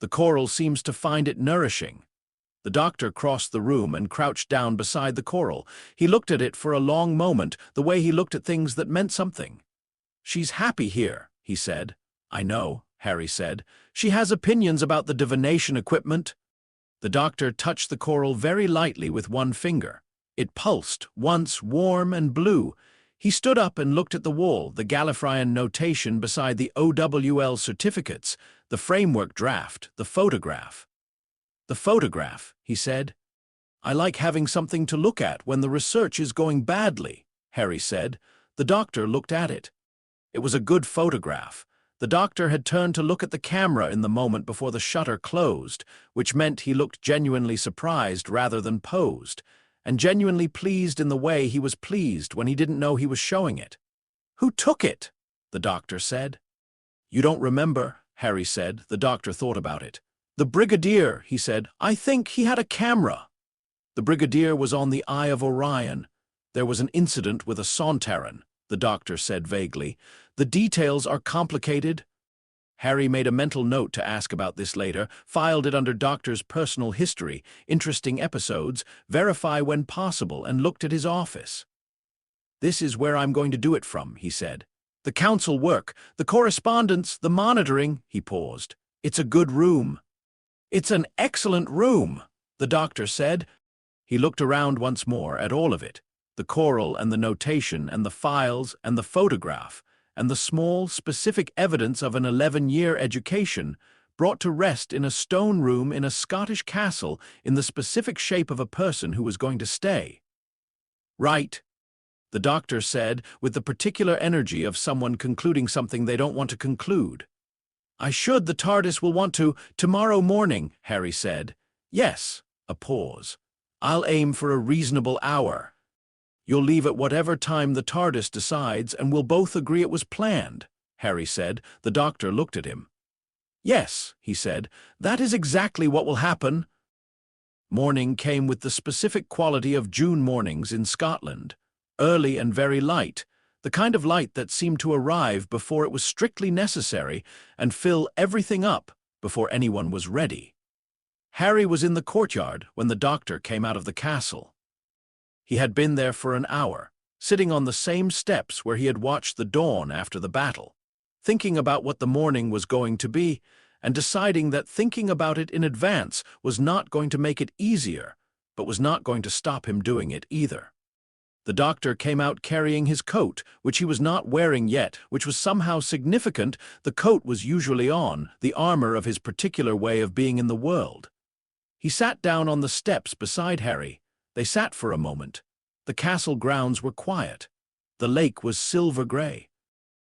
Speaker 2: The coral seems to find it nourishing." The doctor crossed the room and crouched down beside the coral. He looked at it for a long moment, the way he looked at things that meant something. "She's happy here," he said. "I know," Harry said. "She has opinions about the divination equipment." The doctor touched the coral very lightly with one finger. It pulsed, once warm and blue. He stood up and looked at the wall, the Gallifreyan notation beside the OWL certificates, the framework draft, the photograph. "The photograph," he said. "I like having something to look at when the research is going badly," Harry said. The doctor looked at it. It was a good photograph. The doctor had turned to look at the camera in the moment before the shutter closed, which meant he looked genuinely surprised rather than posed, and genuinely pleased in the way he was pleased when he didn't know he was showing it. "Who took it?" the doctor said. "You don't remember," Harry said. The doctor thought about it. "The Brigadier," he said. "I think he had a camera." "The Brigadier was on the Eye of Orion. There was an incident with a Sontaran," the doctor said vaguely. "The details are complicated." Harry made a mental note to ask about this later, filed it under Doctor's personal history, interesting episodes, verify when possible, and looked at his office. "This is where I'm going to do it from," he said. "The council work, the correspondence, the monitoring." He paused. "It's a good room." "It's an excellent room," the doctor said. He looked around once more at all of it, the coral and the notation and the files and the photograph, and the small, specific evidence of an 11-year education, brought to rest in a stone room in a Scottish castle in the specific shape of a person who was going to stay. Right, the doctor said, with the particular energy of someone concluding something they don't want to conclude. I should, the TARDIS will want to, tomorrow morning, Harry said. Yes, a pause. I'll aim for a reasonable hour. You'll leave at whatever time the TARDIS decides, and we'll both agree it was planned, Harry said. The doctor looked at him. Yes, he said, that is exactly what will happen. Morning came with the specific quality of June mornings in Scotland, early and very light, the kind of light that seemed to arrive before it was strictly necessary and fill everything up before anyone was ready. Harry was in the courtyard when the doctor came out of the castle. He had been there for an hour, sitting on the same steps where he had watched the dawn after the battle, thinking about what the morning was going to be, and deciding that thinking about it in advance was not going to make it easier, but was not going to stop him doing it either. The doctor came out carrying his coat, which he was not wearing yet, which was somehow significant. The coat was usually on, the armor of his particular way of being in the world. He sat down on the steps beside Harry. They sat for a moment. The castle grounds were quiet. The lake was silver-gray.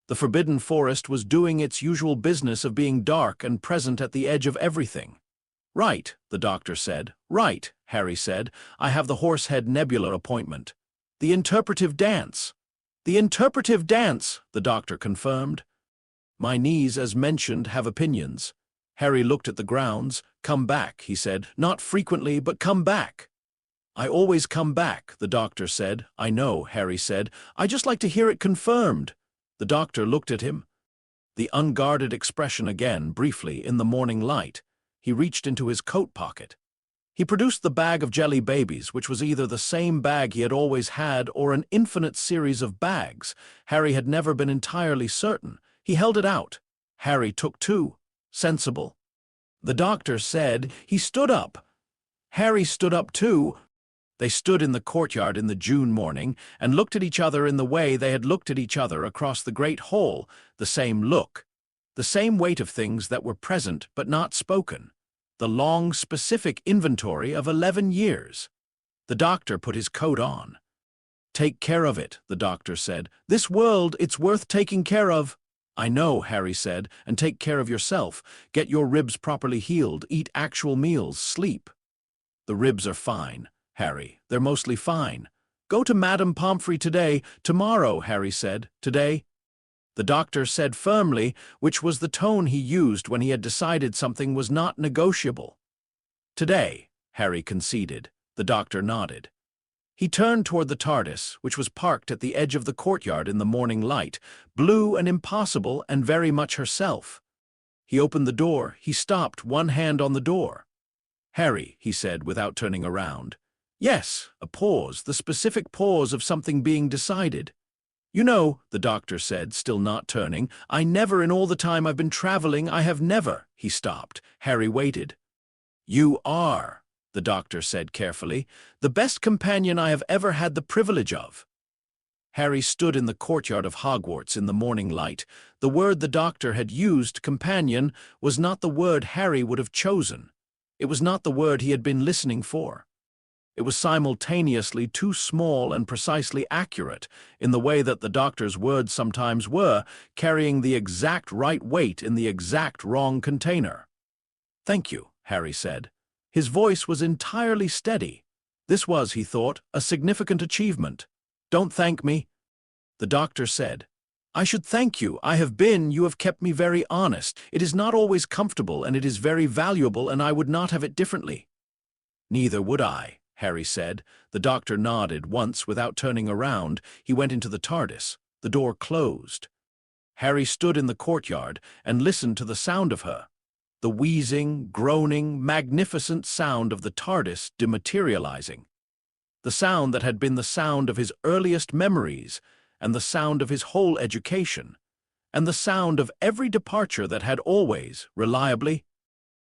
Speaker 2: The forbidden forest was doing its usual business of being dark and present at the edge of everything. Right, the doctor said. Right, Harry said. I have the Horsehead Nebula appointment. The interpretive dance. The interpretive dance, the doctor confirmed. My knees, as mentioned, have opinions. Harry looked at the grounds. Come back, he said. Not frequently, but come back. I always come back, the doctor said. I know, Harry said. I just like to hear it confirmed. The doctor looked at him. The unguarded expression again, briefly, in the morning light. He reached into his coat pocket. He produced the bag of jelly babies, which was either the same bag he had always had or an infinite series of bags. Harry had never been entirely certain. He held it out. Harry took two. Sensible. The doctor said. He stood up. Harry stood up too. They stood in the courtyard in the June morning and looked at each other in the way they had looked at each other across the great hall, the same look, the same weight of things that were present but not spoken, the long, specific inventory of 11 years. The doctor put his coat on. Take care of it, the doctor said. This world, it's worth taking care of. I know, Harry said, and take care of yourself. Get your ribs properly healed, eat actual meals, sleep. The ribs are fine, Harry. They're mostly fine. Go to Madame Pomfrey today. Tomorrow, Harry said. Today? The doctor said firmly, which was the tone he used when he had decided something was not negotiable. Today, Harry conceded. The doctor nodded. He turned toward the TARDIS, which was parked at the edge of the courtyard in the morning light, blue and impossible and very much herself. He opened the door. He stopped, one hand on the door. Harry, he said without turning around. Yes, a pause, the specific pause of something being decided. You know, the doctor said, still not turning, I never in all the time I've been traveling, I have never. He stopped. Harry waited. You are, the doctor said carefully, the best companion I have ever had the privilege of. Harry stood in the courtyard of Hogwarts in the morning light. The word the doctor had used, companion, was not the word Harry would have chosen. It was not the word he had been listening for. It was simultaneously too small and precisely accurate, in the way that the doctor's words sometimes were, carrying the exact right weight in the exact wrong container. Thank you, Harry said. His voice was entirely steady. This was, he thought, a significant achievement. Don't thank me, the doctor said. I should thank you. You have kept me very honest. It is not always comfortable, and it is very valuable, and I would not have it differently. Neither would I, Harry said. The doctor nodded once without turning around. He went into the TARDIS. The door closed. Harry stood in the courtyard and listened to the sound of her. The wheezing, groaning, magnificent sound of the TARDIS dematerializing. The sound that had been the sound of his earliest memories, and the sound of his whole education, and the sound of every departure that had always, reliably,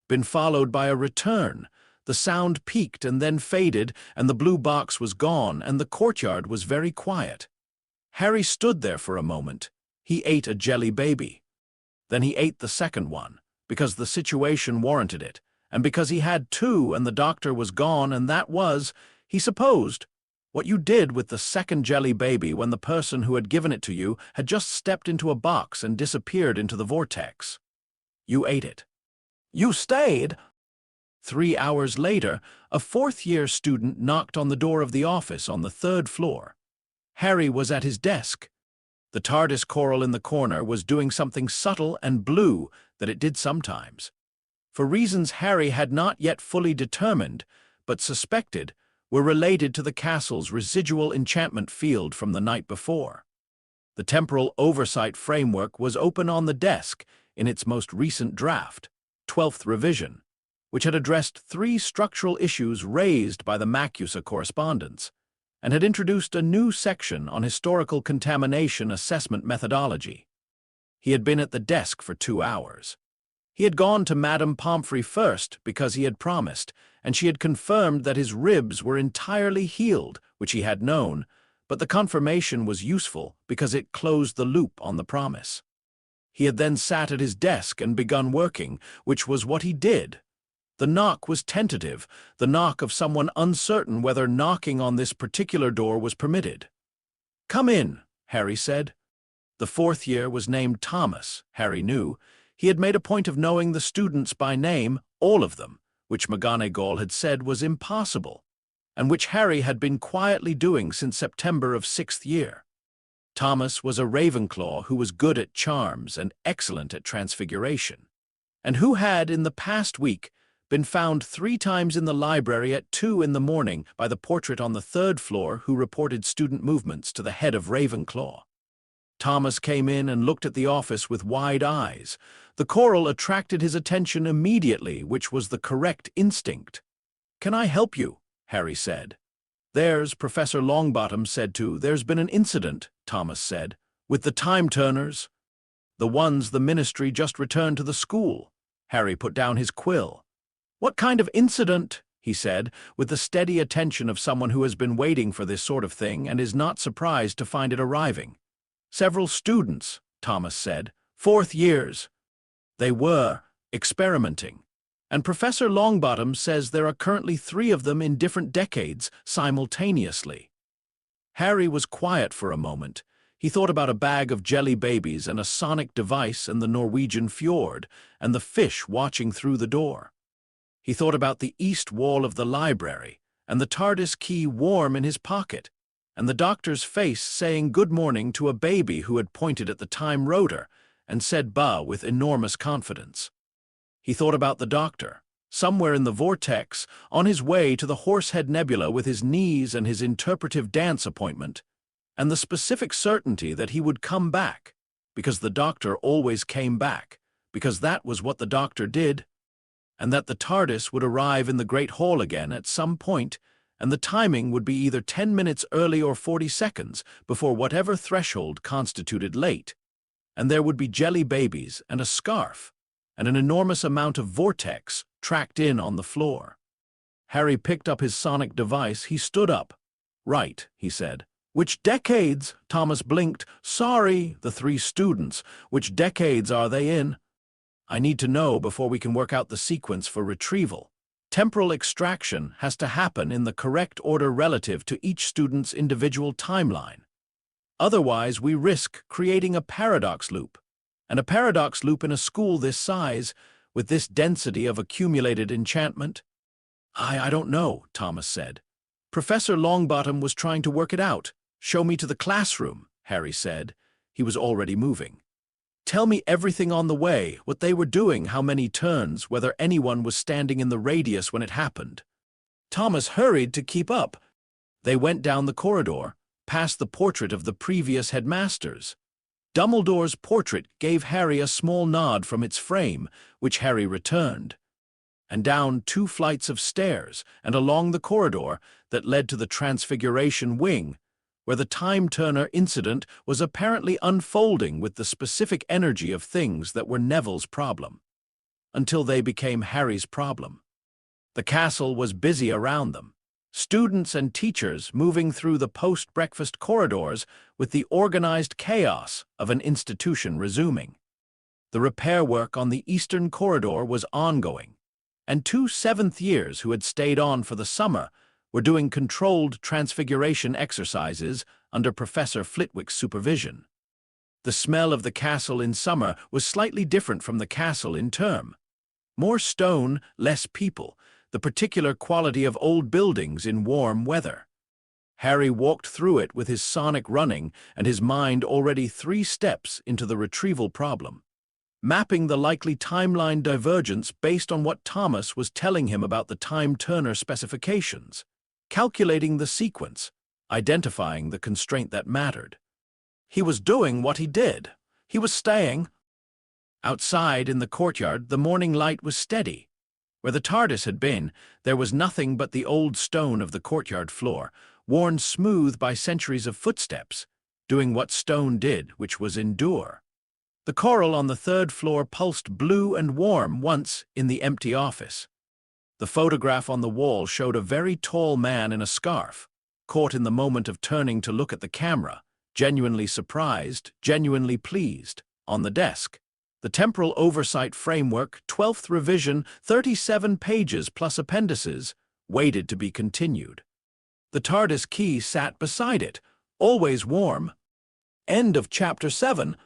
Speaker 2: been followed by a return. The sound peaked and then faded, and the blue box was gone, and the courtyard was very quiet. Harry stood there for a moment. He ate a jelly baby. Then he ate the second one. because the situation warranted it, and because he had to and the doctor was gone, and that was, he supposed, what you did with the second jelly baby when the person who had given it to you had just stepped into a box and disappeared into the vortex. You ate it. You stayed. 3 hours later, a fourth-year student knocked on the door of the office on the third floor. Harry was at his desk. The TARDIS coral in the corner was doing something subtle and blue that it did sometimes. For reasons Harry had not yet fully determined, but suspected, were related to the castle's residual enchantment field from the night before. The temporal oversight framework was open on the desk in its most recent draft, 12th revision, which had addressed 3 structural issues raised by the MACUSA correspondence, and had introduced a new section on historical contamination assessment methodology. He had been at the desk for 2 hours. He had gone to Madame Pomfrey first because he had promised, and she had confirmed that his ribs were entirely healed, which he had known, but the confirmation was useful because it closed the loop on the promise. He had then sat at his desk and begun working, which was what he did. The knock was tentative, the knock of someone uncertain whether knocking on this particular door was permitted. "Come in," Harry said. The fourth year was named Thomas, Harry knew. He had made a point of knowing the students by name, all of them, which McGonagall had said was impossible, and which Harry had been quietly doing since September of 6th year. Thomas was a Ravenclaw who was good at charms and excellent at transfiguration, and who had, in the past week, been found 3 times in the library at 2 in the morning by the portrait on the 3rd floor who reported student movements to the head of Ravenclaw. Thomas came in and looked at the office with wide eyes. The coral attracted his attention immediately, which was the correct instinct. "Can I help you?" Harry said. "There's," Professor Longbottom said to. "There's been an incident," Thomas said, "with the time-turners." "The ones the Ministry just returned to the school." Harry put down his quill. "What kind of incident?" he said, with the steady attention of someone who has been waiting for this sort of thing and is not surprised to find it arriving. "Several students," Thomas said. "4th years. They were experimenting. And Professor Longbottom says there are currently 3 of them in different decades simultaneously." Harry was quiet for a moment. He thought about a bag of jelly babies and a sonic device and the Norwegian fjord and the fish watching through the door. He thought about the east wall of the library and the TARDIS key warm in his pocket and the doctor's face saying good morning to a baby who had pointed at the time rotor and said "Ba" with enormous confidence. He thought about the doctor, somewhere in the vortex, on his way to the Horsehead Nebula with his knees and his interpretive dance appointment, and the specific certainty that he would come back, because the doctor always came back, because that was what the doctor did, and that the TARDIS would arrive in the Great Hall again at some point, and the timing would be either 10 minutes early or 40 seconds before whatever threshold constituted late, and there would be jelly babies and a scarf, and an enormous amount of vortex tracked in on the floor. Harry picked up his sonic device. He stood up. "Right," he said. "Which decades?" Thomas blinked. "Sorry, the 3 students. Which decades are they in?" "I need to know before we can work out the sequence for retrieval. Temporal extraction has to happen in the correct order relative to each student's individual timeline. Otherwise, we risk creating a paradox loop. And a paradox loop in a school this size, with this density of accumulated enchantment?" I don't know," Thomas said. "Professor Longbottom was trying to work it out. Show me to the classroom," Harry said. He was already moving. "Tell me everything on the way, what they were doing, how many turns, whether anyone was standing in the radius when it happened." Thomas hurried to keep up. They went down the corridor, past the portrait of the previous headmasters. Dumbledore's portrait gave Harry a small nod from its frame, which Harry returned, and down 2 flights of stairs and along the corridor that led to the Transfiguration wing, where the time-turner incident was apparently unfolding with the specific energy of things that were Neville's problem, until they became Harry's problem. The castle was busy around them, students and teachers moving through the post-breakfast corridors with the organized chaos of an institution resuming. The repair work on the eastern corridor was ongoing, and 2 seventh years who had stayed on for the summer were doing controlled transfiguration exercises under Professor Flitwick's supervision. The smell of the castle in summer was slightly different from the castle in term. More stone, less people, the particular quality of old buildings in warm weather. Harry walked through it with his sonic running and his mind already 3 steps into the retrieval problem, mapping the likely timeline divergence based on what Thomas was telling him about the time-turner specifications, calculating the sequence, identifying the constraint that mattered. He was doing what he did. He was staying. Outside in the courtyard, the morning light was steady. Where the TARDIS had been, there was nothing but the old stone of the courtyard floor, worn smooth by centuries of footsteps, doing what stone did, which was endure. The coral on the 3rd floor pulsed blue and warm once in the empty office. The photograph on the wall showed a very tall man in a scarf, caught in the moment of turning to look at the camera, genuinely surprised, genuinely pleased, on the desk. The Temporal Oversight Framework, 12th revision, 37 pages plus appendices, waited to be continued. The TARDIS key sat beside it, always warm. End of Chapter 7.